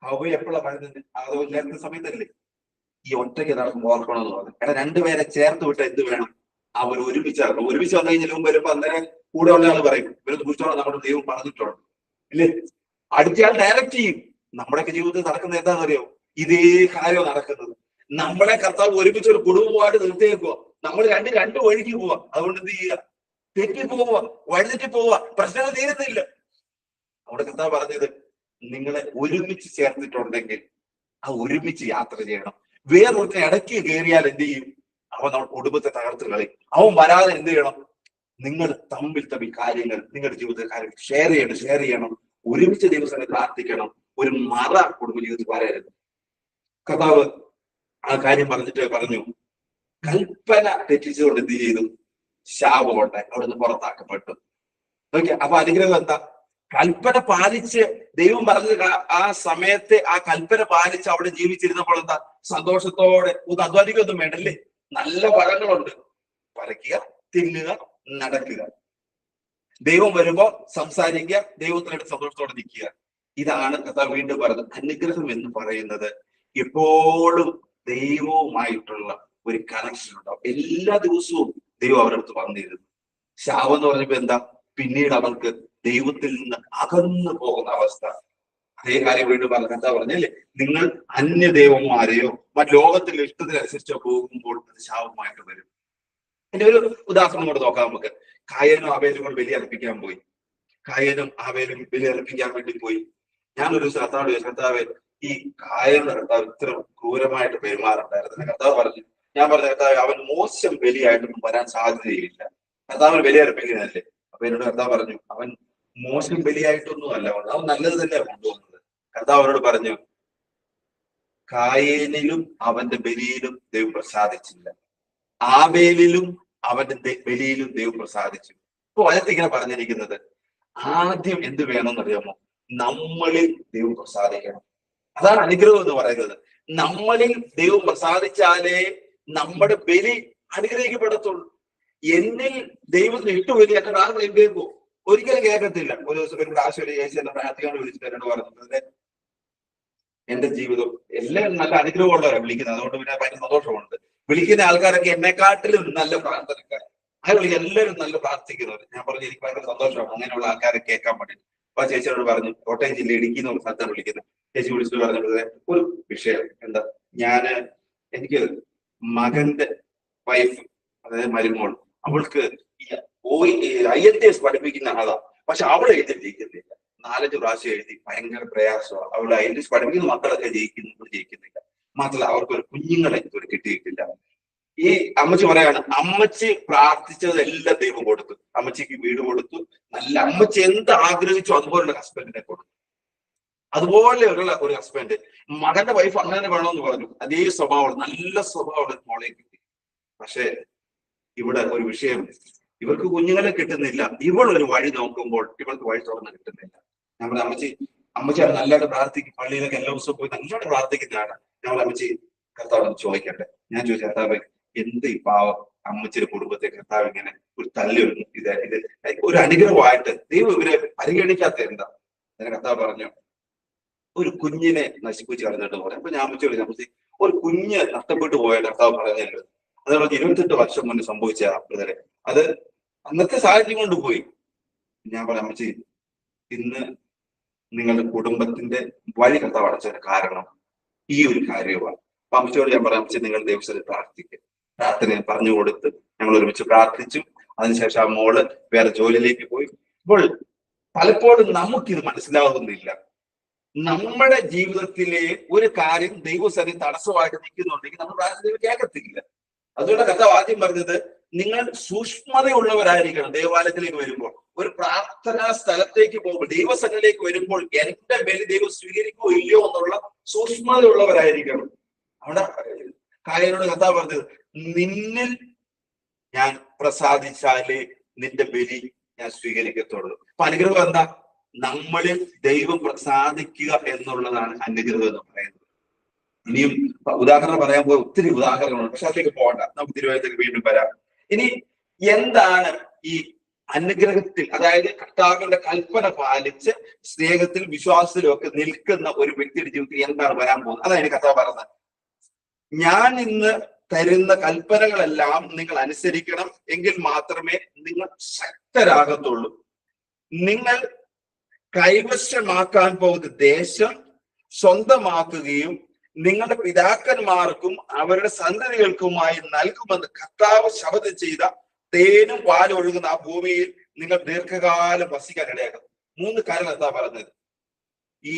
ഹവ്വ എപ്പോഴാ വഴിതെറ്റി? അത് നേരത്തെ സമയത്തല്ലേ? ഈ ഒറ്റയ്ക്ക് നടക്കുമ്പോൾ ഓർക്കണമെന്ന് പറഞ്ഞു. എടാ, രണ്ടുപേരെ ചേർത്ത് വിട്ട എന്ത് വേണം? അവർ ഒരുമിച്ച് ഇറങ്ങും. ഒരുമിച്ച് വന്നു കഴിഞ്ഞാൽ വരുമ്പോ അന്നേരം കൂടെ ഉള്ള ആൾ പറയും, ഇവര് ദൂഷിച്ചോളം നമ്മുടെ ദൈവം പറഞ്ഞിട്ടുണ്ട് ഇല്ലേ? അടുത്തയാൾ ഡയറക്റ്റ് ചെയ്യും. നമ്മുടെയൊക്കെ ജീവിതത്തിൽ നടക്കുന്നത് എന്താണെന്നറിയോ? ഇതേ കാര്യം നടക്കുന്നത്. നമ്മളെ കർത്താവ് ഒരുമിച്ച് ഒരു കുടുംബമായിട്ട് നിർത്തിയേക്കുക. നമ്മൾ രണ്ട് വഴിക്ക് പോവാ. അതുകൊണ്ട് എന്ത് ചെയ്യുക? തെറ്റി പോവുക, വഴിതെറ്റി പോവുക, പ്രശ്നങ്ങൾ തീരുന്നില്ല. നമ്മുടെ കർത്താവ് പറഞ്ഞത്, നിങ്ങളെ ഒരുമിച്ച് ചേർത്തിട്ടുണ്ടെങ്കിൽ ആ ഒരുമിച്ച് യാത്ര ചെയ്യണം. വേറൊരുത്തിന് ഇടയ്ക്ക് കയറിയാൽ എന്ത് ചെയ്യും? അവൻ നമ്മുടെ കുടുംബത്തെ തകർത്ത് കളയും. അവൻ വരാതെ എന്ത് ചെയ്യണം? നിങ്ങൾ തമ്മിൽ കാര്യങ്ങൾ, നിങ്ങളുടെ ജീവിതത്തിലെ കാര്യങ്ങൾ ഷെയർ ചെയ്യണം. ഒരുമിച്ച് ദിവസങ്ങൾ പ്രാർത്ഥിക്കണം. ഒരു മറ കുടുംബ ജീവിതത്തിൽ വരരുത്. കർത്താവ് ആ കാര്യം പറഞ്ഞിട്ട് പറഞ്ഞു, കൽപ്പന തെറ്റിച്ചുകൊണ്ട് എന്ത് ചെയ്തു? ശാപമുണ്ടായി, അവിടുന്ന് പുറത്താക്കപ്പെട്ടു. ഓക്കെ, അപ്പൊ അനുഗ്രഹം എന്താ? കൽപ്പന പാലിച്ച് ദൈവം പറഞ്ഞത് ആ സമയത്തെ ആ കൽപ്പന പാലിച്ച് അവിടെ ജീവിച്ചിരുന്നപ്പോൾ എന്താ? സന്തോഷത്തോടെ, ഒന്ന് അധ്വാനിക്കൊന്നും വേണ്ടല്ലേ? നല്ല ഫലങ്ങളുണ്ട്. പറിക്കുക, തിന്നുക, നടക്കുക. ദൈവം വരുമ്പോ സംസാരിക്കുക, ദൈവത്തിനായിട്ട് സന്തോഷത്തോടെ നിൽക്കുക. ഇതാണ് കർത്താവ് വീണ്ടും പറഞ്ഞത്. അനുഗ്രഹം എന്ന് പറയുന്നത് എപ്പോഴും ദൈവവുമായിട്ടുള്ള ഒരു കണക്ഷൻ ഉണ്ടാവും. എല്ലാ ദിവസവും ദൈവം അവരുടെ അടുത്ത് വന്നിരുന്നു. ശാപം എന്ന് പറഞ്ഞപ്പോ എന്താ? പിന്നീട് അവർക്ക് ദൈവത്തിൽ നിന്ന് അകന്നു പോകുന്ന അവസ്ഥ. അതേ കാര്യം വീണ്ടും എന്താ പറഞ്ഞല്ലേ, നിങ്ങൾ അന്യദേവന്മാരെയോ മറ്റു ലോകത്തിന്റെ ഇഷ്ടത്തിനനുസരിച്ചോ പോകുമ്പോൾ അത് ശാപമായിട്ട് വരും. എന്റെ ഒരു ഉദാഹരണം കൂടെ നോക്കാം നമുക്ക്. കായനും ആബേലും കൂടെ ബലി അർപ്പിക്കാൻ പോയി. കായനും ആബേലും ബലി അർപ്പിക്കാൻ വേണ്ടി പോയി. ഞാനൊരു ദിവസം കർത്താവ് ചോദിച്ചു, കർത്താവ് ഈ കായന്റെ കർത്താവ് ഇത്ര ക്രൂരമായിട്ട് പെരുമാറുണ്ടായിരുന്നു. കർത്താവ് പറഞ്ഞു, ഞാൻ പറഞ്ഞ കർത്താവ് അവൻ മോശം ബലിയായിട്ടൊന്നും വരാൻ സാധ്യതയില്ല, കർത്താവിന് ബലി അർപ്പിക്കുന്നതല്ലേ. അപ്പൊ എന്നോട് കർത്താവ് പറഞ്ഞു, അവൻ മോശം ബലിയായിട്ടൊന്നും അല്ല, അവൻ നല്ലത് തന്നെയാണ് കൊണ്ടുവന്നത്. കർത്താവ് അവനോട് പറഞ്ഞു, കായേനിലും അവന്റെ ബലിയിലും ദൈവം പ്രസാദിച്ചില്ല, ആബേലിലും അവന്റെ ബലിയിലും ദൈവം പ്രസാദിച്ചു. അപ്പൊ വചനത്തിൽ ഇങ്ങനെ പറഞ്ഞിരിക്കുന്നത്, ആദ്യം എന്ത് വേണമെന്ന് അറിയാമോ? നമ്മളിൽ ദൈവം പ്രസാദിക്കണം. അതാണ് അനുഗ്രഹം എന്ന് പറയുന്നത്. നമ്മളിൽ ദൈവം പ്രസാദിച്ചാലേ നമ്മുടെ ബലി അനുഗ്രഹിക്കപ്പെടത്തുള്ളൂ. എന്നിൽ ദൈവത്തിന് ഇട്ടുബലി എന്റെ ആളുകൾ എന്ത് കേൾക്കോ? ഒരിക്കലും കേൾക്കത്തില്ല. ഒരു ദിവസം ഒരു പ്രാവശ്യം ഒരു ചേച്ചി എന്നെ പ്രാർത്ഥിക്കാൻ വിളിച്ചിട്ട് എന്നോട് പറഞ്ഞത്, എന്റെ ജീവിതം എല്ലാവരും നല്ല അനുഗ്രഹമുള്ളവരാണ് വിളിക്കുന്നത്, അതുകൊണ്ട് പിന്നെ ഭയങ്കര സന്തോഷമുണ്ട്. വിളിക്കുന്ന ആൾക്കാരൊക്കെ എന്നെക്കാട്ടിലും നല്ല പ്രാർത്ഥനക്കാർ, അത് എല്ലാവരും നല്ല പ്രാർത്ഥിക്കുന്നവർ. ഞാൻ പറഞ്ഞു, എനിക്ക് ഭയങ്കര സന്തോഷമാണ് അങ്ങനെയുള്ള ആൾക്കാരെ കേൾക്കാൻ വേണ്ടി. അപ്പൊ ചേച്ചിയോട് പറഞ്ഞു, കോട്ടയം ജില്ല ഇടുക്കി എന്നുള്ള സ്ഥലത്താണ് വിളിക്കുന്നത്. ചേച്ചി വിളിച്ചിട്ട് പറഞ്ഞത് ഒരു വിഷയം എന്താ, എനിക്ക് മകന്റെ വൈഫ്, അതായത് മരുമോൾ, അവൾക്ക് IELTS പഠിപ്പിക്കുന്ന ആളാ, പക്ഷെ അവളെ എഴുതിയിരിക്കുന്നില്ല. 4-5 പ്രാവശ്യം എഴുതി, ഭയങ്കര പ്രയാസമാണ്. അവൾ IELTS പഠിപ്പിക്കുന്ന മക്കളൊക്കെ ജയിക്കുന്നില്ല. മാത്രമല്ല അവർക്കൊരു കുഞ്ഞുങ്ങളെ ഇതുവരെ കിട്ടിയിട്ടില്ല. ഈ അമ്മച്ചി പറയാണ്, അമ്മച്ചി പ്രാർത്ഥിച്ചതെല്ലാം ദൈവം കൊടുത്തു. അമ്മച്ചിക്ക് വീട് കൊടുത്തു, നല്ല അമ്മച്ചി എന്ത് ആഗ്രഹിച്ചു അതുപോലുള്ള ഹസ്ബൻഡിനെ കൊടുത്തു. അതുപോലെയുള്ള ഒരു ഹസ്ബൻഡ്. മകന്റെ വൈഫ് അങ്ങനെ വേണമെന്ന് പറഞ്ഞു, അതേ സ്വഭാവം, നല്ല സ്വഭാവം മോളെ കിട്ടി. പക്ഷെ ഇവിടെ ഒരു വിഷയം, ഇവർക്ക് കുഞ്ഞുങ്ങളെ കിട്ടുന്നില്ല. ഇവൾ ഒരു വഴി നോക്കുമ്പോൾ ഇവൾക്ക് വഴി തുറന്ന് കിട്ടുന്നില്ല. നമ്മുടെ അമ്മച്ചിയാണ് നല്ലതായിട്ട് പ്രാർത്ഥിക്കും, പള്ളിയിലൊക്കെ എല്ലാ ദിവസവും പോയി നല്ലതായിട്ട് പ്രാർത്ഥിക്കുന്നതാണ്. ഞങ്ങൾ അമ്മച്ചി കർത്താവ് ചോദിക്കട്ടെ. ഞാൻ ചോദിച്ചു, കർത്താവ് എന്ത് ഈ പാവം അമ്മച്ചിയുടെ കുടുംബത്തെ കർത്താവ് ഇങ്ങനെ ഒരു തല്ലൊരു ഇത് ഒരു അനുഗ്രഹമായിട്ട് ദൈവം ഇവരെ പരിഗണിക്കാത്ത എന്താ? അങ്ങനെ കർത്താവ് പറഞ്ഞു, ഒരു കുഞ്ഞിനെ നശിപ്പിച്ച് കളഞ്ഞിട്ട് പോലെ. അപ്പൊ ഞാൻ അമ്മച്ചി അമ്മച്ചി ഒരു കുഞ്ഞ് നഷ്ടപ്പെട്ടു പോയ കർത്താവ് പറഞ്ഞല്ലോ, അത് നമുക്ക് 28 വർഷം മുന്നേ സംഭവിച്ച ബ്രദറെ, അത് അന്നത്തെ സാഹചര്യം കൊണ്ട് പോയി. ഞാൻ പറയാം, അമ്മച്ചി ഇന്ന് നിങ്ങളുടെ കുടുംബത്തിന്റെ വഴി കർത്താവ് അടച്ചതിന് കാരണം ഈ ഒരു കാര്യമാണ്. അപ്പൊ അമ്മച്ചിയോട് ഞാൻ പറയാം, അമ്മച്ചി നിങ്ങൾ ദൈവസ്ഥയിൽ പ്രാർത്ഥിക്കുക. പ്രാർത്ഥന പറഞ്ഞു കൊടുത്ത് ഞങ്ങൾ ഒരുമിച്ച് പ്രാർത്ഥിച്ചു. അതിനുശേഷം ആ മോള് വേറെ ജോലിയിലേക്ക് പോയി. ഇപ്പോൾ പലപ്പോഴും നമുക്കിത് മനസ്സിലാവുന്നില്ല. നമ്മുടെ ജീവിതത്തിലെ ഒരു കാര്യം ദൈവസ്ഥയിൽ തടസ്സമായിട്ട് നിൽക്കുന്നുണ്ടെങ്കിൽ നമ്മൾ പ്രാർത്ഥന കേൾക്കത്തില്ല. അതുകൊണ്ട് കർത്താവ് ആദ്യം പറഞ്ഞത്, നിങ്ങൾ സൂക്ഷ്മതയുള്ളവരായിരിക്കണം. ദേവാലയത്തിലേക്ക് വരുമ്പോൾ, ഒരു പ്രാർത്ഥനാ സ്ഥലത്തേക്ക് പോകുമ്പോൾ, ദൈവസന്നിധിയിലേക്ക് വരുമ്പോൾ എന്റെ ബലി ദൈവം സ്വീകരിക്കുമോ ഇല്ലയോ എന്നുള്ള സൂക്ഷ്മതയുള്ളവരായിരിക്കണം. അവിടെ കായനോട് കർത്താവ് പറഞ്ഞത്, നിന്നിൽ ഞാൻ പ്രസാദിച്ചാലേ നിന്റെ ബലി ഞാൻ സ്വീകരിക്കത്തുള്ളൂ. അപ്പൊ അനുഗ്രഹം എന്താ? നമ്മളിൽ ദൈവം പ്രസാദിക്കുക എന്നുള്ളതാണ് അനുഗ്രഹം എന്ന് പറയുന്നത്. ഇനിയും ഉദാഹരണം പറയാൻ പോയ ഒത്തിരി ഉദാഹരണങ്ങളുണ്ട്, പക്ഷെ അതിലേക്ക് പോകണ്ട, നമുക്ക് തിരുവനന്തപുരത്തേക്ക് വീണ്ടും വരാം. ഇനി എന്താണ് ഈ അനുഗ്രഹത്തിൽ, അതായത് കർത്താവിന്റെ കൽപ്പന പാലിച്ച് സ്നേഹത്തിൽ വിശ്വാസത്തിലും ഒക്കെ നിൽക്കുന്ന ഒരു വ്യക്തിയുടെ ജീവിതത്തിൽ എന്താണ് വരാൻ പോകുന്നത്? അതാണ് കർത്താവ് പറഞ്ഞത്, ഞാൻ ഇന്ന് തരുന്ന കൽപ്പനകളെല്ലാം നിങ്ങൾ അനുസരിക്കണം, എങ്കിൽ മാത്രമേ നിങ്ങൾ ശക്തരാകത്തുള്ളൂ. നിങ്ങൾ കൈവശമാക്കാൻ പോകുന്ന ദേശം സ്വന്തമാക്കുകയും നിങ്ങളുടെ പിതാക്കന്മാർക്കും അവരുടെ സന്തതികൾക്കുമായി നൽകുമെന്ന് കർത്താവ് ശപഥം ചെയ്ത തേനും പാലും ഒഴുകുന്ന ആ ഭൂമിയിൽ നിങ്ങൾ ദീർഘകാലം വസിക്കാൻ ഇടയാകും. 3 കാര്യങ്ങൾ എന്താ പറഞ്ഞത്? ഈ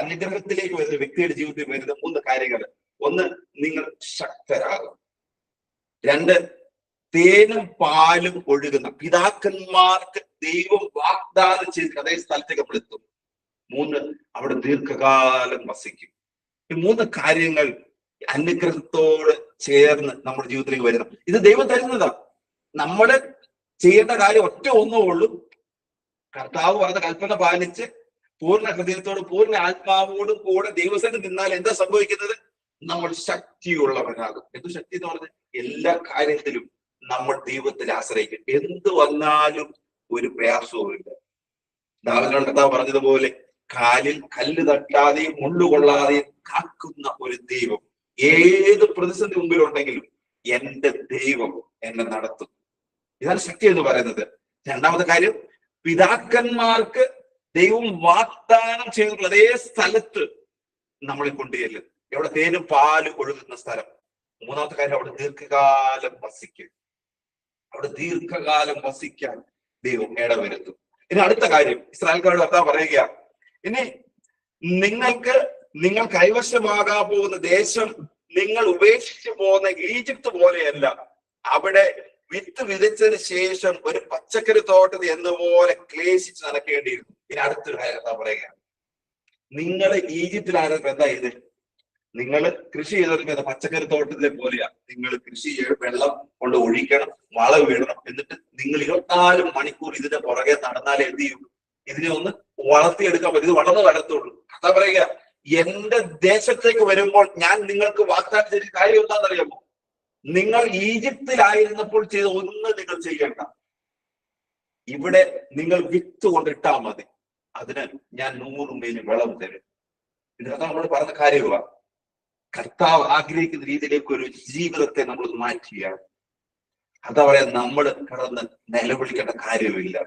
അനുഗ്രഹത്തിലേക്ക് വരുന്ന വ്യക്തിയുടെ ജീവിതത്തിൽ വരുന്ന 3 കാര്യങ്ങൾ. 1, നിങ്ങൾ ശക്തരാകും. 2, തേനും പാലും ഒഴുകുന്ന പിതാക്കന്മാർക്ക് ദൈവം വാഗ്ദാനം ചെയ്ത് അതേ സ്ഥലത്തേക്ക് നമ്മൾ എത്തും. 3, അവിടെ ദീർഘകാലം വസിക്കും. ഈ 3 കാര്യങ്ങൾ അനുഗ്രഹത്തോട് ചേർന്ന് നമ്മുടെ ജീവിതത്തിലേക്ക് വരുന്നു. ഇത് ദൈവം തരുന്നതാണ്. നമ്മള് ചെയ്യേണ്ട കാര്യം ഒന്നേ ഉള്ളൂ. കർത്താവ് പറഞ്ഞ കൽപ്പന പാലിച്ച് പൂർണ്ണ ഹൃദയത്തോടും പൂർണ്ണ ആത്മാവോടും കൂടെ ദൈവസന്നിധിയിൽ നിന്നാൽ എന്താ സംഭവിക്കുന്നത്? നമ്മൾ ശക്തിയുള്ളവരാകും. എന്ത് ശക്തി എന്ന് പറഞ്ഞാൽ എല്ലാ കാര്യത്തിലും നമ്മൾ ദൈവത്തിൽ ആശ്രയിക്കും. എന്ത് വന്നാലും ഒരു പ്രയാസവുമില്ല. ദാവീദ് കർത്താവ് പറഞ്ഞതുപോലെ, കാലിൽ കല്ല് തട്ടാതെയും മുള്ളുകൊള്ളാതെയും കാക്കുന്ന ഒരു ദൈവം ഏത് പ്രതിസന്ധി മുമ്പിലുണ്ടെങ്കിലും എന്റെ ദൈവം എന്നെ നടത്തും. ഇതാണ് ശക്തി എന്ന് പറയുന്നത്. രണ്ടാമത്തെ കാര്യം, പിതാക്കന്മാർക്ക് ദൈവം വാഗ്ദാനം ചെയ്തിട്ടുള്ള അതേ സ്ഥലത്ത് നമ്മളെ കൊണ്ടുചെല്ലും. എവിടെ തേനും പാലും ഒഴുകുന്ന സ്ഥലം. മൂന്നാമത്തെ കാര്യം, അവിടെ ദീർഘകാലം വസിക്കും. അവിടെ ദീർഘകാലം വസിക്കാൻ ദൈവം ഇടവരുത്തും. ഇനി അടുത്ത കാര്യം, ഇസ്രായേൽക്കാരോട് കർത്താവ് പറയുക, ഇനി നിങ്ങൾ കൈവശമാകാൻ പോകുന്ന ദേശം നിങ്ങൾ ഉപേക്ഷിച്ചു പോകുന്ന ഈജിപ്ത് പോലെയല്ല. അവിടെ വിത്ത് വിതച്ചതിന് ശേഷം ഒരു പച്ചക്കറി തോട്ടത്തിൽ എന്നപോലെ ക്ലേശിച്ച് നടക്കേണ്ടിയിരുന്നു. ഇനി അടുത്തൊരു കാര്യം കർത്താവ് പറയുക, നിങ്ങൾ ഈജിപ്തിലായിരുന്നു എന്താ ഇത്? നിങ്ങൾ കൃഷി ചെയ്തെടുക്കുന്ന പച്ചക്കറി തോട്ടത്തിലെ പോലെയാ. നിങ്ങൾ കൃഷി ചെയ്ത് വെള്ളം കൊണ്ട് ഒഴിക്കണം, വളം വീഴണം, എന്നിട്ട് നിങ്ങൾ 24 മണിക്കൂർ ഇതിന്റെ പുറകെ നടന്നാലേ എന്ത് ചെയ്യും? ഇതിനെ ഒന്ന് വളർത്തിയെടുക്കാൻ പറ്റും. ഇത് വളർന്നു വരത്തുള്ളൂ. കഥ പറയുക, എന്റെ ദേശത്തേക്ക് വരുമ്പോൾ ഞാൻ നിങ്ങൾക്ക് വാഗ്ദാനം ചെയ്ത കാര്യം എന്താണെന്നറിയാമോ? നിങ്ങൾ ഈജിപ്തിലായിരുന്നപ്പോൾ ചെയ്ത ഒന്നും നിങ്ങൾ ചെയ്യണ്ട. ഇവിടെ നിങ്ങൾ വിത്ത് കൊണ്ടിട്ടാൽ മതി, അതിന് ഞാൻ 100 മേനി വെള്ളം തരും. ഇതിനകത്ത് നമ്മൾ പറഞ്ഞ കാര്യമാണ്. കർത്താവ് ആഗ്രഹിക്കുന്ന രീതിയിലേക്ക് ഒരു ജീവിതത്തെ നമ്മൾ മാറ്റിയാണ്. അതാ പറയാ, നമ്മൾ കടന്ന് നിലവിളിക്കേണ്ട കാര്യമില്ല.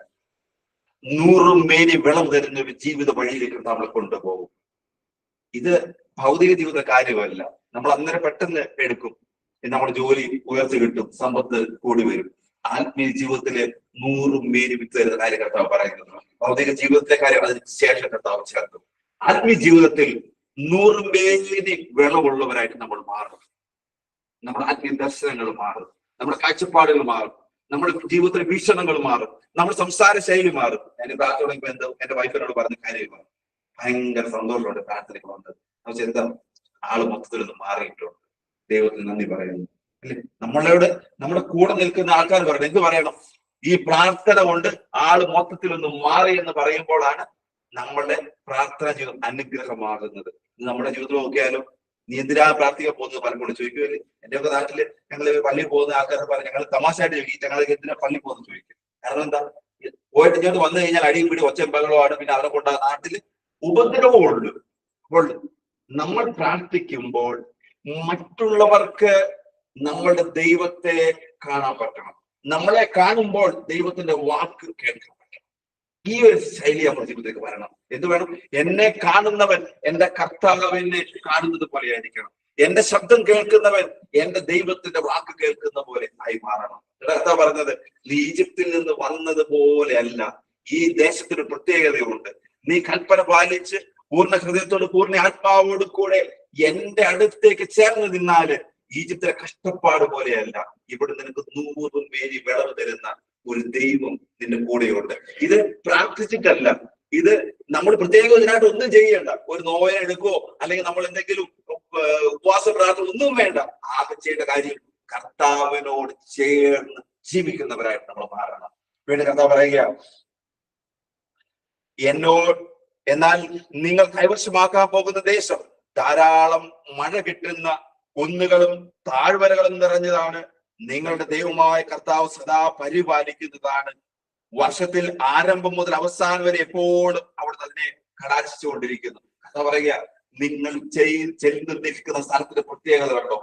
100 മേനി വെള്ളം തരുന്ന ഒരു ജീവിത വഴിയിലേക്ക് നമ്മളെ കൊണ്ടുപോകും. ഇത് ഭൗതിക ജീവിത കാര്യമല്ല. നമ്മൾ അന്നേരം പെട്ടെന്ന് എടുക്കും, നമ്മുടെ ജോലി ഉയർച്ച കിട്ടും, സമ്പത്ത് കൂടി വരും. ആത്മീയ ജീവിതത്തിലെ 100 മേനി വിത്ത് തരുന്ന കാര്യം കർത്താവ് പറയുന്നത്. ഭൗതിക ജീവിതത്തിലെ കാര്യം അതിന് ശേഷം കർത്താവ് ചേർക്കും. ആത്മീയ ജീവിതത്തിൽ 100 മേനി വെള്ളമുള്ളവരായിട്ട് നമ്മൾ മാറും. നമ്മുടെ ആത്മീയ ദർശനങ്ങൾ മാറും, നമ്മുടെ കാഴ്ചപ്പാടുകൾ മാറും, നമ്മുടെ ജീവിതത്തിലെ വീക്ഷണങ്ങൾ മാറും, നമ്മുടെ സംസാര ശൈലി മാറും. ഞാൻ പ്രാർത്ഥനയോടൊപ്പം എന്റെ വൈഫിനോട് പറഞ്ഞ കാര്യമാണ്. ഭയങ്കര സന്തോഷമുണ്ട് പ്രാർത്ഥനയ്ക്ക് വന്നത്. പക്ഷെ എന്താ, ആള് മൊത്തത്തിലൊന്ന് മാറിയിട്ടുണ്ട്. ദൈവത്തിന് നന്ദി പറയുന്നു. അല്ലെ, നമ്മുടെ കൂടെ നിൽക്കുന്ന ആൾക്കാർ പറയണം, എന്ത് പറയണം? ഈ പ്രാർത്ഥന കൊണ്ട് ആള് മൊത്തത്തിലൊന്ന് മാറി എന്ന് പറയുമ്പോഴാണ് നമ്മളുടെ പ്രാർത്ഥനാ ജീവിതം അനുഗ്രഹമാകുന്നത്. നമ്മുടെ ജീവിതത്തിൽ നോക്കിയാലും, നീ എന്തിനാ പ്രാർത്ഥിക്കാൻ പോകുന്നത് പലപ്പോഴും ചോദിക്കുമല്ലേ. എന്റെ ഒക്കെ നാട്ടില് ഞങ്ങൾ പള്ളിയിൽ പോകുന്ന ആൾക്കാർ പറഞ്ഞ് ഞങ്ങൾ തമാശയായിട്ട് ചോദിക്കും, ഞങ്ങൾ എന്തിനാ പള്ളിയിൽ പോകുന്നത് ചോദിക്കും. കാരണം എന്താ, പോയിട്ട് ഇങ്ങോട്ട് വന്നു കഴിഞ്ഞാൽ അടിയും പിടി ഒച്ചയും ബഹളമാണ്. പിന്നെ അവരെ കൊണ്ട് ആ നാട്ടില് ഉപദ്രവവും ഉണ്ട്. അപ്പോൾ നമ്മൾ പ്രാർത്ഥിക്കുമ്പോൾ മറ്റുള്ളവർക്ക് നമ്മളുടെ ദൈവത്തെ കാണാൻ പറ്റണം. നമ്മളെ കാണുമ്പോൾ ദൈവത്തിന്റെ വാക്ക് കേൾക്കാൻ പറ്റണം. ഈ ഒരു ശൈലി നമ്മുടെ ജീവിതത്തിലേക്ക് വരണം. എന്ത് വേണം? എന്നെ കാണുന്നവൻ എന്റെ കർത്താവിനെ കാണുന്നത് പോലെ ആയിരിക്കണം. എന്റെ ശബ്ദം കേൾക്കുന്നവൻ എന്റെ ദൈവത്തിന്റെ വാക്ക് കേൾക്കുന്ന പോലെ ആയി മാറണം. കർത്താവ് പറഞ്ഞത്, നീ ഈജിപ്തിൽ നിന്ന് വന്നത് പോലെയല്ല. ഈ ദേശത്തിന് പ്രത്യേകതയുണ്ട്. നീ കൽപ്പന പാലിച്ച് പൂർണ്ണ ഹൃദയത്തോട് പൂർണ്ണ ആത്മാവോട് കൂടെ എന്റെ അടുത്തേക്ക് ചേർന്ന് നിന്നാല് ഈജിപ്തിലെ കഷ്ടപ്പാട് പോലെയല്ല. ഇവിടെ നിനക്ക് 100 മേനി വിളവ് തരുന്ന ഒരു ദൈവം നിന്റെ കൂടെയുണ്ട്. ഇത് പ്രാർത്ഥിച്ചിട്ടല്ല, ഇത് നമ്മൾ പ്രത്യേകം ഇതിനായിട്ട് ഒന്നും ചെയ്യേണ്ട. ഒരു നോയന എടുക്കുകയോ അല്ലെങ്കിൽ നമ്മൾ എന്തെങ്കിലും ഉപവാസ പ്രാർത്ഥന ഒന്നും വേണ്ട. ആകെ ചെയ്യേണ്ട കാര്യം കർത്താവിനോട് ചേർന്ന് ജീവിക്കുന്നവരായിട്ട് നമ്മൾ മാറണം. വീണ്ടും കർത്താവ് പറയുക, എന്നാൽ നിങ്ങൾ കൈവശമാക്കാൻ പോകുന്ന ദേശം ധാരാളം മഴ കിട്ടുന്ന കുന്നുകളും താഴ്വരകളും നിറഞ്ഞതാണ്. നിങ്ങളുടെ ദൈവമായ കർത്താവ് സദാ പരിപാലിക്കുന്നതാണ്. വർഷത്തിൽ ആരംഭം മുതൽ അവസാനം വരെ എപ്പോഴും അവിടെ അതിനെ കടാക്ഷിച്ചുകൊണ്ടിരിക്കുന്നു. കർത്താവ് പറയുക, നിങ്ങൾ ചെന്ന് നിൽക്കുന്ന സ്ഥലത്തിന്റെ പ്രത്യേകത കണ്ടോ?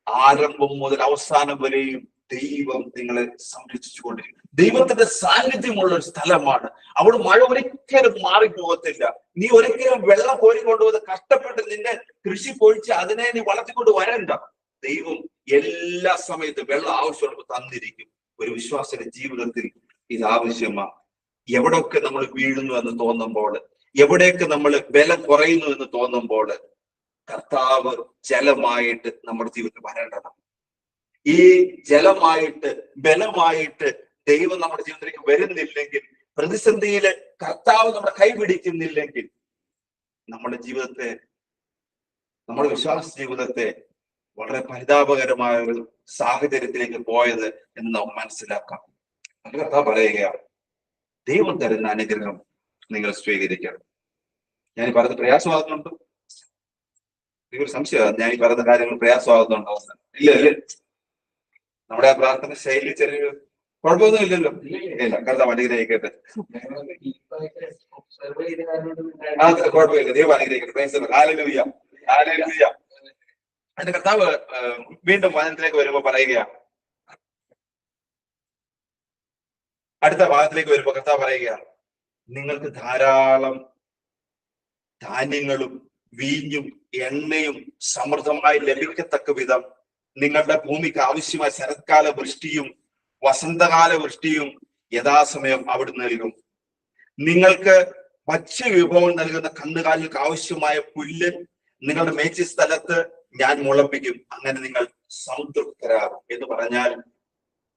ആരംഭം മുതൽ അവസാനം വരെയും ദൈവം നിങ്ങളെ സംരക്ഷിച്ചുകൊണ്ടിരിക്കും. ദൈവത്തിന്റെ സാന്നിധ്യമുള്ള ഒരു സ്ഥലമാണ്. അവിടെ മഴ ഒരിക്കലും മാറിപ്പോകത്തില്ല. നീ ഒരിക്കലും വെള്ളം കോരിക്കൊണ്ടുപോകുന്ന കഷ്ടപ്പെട്ട് നിന്റെ കൃഷി പൊഴിച്ച് അതിനെ നീ വളർത്തിക്കൊണ്ട് വരണ്ട. ദൈവം എല്ലാ സമയത്തും വെള്ളം ആവശ്യമുള്ളപ്പോൾ തന്നിരിക്കും. ഒരു വിശ്വാസിയുടെ ജീവിതത്തിൽ ഇത് ആവശ്യമാണ്. എവിടെയൊക്കെ നമ്മൾ വീഴുന്നു എന്ന് തോന്നുമ്പോൾ, എവിടെയൊക്കെ നമ്മൾ ബലം കുറയുന്നു എന്ന് തോന്നുമ്പോൾ, കർത്താവ് ജലമായിട്ട് നമ്മുടെ ജീവിതത്തിൽ വരേണ്ടതാണ്. ഈ ജലമായിട്ട് ബലമായിട്ട് ദൈവം നമ്മുടെ ജീവിതത്തിലേക്ക് വരുന്നില്ലെങ്കിൽ, പ്രതിസന്ധിയില് കർത്താവ് നമ്മുടെ കൈ പിടിക്കുന്നില്ലെങ്കിൽ, നമ്മുടെ ജീവിതത്തെ, നമ്മുടെ വിശ്വാസ ജീവിതത്തെ വളരെ പരിതാപകരമായ ഒരു സാഹചര്യത്തിലേക്ക് പോയത് എന്ന് നമുക്ക് മനസ്സിലാക്കാം. അത് കർത്താവ് പറയുകയാണ്, ദൈവം തരുന്ന അനുഗ്രഹം നിങ്ങൾ സ്വീകരിക്കണം. ഞാൻ ഈ പറയുന്നത് പ്രയാസമാകുന്നുണ്ടോ? ഒരു സംശയമാണ്, ഞാൻ ഈ പറയുന്ന കാര്യങ്ങൾ പ്രയാസമാകുന്നുണ്ടോ? ഇല്ല അല്ലേ? നമ്മുടെ ആ പ്രാർത്ഥന ശൈലി ചെറിയൊരു കുഴപ്പമൊന്നും ഇല്ലല്ലോ. ഇല്ല, കർത്താവ് അനുഗ്രഹിക്കട്ടെ. കുഴപ്പമില്ല, ദൈവം അനുഗ്രഹിക്കട്ടെ. Hallelujah, hallelujah. അതിന്റെ കർത്താവ് വീണ്ടും വചനത്തിലേക്ക് വരുമ്പോ പറയുകയാണ്, അടുത്ത ഭാഗത്തിലേക്ക് വരുമ്പോൾ കർത്താവ് പറയുകയാണ്, നിങ്ങൾക്ക് ധാരാളം ധാന്യങ്ങളും വീഞ്ഞും എണ്ണയും സമൃദ്ധമായി ലഭിക്കത്തക്ക വിധം നിങ്ങളുടെ ഭൂമിക്ക് ആവശ്യമായ ശരത്കാല വൃഷ്ടിയും വസന്തകാല വൃഷ്ടിയും യഥാസമയം അവിടുന്ന് നൽകും. നിങ്ങൾക്ക് ഭക്ഷ്യവിഭവം നൽകുന്ന കന്നുകാലികൾക്ക് ആവശ്യമായ പുല്ല് നിങ്ങളുടെ മേച്ചിൽ സ്ഥലത്ത് ഞാൻ മുളപ്പിക്കും. അങ്ങനെ നിങ്ങൾ സംതൃപ്തരാകും. എന്ന് പറഞ്ഞാൽ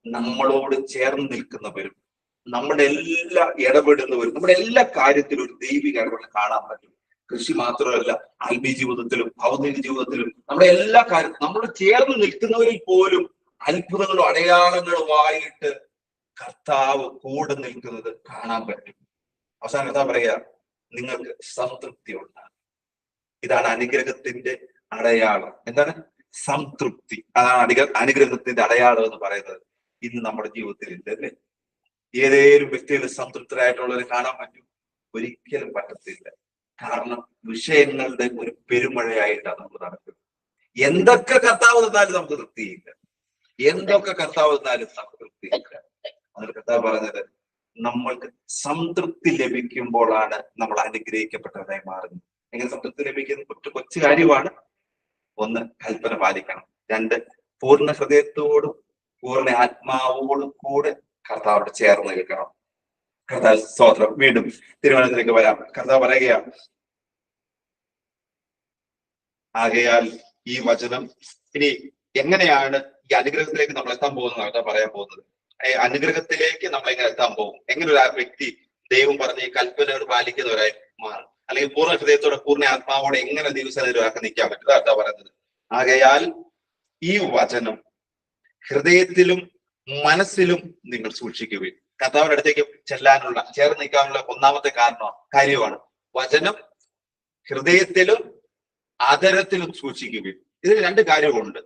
നമ്മളോട് ചേർന്ന് നിൽക്കുന്നവരും നമ്മുടെ എല്ലാ ഇടപെടുന്നവരും നമ്മുടെ എല്ലാ കാര്യത്തിലും ഒരു ദൈവിക ഇടപെടൽ കാണാൻ പറ്റും. കൃഷി മാത്രമല്ല, ആത്മീയ ജീവിതത്തിലും ഭൗതിക ജീവിതത്തിലും നമ്മുടെ എല്ലാ കാര്യത്തിലും നമ്മളോട് ചേർന്ന് നിൽക്കുന്നവരിൽ പോലും അത്ഭുതങ്ങളും അടയാളങ്ങളുമായിട്ട് കർത്താവ് കൂടെ നിൽക്കുന്നത് കാണാൻ പറ്റും. അവസാനം കർത്താവ് പറയാ, നിങ്ങൾക്ക് സംതൃപ്തി ഉണ്ടാകും. ഇതാണ് അനുഗ്രഹത്തിന്റെ അടയാളം. എന്താണ്? സംതൃപ്തി. അതാണ് അനുഗ്രഹത്തിന്റെ അടയാളം എന്ന് പറയുന്നത്. ഇന്ന് നമ്മുടെ ജീവിതത്തിൽ ഇല്ലല്ലേ? ഏതേലും വ്യക്തികൾ സംതൃപ്തരായിട്ടുള്ളവരെ കാണാൻ പറ്റും? ഒരിക്കലും പറ്റത്തില്ല. കാരണം വിഷയങ്ങളുടെ ഒരു പെരുമഴയായിട്ടാണ് നമ്മൾ നടക്കുന്നത്. എന്തൊക്കെ കർത്താവ് തന്നാലും നമുക്ക് തൃപ്തിയില്ല. എന്തൊക്കെ കർത്താവ് തന്നാലും നമുക്ക് തൃപ്തിയില്ല. അതിൽ കർത്താവ് പറഞ്ഞത്, നമ്മൾക്ക് സംതൃപ്തി ലഭിക്കുമ്പോഴാണ് നമ്മൾ അനുഗ്രഹിക്കപ്പെട്ടവരായി മാറുന്നത്. എങ്ങനെ സംതൃപ്തി ലഭിക്കുന്ന കൊച്ചു കാര്യമാണ്. ഒന്ന്, കൽപ്പന പാലിക്കണം. രണ്ട്, പൂർണ്ണ ഹൃദയത്തോടും പൂർണ്ണ ആത്മാവോടും കൂടെ കർത്താവോട് ചേർന്ന് നിൽക്കണം. കർത്താവ് സ്തോത്രം. വീണ്ടും തിരുവനന്തപുരത്തേക്ക് വരാം. കർത്താവ് പറയുകയാണ്, ആകയാൽ ഈ വചനം ഇനി എങ്ങനെയാണ് ഈ അനുഗ്രഹത്തിലേക്ക് നമ്മൾ എത്താൻ പോകുന്നത് കർത്താവ് പറയാൻ പോകുന്നത്. അനുഗ്രഹത്തിലേക്ക് നമ്മൾ എങ്ങനെ എത്താൻ പോകും? എങ്ങനെ ഒരു വ്യക്തി ദൈവം പറഞ്ഞ ഈ കൽപ്പനകൾ പാലിക്കുന്നവരായി മാറും? അല്ലെങ്കിൽ പൂർണ്ണ ഹൃദയത്തോടെ പൂർണ്ണ ആത്മാവോടെ എങ്ങനെ ദിവസത്തിലൊരാൾക്ക് നിൽക്കാൻ പറ്റും? കർത്താവ് പറയുന്നത്, ആകയാൽ ഈ വചനം ഹൃദയത്തിലും മനസ്സിലും നിങ്ങൾ സൂക്ഷിക്കുകയും. കർത്താവിന്റെ അടുത്തേക്ക് ചെല്ലാനുള്ള ചേർന്ന് നിൽക്കാനുള്ള ഒന്നാമത്തെ കാര്യമാണ് വചനം ഹൃദയത്തിലും ആദരത്തിലും സൂക്ഷിക്കുകയും. ഇതിന് രണ്ട് കാര്യമുണ്ട്.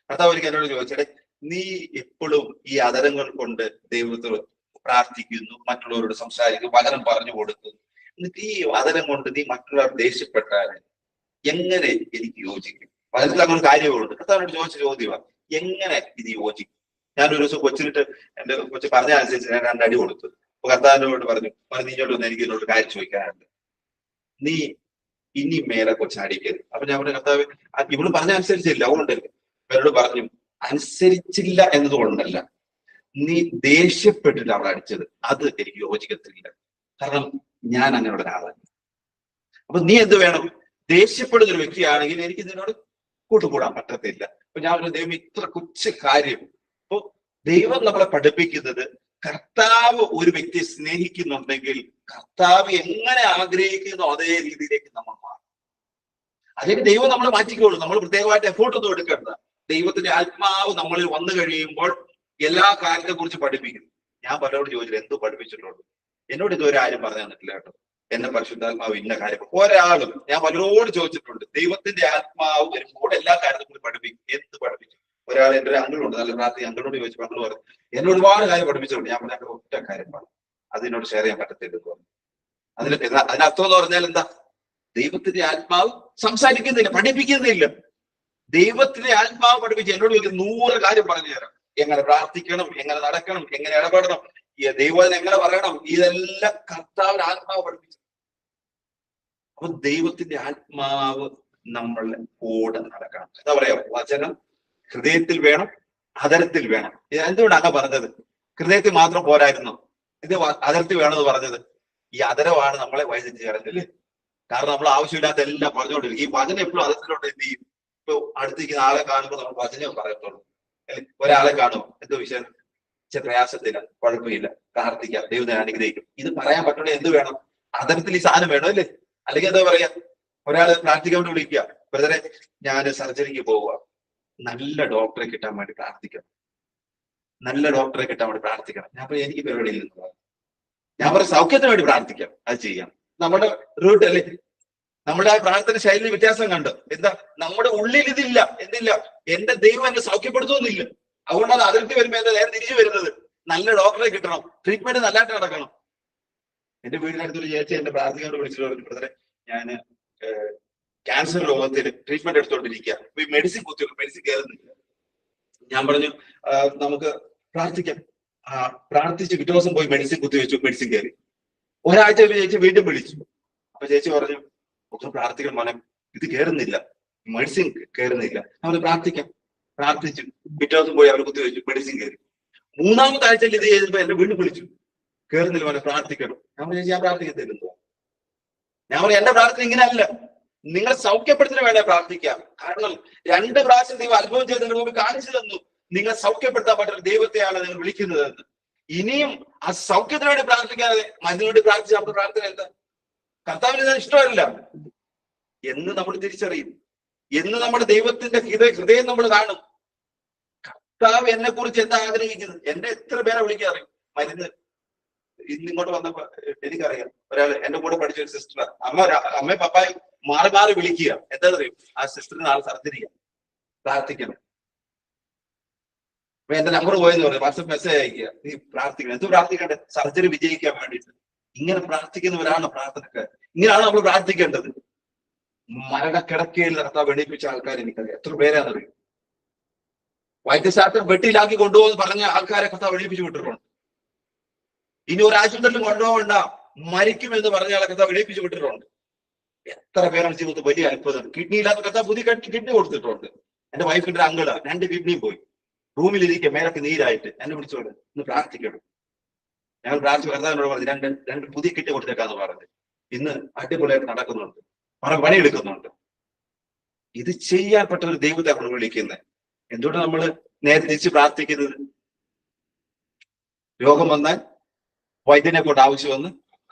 കർത്താവ് ഒരിക്കൽ എന്നോട് ചോദിച്ചത്, നീ എപ്പോഴും ഈ ആദരങ്ങൾ കൊണ്ട് ദൈവത്തോട് പ്രാർത്ഥിക്കുന്നു, മറ്റുള്ളവരോട് സംസാരിക്കുന്നു, വചനം പറഞ്ഞു കൊടുക്കുന്നു, എന്നിട്ട് ഈ ആദരം കൊണ്ട് നീ മറ്റുള്ളവർ ദേഷ്യപ്പെട്ടാൽ എങ്ങനെ എനിക്ക് യോജിക്കും? വചനത്തിൽ അങ്ങനെ കാര്യമുണ്ട്. കർത്താവിനോട് ചോദിച്ച ചോദ്യമാണ്, എങ്ങനെ ഇത് യോജിക്കും? ഞാനൊരു ദിവസം കൊച്ചിനിട്ട് എന്റെ കൊച്ചു പറഞ്ഞ അനുസരിച്ച് ഞാൻ 2 അടി കൊടുത്തു. അപ്പൊ കർത്താവിനോട് പറഞ്ഞു, നീഞ്ഞോട്ട് വന്ന് എനിക്ക് എന്നോട് കാര്യം ചോദിക്കാനുണ്ട്, നീ ഇനി മേലെ കൊച്ചടിക്കരുത്. അപ്പൊ ഞാൻ പറഞ്ഞു, കർത്താവ് ഇവള് പറഞ്ഞ അനുസരിച്ചില്ല, അതുകൊണ്ടല്ല. അവരോട് പറഞ്ഞു, അനുസരിച്ചില്ല എന്നതുകൊണ്ടല്ല, നീ ദേഷ്യപ്പെട്ടിട്ട് അവളെ അടിച്ചത്, അത് എനിക്ക് യോജിക്കത്തില്ല. കാരണം ഞാൻ അങ്ങനെയുള്ള ഒരാളല്ല. അപ്പൊ നീ എന്ത് വേണം? ദേഷ്യപ്പെടുന്ന ഒരു വ്യക്തിയാണെങ്കിൽ എനിക്ക് ഇതിനോട് കൂട്ടുകൂടാൻ പറ്റത്തില്ല. അപ്പൊ ഞാൻ ഒരു ദൈവം ഇത്ര കൊച്ചു കാര്യം. അപ്പൊ ദൈവം നമ്മളെ പഠിപ്പിക്കുന്നത്, കർത്താവ് ഒരു വ്യക്തിയെ സ്നേഹിക്കുന്നുണ്ടെങ്കിൽ കർത്താവ് എങ്ങനെ ആഗ്രഹിക്കുന്നോ അതേ രീതിയിലേക്ക് നമ്മൾ മാറും. അല്ലെങ്കിൽ ദൈവം നമ്മളെ മാറ്റിക്കോളൂ. നമ്മൾ പ്രത്യേകമായിട്ട് എഫോർട്ടൊന്നും എടുക്കേണ്ട. ദൈവത്തിന്റെ ആത്മാവ് നമ്മളിൽ വന്നു കഴിയുമ്പോൾ എല്ലാ കാര്യത്തെ കുറിച്ച് പഠിപ്പിക്കുന്നു. ഞാൻ പലരോട് ചോദിച്ചില്ല, എന്ത് പഠിപ്പിച്ചിട്ടുള്ളൂ? എന്നോട് ഇതുവരെ ആരും പറഞ്ഞു തന്നിട്ടില്ല കേട്ടോ. എന്നെ പരിശുദ്ധാത്മാവ് ഇന്ന കാര്യം ഒരാളും. ഞാൻ പലരോട് ചോദിച്ചിട്ടുണ്ട്. ദൈവത്തിന്റെ ആത്മാവ് വരുമ്പോൾ എല്ലാ കാര്യത്തെ കുറിച്ച് പഠിപ്പിക്കും. എന്ത് പഠിപ്പിച്ചു? ഒരാൾ എൻ്റെ ഒരു അങ്കിളുണ്ട്, നല്ല പ്രാർത്ഥന. അങ്കിളോട് ചോദിച്ചു, അങ്കിൾ പറഞ്ഞു, എന്നെ ഒരുപാട് കാര്യം പഠിപ്പിച്ചിട്ടുണ്ട്. ഞാൻ പറഞ്ഞ ഒറ്റ കാര്യം പറഞ്ഞു, അതിനോട് ഷെയർ ചെയ്യാൻ പറ്റത്തില്ലെന്ന് പറഞ്ഞു. അതിനർത്ഥം എന്ന് പറഞ്ഞാൽ എന്താ? ദൈവത്തിന്റെ ആത്മാവ് സംസാരിക്കുന്നില്ല, പഠിപ്പിക്കുന്നില്ല. ദൈവത്തിന്റെ ആത്മാവ് പഠിപ്പിച്ച് എന്നോട് ചോദിക്കും, 100 കാര്യം പറഞ്ഞു തരാം. എങ്ങനെ പ്രാർത്ഥിക്കണം, എങ്ങനെ നടക്കണം, എങ്ങനെ ഇടപെടണം, ദൈവം എങ്ങനെ പറയണം, ഇതെല്ലാം കർത്താവിന്റെ ആത്മാവ് പഠിപ്പിച്ചു. അപ്പൊ ദൈവത്തിന്റെ ആത്മാവ് നമ്മളെ കൂടെ നടക്കണം. എന്താ പറയാ? വചനം ഹൃദയത്തിൽ വേണം, അതരത്തിൽ വേണം. ഇത് എന്തുകൊണ്ടാണ് പറഞ്ഞത്? ഹൃദയത്തിൽ മാത്രം പോരായിരുന്നു, ഇത് അതരത്തിൽ വേണമെന്ന് പറഞ്ഞത്. ഈ അതരമാണ് നമ്മളെ വൈദ്യുതി ചേർന്നില്ലേ? കാരണം നമ്മൾ ആവശ്യമില്ലാത്ത എല്ലാം പറഞ്ഞുകൊണ്ടിരിക്കും. ഈ വചനം എപ്പോഴും അതരത്തിലോട്ട് എന്ത് ചെയ്യും? ഇപ്പൊ അടുത്തിരിക്കുന്ന ആളെ കാണുമ്പോൾ നമ്മൾ വചനം പറയത്തുള്ളൂ. ഒരാളെ കാണും, എന്തോ വിഷയം, പ്രയാസത്തില്ല, കുഴപ്പമില്ല, പ്രാർത്ഥിക്കാം, ദൈവത്തെ അനുഗ്രഹിക്കും. ഇത് പറയാൻ പറ്റണേ എന്ത് വേണം? അതരത്തിൽ ഈ സാധനം വേണം അല്ലേ? അല്ലെങ്കിൽ എന്താ പറയാ, ഒരാള് പ്രാർത്ഥിക്കാൻ വേണ്ടി വിളിക്കുക, ബ്രദറെ ഞാൻ സർജറിക്ക് പോവുക, നല്ല ഡോക്ടറെ കിട്ടാൻ വേണ്ടി പ്രാർത്ഥിക്കണം, നല്ല ഡോക്ടറെ കിട്ടാൻ വേണ്ടി പ്രാർത്ഥിക്കണം. ഞാൻ പറയും, എനിക്ക് പരിപാടിയിൽ നിന്ന് പറയാം. ഞാൻ പറയും, സൗഖ്യത്തിന് വേണ്ടി പ്രാർത്ഥിക്കാം, അത് ചെയ്യാം. നമ്മുടെ റൂട്ട് അല്ലേ? നമ്മുടെ ആ പ്രാർത്ഥന ശൈലി വ്യത്യാസം കണ്ടു. എന്താ? നമ്മുടെ ഉള്ളിൽ ഇതില്ല. എന്തില്ല? എന്റെ ദൈവം എന്നെ സൗഖ്യപ്പെടുത്തുന്നില്ല. അതുകൊണ്ടാണ് അതിർത്തി വരുമ്പോ എന്താ നേരെ തിരിച്ചു വരുന്നത്? നല്ല ഡോക്ടറെ കിട്ടണം, ട്രീറ്റ്മെന്റ് നല്ലതായിട്ട് നടക്കണം. എന്റെ വീടിനടുത്തൊരു ചേച്ചി എന്റെ പ്രാർത്ഥിക്കാൻ വിളിച്ചിട്ട് പറഞ്ഞു, ബ്രദറെ ഞാൻ ക്യാൻസർ രോഗത്തിൽ ട്രീറ്റ്മെന്റ് എടുത്തോണ്ടിരിക്കുക, അപ്പൊ ഈ മെഡിസിൻ കയറുന്നില്ല. ഞാൻ പറഞ്ഞു, നമുക്ക് പ്രാർത്ഥിക്കാം. പ്രാർത്ഥിച്ച് പിറ്റേ ദിവസം പോയി മെഡിസിൻ കുത്തിവെച്ചു, മെഡിസിൻ കയറി. ഒരാഴ്ച ചേച്ചി വീണ്ടും വിളിച്ചു. അപ്പൊ ചേച്ചി പറഞ്ഞു, ഒന്ന് പ്രാർത്ഥിക്കണം മോനെ, ഇത് കയറുന്നില്ല, മെഡിസിൻ കയറുന്നില്ല. അവര് പ്രാർത്ഥിച്ചു പിറ്റേ ദിവസം പോയി അവർ കുത്തിവെച്ചു, മെഡിസിൻ കയറി. മൂന്നാമത്തെ ആഴ്ചയിൽ ഇത് ചെയ്തപ്പോ എന്നെ വീണ്ടും വിളിച്ചു, കയറുന്നില്ല മോനെ, പ്രാർത്ഥിക്കണം. ഞാൻ ചേച്ചി ഞാൻ പ്രാർത്ഥിക്കത്തില്ലെന്നോ? ഞാൻ പറഞ്ഞു എന്റെ പ്രാർത്ഥന ഇങ്ങനെയല്ല, നിങ്ങൾ സൗഖ്യപ്പെടുത്തിന് വേണേ പ്രാർത്ഥിക്കാം. കാരണം 2 പ്രാവശ്യം ദൈവം അത്ഭവം ചെയ്തതിന് മുമ്പ് കാണിച്ചു തന്നു നിങ്ങളെ സൗഖ്യപ്പെടുത്താൻ പറ്റുന്ന ദൈവത്തെയാണ് നിങ്ങൾ വിളിക്കുന്നതെന്ന്. ഇനിയും ആ സൗഖ്യത്തിന് വേണ്ടി പ്രാർത്ഥിക്കാതെ മരുന്നിനോട് പ്രാർത്ഥിച്ച നമ്മുടെ പ്രാർത്ഥന എന്താ? കർത്താവിന് ഇഷ്ടമല്ല എന്ന് നമ്മൾ തിരിച്ചറിയും. എന്ന് നമ്മുടെ ദൈവത്തിന്റെ ഹൃദയം നമ്മൾ കാണും. കർത്താവ് എന്നെ കുറിച്ച് എന്താ ആഗ്രഹിക്കുന്നത്? എന്നെ എത്ര പേരെ വിളിക്കാറിയും മരുന്ന്. ഇന്നിങ്ങോട്ട് വന്നപ്പോ എനിക്കറിയാം, ഒരാൾ എന്റെ കൂടെ പഠിച്ച ഒരു സിസ്റ്റർ, അമ്മയും പപ്പായും മാറി മാറി വിളിക്കുക. എന്താ അറിയും? ആ സിസ്റ്ററിന് നാളെ സർജറി പ്രാർത്ഥിക്കണം. അപ്പൊ എന്റെ നമ്പർ പോയെന്ന് പറഞ്ഞു, വാട്സപ്പ് മെസ്സേജ് അയക്കുക, നീ പ്രാർത്ഥിക്കണം. എന്ത് പ്രാർത്ഥിക്കണ്ടേ? സർജറി വിജയിക്കാൻ വേണ്ടിയിട്ട്. ഇങ്ങനെ പ്രാർത്ഥിക്കുന്നവരാണ് പ്രാർത്ഥനക്കാർ. ഇങ്ങനെയാണ് നമ്മൾ പ്രാർത്ഥിക്കേണ്ടത്. മരണക്കിടക്കയിൽ കർത്താവ് എണീപ്പിച്ച ആൾക്കാർ എനിക്കറിയാം, എത്ര പേരാണെന്നറിയും. വൈദ്യശാസ്ത്രം വെട്ടിയിലാക്കി കൊണ്ടുപോകുന്ന പറഞ്ഞ ആൾക്കാരെ കർത്താവ് എണീപ്പിച്ചു വിട്ടിട്ടുണ്ട്. ഇനി ഒരു ആശുപത്രിയിലും കൊണ്ടുപോകണ്ട, മരിക്കുമെന്ന് പറഞ്ഞ ആളെ കർത്താവ് എണീപ്പിച്ചു വിട്ടിട്ടുണ്ട്. എത്ര പേരാണ് ജീവിതത്തിൽ വലിയ അത്ഭുതം. കിഡ്നി ഇല്ലാത്ത കർത്താവ് പുതിയ കിഡ്നി കൊടുത്തിട്ടുണ്ട്. എന്റെ വൈഫിന്റെ അങ്കിള് 2 കിഡ്നിയും പോയി, റൂമിലിരിക്കുക, മേലൊക്കെ നീരായിട്ട്. എന്നെ വിളിച്ചോണ്ട് ഇന്ന് പ്രാർത്ഥിക്കണം. ഞങ്ങൾ പ്രാർത്ഥിച്ചു, കർത്താവിനോട് പറഞ്ഞു രണ്ട് പുതിയ കിഡ്നി കൊടുത്തേക്കാന്ന് പറഞ്ഞു. ഇന്ന് അടിപൊളിയായിട്ട് നടക്കുന്നുണ്ട്, പണിയെടുക്കുന്നുണ്ട്. ഇത് ചെയ്യാൻ പെട്ട ഒരു ദൈവത്തെ നമ്മൾ വിളിക്കുന്നത്. എന്തുകൊണ്ട് നമ്മൾ നേരെ തിരിച്ച് പ്രാർത്ഥിക്കുന്നത്? രോഗം വന്നാൽ വൈദ്യനെ കൊണ്ട് ആവശ്യം വന്ന്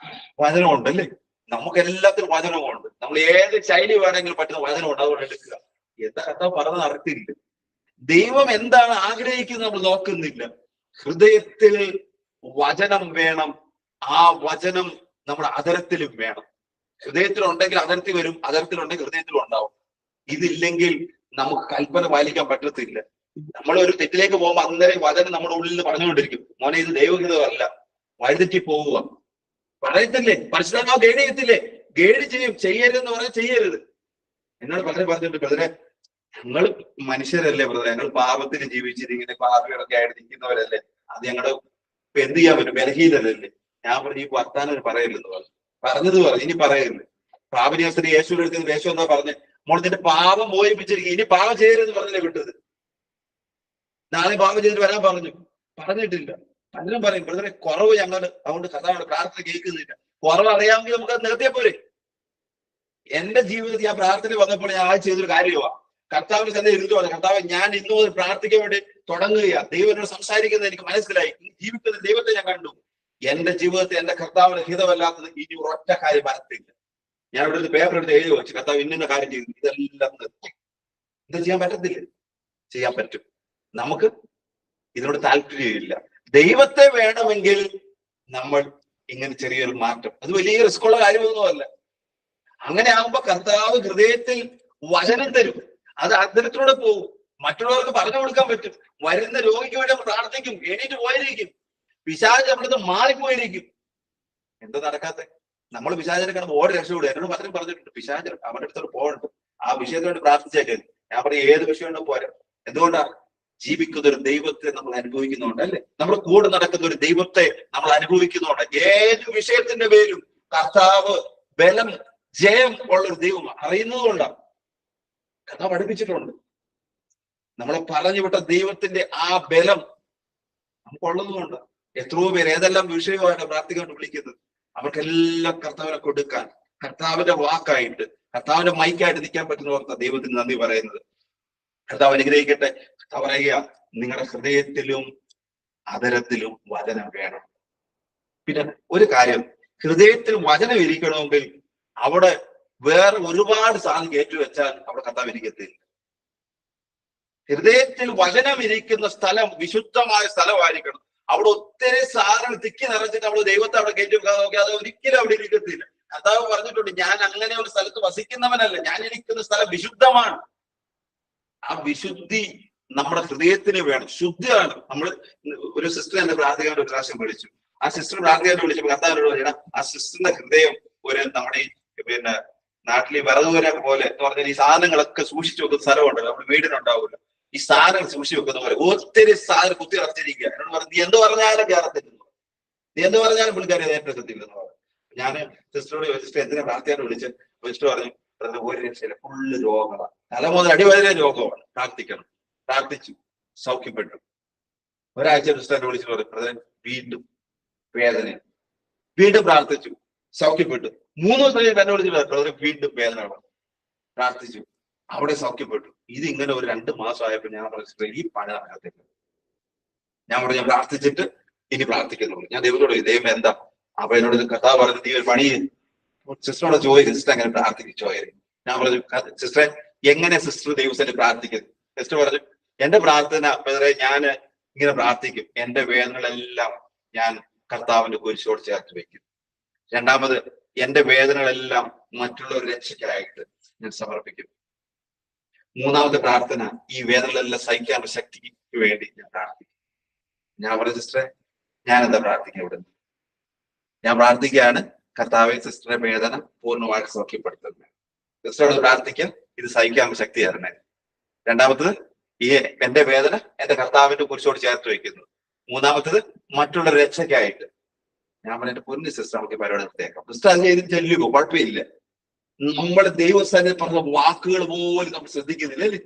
വചനമുണ്ട് അല്ലേ? നമുക്ക് എല്ലാത്തിനും വചനമുണ്ട്. നമ്മൾ ഏത് ശൈലി വേണമെങ്കിലും പറ്റുന്ന വചനമുണ്ട്, അതുകൊണ്ട് എടുക്കുക. എന്താ കർത്താവ് പറഞ്ഞത് നടത്തില്ല. ദൈവം എന്താണ് ആഗ്രഹിക്കുന്നത് നമ്മൾ നോക്കുന്നില്ല. ഹൃദയത്തിൽ വചനം വേണം. ആ വചനം നമ്മുടെ അധരത്തിലും വേണം. ഹൃദയത്തിലുണ്ടെങ്കിൽ അധരത്തിൽ വരും, അധരത്തിലുണ്ടെങ്കിൽ ഹൃദയത്തിലും ഉണ്ടാവും. ഇതില്ലെങ്കിൽ നമുക്ക് കൽപ്പന പാലിക്കാൻ പറ്റത്തില്ല. നമ്മൾ ഒരു തെറ്റിലേക്ക് പോകുമ്പോൾ അന്നേരം വചനം നമ്മുടെ ഉള്ളിൽ നിന്ന് പറഞ്ഞുകൊണ്ടിരിക്കും, മോനെ ഇത് ദൈവഹിതമല്ല, വഴിതെറ്റി പോവുക. പറയത്തില്ലേ? പരിശുദ്ധാത്മാവ് ഗൈഡ് ചെയ്യത്തില്ലേ? ഗൈഡ് ചെയ്യും. ചെയ്യരുതെന്ന് പറഞ്ഞാൽ ചെയ്യരുത്. എന്നോട് പലരും പറഞ്ഞിട്ടുണ്ട്, ബ്രദറെ ഞങ്ങൾ മനുഷ്യരല്ലേ ബ്രദറെ, ഞങ്ങൾ പാപത്തിൽ ജീവിച്ചിരിക്കുന്ന പാപികളൊക്കെ ആയിട്ട് നിൽക്കുന്നവരല്ലേ, അത് ഞങ്ങളുടെ ഇപ്പൊ എന്ത് ചെയ്യാൻ പറ്റും, ബലഹീനരല്ലേ. ഞാൻ പറഞ്ഞു ഈ വർത്താനം പറയല്ലെന്ന് പറഞ്ഞു. ഇനി പറയരുത്. പാപനിയസ്ത്രീ യേശുവിന്റെ അടുത്ത് യേശു എന്താ പറഞ്ഞ്, മോൾ നിന്റെ പാപം മോഹിപ്പിച്ചിരിക്കും, ഇനി പാപം ചെയ്യരുതെന്ന് പറഞ്ഞല്ലേ വിട്ടത്. നാളെ പാപം ചെയ്തിട്ട് വരാൻ പറഞ്ഞിട്ടില്ല. പലരും പറയും ബ്രദറെ കുറവ് ഞങ്ങൾ അതുകൊണ്ട് കർത്താവിന്റെ പ്രാർത്ഥന കേൾക്കുന്നില്ല. കുറവ് അറിയാമെങ്കിൽ നമുക്ക് അത് നിർത്തിയാൽ പോരെ. എന്റെ ജീവിതത്തിൽ ഞാൻ പ്രാർത്ഥന വന്നപ്പോൾ ഞാൻ ചെയ്തൊരു കാര്യമാണ്, കർത്താവിന് തന്നെ ഇരുന്നു പറഞ്ഞു, കർത്താവ് ഞാൻ ഇന്നു മുതൽ പ്രാർത്ഥിക്കാൻ വേണ്ടി തുടങ്ങുകയാണ്. ദൈവനോട് സംസാരിക്കുന്നത് എനിക്ക് മനസ്സിലായി. ജീവിക്കുന്ന ദൈവത്തെ ഞാൻ കണ്ടു. എന്റെ ജീവിതത്തിൽ എന്റെ കർത്താവിന് ഹിതമല്ലാത്തത് ഇനി ഒരൊറ്റ കാര്യം വരത്തില്ല. ഞാൻ ഇവിടെ ഒരു പേപ്പർ എടുത്ത് എഴുതി വെച്ചു, കർത്താവ് ഇന്ന കാര്യം ചെയ്തു, ഇതെല്ലാം നിർത്തി. ഇത് ചെയ്യാൻ പറ്റത്തില്ല? ചെയ്യാൻ പറ്റും. നമുക്ക് ഇതിനോട് താല്പര്യമില്ല. ദൈവത്തെ വേണമെങ്കിൽ നമ്മൾ ഇങ്ങനെ ചെറിയൊരു മാറ്റം, അത് വലിയ റിസ്ക്കുള്ള കാര്യമൊന്നുമല്ല. അങ്ങനെ ആകുമ്പോ കർത്താവ് ഹൃദയത്തിൽ വചനം തരും. അത് അന്തരത്തിലൂടെ പോകും, മറ്റുള്ളവർക്ക് പറഞ്ഞു കൊടുക്കാൻ പറ്റും. വരുന്ന രോഗിക്ക് വേണ്ടി പ്രാർത്ഥിക്കും, എണീറ്റ് പോയിരിക്കും. പിശാച് അവിടുന്ന് മാറിപ്പോയിരിക്കും. എന്താ നടക്കാത്ത? നമ്മൾ പിശാചിനെ കാണുമ്പോൾ ഓടി രക്ഷപ്പെടുക. എന്നോട് പലരും പറഞ്ഞിട്ടുണ്ട്, പിശാച് അവരുടെ അടുത്തോട് പോകണ്ട, ആ വിഷയത്തിന് വേണ്ടി പ്രാർത്ഥിച്ചേക്കരുത്. ഞാൻ പറയും ഏത് വിഷയം പോരാ. എന്തുകൊണ്ടാ? ജീവിക്കുന്ന ഒരു ദൈവത്തെ നമ്മൾ അനുഭവിക്കുന്നുണ്ട് അല്ലെ? നമ്മുടെ കൂടെ നടക്കുന്ന ഒരു ദൈവത്തെ നമ്മൾ അനുഭവിക്കുന്നുണ്ട്. ഏത് വിഷയത്തിന്റെ പേരും കർത്താവ് ബലം ജയം ഉള്ളൊരു ദൈവമാണ്. അറിയുന്നതുകൊണ്ടാണ് കർത്താവ് പഠിപ്പിച്ചിട്ടുണ്ട്. നമ്മളെ പറഞ്ഞു വിട്ട ദൈവത്തിന്റെ ആ ബലം നമുക്കുള്ളതുകൊണ്ട് എത്രയോ പേര് ഏതെല്ലാം വിഷയമായിട്ട് പ്രാർത്ഥിക്കാൻ വിളിക്കുന്നത്, അവർക്കെല്ലാം കർത്താവിനെ കൊടുക്കാൻ, കർത്താവിന്റെ വാക്കായിട്ട്, കർത്താവിന്റെ മൈക്കായിട്ട് നിൽക്കാൻ പറ്റുന്നവർക്ക് ദൈവത്തിന് നന്ദി പറയുന്നത്. കർത്താവ് അനുഗ്രഹിക്കട്ടെ. കർത്താവ് പറയുക, നിങ്ങളുടെ ഹൃദയത്തിലും അധരത്തിലും വചനം വേണം. പിന്നെ ഒരു കാര്യം, ഹൃദയത്തിൽ വചനം ഇരിക്കണമെങ്കിൽ അവിടെ വേറെ ഒരുപാട് സാധനം കയറ്റിവെച്ചാൽ അവിടെ കർത്താവ് ഇരിക്കത്തില്ല. ഹൃദയത്തിൽ വചനം ഇരിക്കുന്ന സ്ഥലം വിശുദ്ധമായ സ്ഥലമായിരിക്കണം. അവിടെ ഒത്തിരി സാധനം തിക്കി നിറച്ചിട്ട് നമ്മൾ ദൈവത്തെ അവിടെ കയറ്റി വെക്കാൻ നോക്കി, അത് ഒരിക്കലും അവിടെ ഇരിക്കത്തില്ല. കർത്താവ് പറഞ്ഞിട്ടുണ്ട്, ഞാൻ അങ്ങനെ ഒരു സ്ഥലത്ത് വസിക്കുന്നവനല്ല, ഞാൻ ഇരിക്കുന്ന സ്ഥലം വിശുദ്ധമാണ്. ആ വിശുദ്ധി നമ്മുടെ ഹൃദയത്തിന് വേണം. ശുദ്ധിയാണ്. നമ്മൾ ഒരു സിസ്റ്റർ എന്നെ പ്രാർത്ഥിക്കാൻ ഒരു പ്രാവശ്യം വിളിച്ചു. ആ സിസ്റ്റർ പ്രാർത്ഥിക്കാൻ വിളിച്ചപ്പോൾ കർത്താവിനോട് പറയണം, ആ സിസ്റ്ററിന്റെ ഹൃദയം ഒരു നമ്മുടെ നാട്ടിൽ ഈ വിറകുവര പോലെ എന്ന് പറഞ്ഞാൽ ഈ സാധനങ്ങളൊക്കെ സൂക്ഷിച്ചു വെക്കുന്ന സ്ഥലമുണ്ടല്ലോ, നമ്മുടെ വീടിനുണ്ടാവില്ല. ഈ സാധനം സൂക്ഷിച്ചു വെക്കുന്ന പോലെ ഒത്തിരി സാധനം കുത്തി ഇറച്ചിരിക്കുക. എന്നോട് പറഞ്ഞു നീ എന്ത് പറഞ്ഞാലും കയറത്തില്ലെന്ന്, നീ എന്ത് പറഞ്ഞാലും പുള്ളിക്കാരി ഏറ്റെടുത്തില്ലെന്ന് പറഞ്ഞു. ഞാൻ സിസ്റ്ററോട് സിസ്റ്റർ എന്തിനാ പ്രാർത്ഥിക്കാൻ വിളിച്ച് സിസ്റ്റർ പറഞ്ഞു ഒരു രക്ഷയില്ല, ഫുള്ള് രോഗമാണ്, തല മുതൽ അടിവരെ രോഗമാണ്, പ്രാർത്ഥിക്കണം. പ്രാർത്ഥിച്ചു, സൗഖ്യപ്പെട്ടു. ഒരാഴ്ച സിസ്റ്ററിനെ വിളിച്ചു പറഞ്ഞു വീണ്ടും വേദന, വീണ്ടും പ്രാർത്ഥിച്ചു, സൗഖ്യപ്പെട്ടു. 3 ദിവസം കഴിഞ്ഞ് എന്നെ വിളിച്ചു വീണ്ടും വേദന, പ്രാർത്ഥിച്ചു, അവിടെ സൗഖ്യപ്പെട്ടു. ഇതിങ്ങനെ ഒരു 2 മാസം ആയപ്പോൾ ഞാൻ പറഞ്ഞു ഈ പണി നടക്കത്തില്ല. ഞാൻ പറഞ്ഞു ഞാൻ പ്രാർത്ഥിച്ചിട്ട് ഇനി പ്രാർത്ഥിക്കുന്നുള്ളൂ. ഞാൻ ദൈവത്തോട് ദൈവം എന്താ? അപ്പൊ എന്നോട് കഥ പറഞ്ഞു നീ ഒരു പണി സിസ്റ്ററോട് ചോദിക്കും, സിസ്റ്റർ എങ്ങനെ പ്രാർത്ഥിച്ചോയത്? ഞാൻ പറഞ്ഞു സിസ്റ്ററെ എങ്ങനെ സിസ്റ്റർ ദൈവസ്ഥനെ പ്രാർത്ഥിക്കുന്നു? സിസ്റ്റർ പറഞ്ഞു എന്റെ പ്രാർത്ഥന ഞാൻ ഇങ്ങനെ പ്രാർത്ഥിക്കും, എന്റെ വേദനകളെല്ലാം ഞാൻ കർത്താവിന്റെ കുരിശോട് ചേർത്ത് വെക്കും. രണ്ടാമത് എന്റെ വേദനകളെല്ലാം മറ്റുള്ളവർ രക്ഷയ്ക്കായിട്ട് ഞാൻ സമർപ്പിക്കും. മൂന്നാമത്തെ പ്രാർത്ഥന ഈ വേദനകളെല്ലാം സഹിക്കാനുള്ള ശക്തിക്ക് വേണ്ടി ഞാൻ പ്രാർത്ഥിക്കും. ഞാൻ പറഞ്ഞു സിസ്റ്ററെ ഞാൻ എന്താ പ്രാർത്ഥിക്കുക ഇവിടെ? ഞാൻ പ്രാർത്ഥിക്കുകയാണ് കർത്താവെ സിസ്റ്ററുടെ വേദന പൂർണ്ണമായിട്ട് സൗഖ്യപ്പെടുത്തുന്നത്. സിസ്റ്ററോട് പ്രാർത്ഥിക്കാൻ ഇത് സഹിക്കാനുള്ള ശക്തി തരണേ. രണ്ടാമത്തത് ഈ എന്റെ വേദന എന്റെ കർത്താവിന്റെ കുരിശോട് ചേർത്ത് വയ്ക്കുന്നു. മൂന്നാമത്തത് മറ്റുള്ള രക്ഷയ്ക്കായിട്ട്. ഞാൻ പറഞ്ഞിട്ട് പൊന്നു സിസ്റ്റർ നമുക്ക് പരിപാടി നിർത്തിയേക്കാം. സിസ്റ്റർ അത് ചെയ്ത് ചെല്ലുകയോ കുഴപ്പമില്ല. നമ്മുടെ ദൈവസന്നിധി പറഞ്ഞ വാക്കുകൾ പോലും നമ്മൾ ശ്രദ്ധിക്കുന്നില്ല അല്ലേ?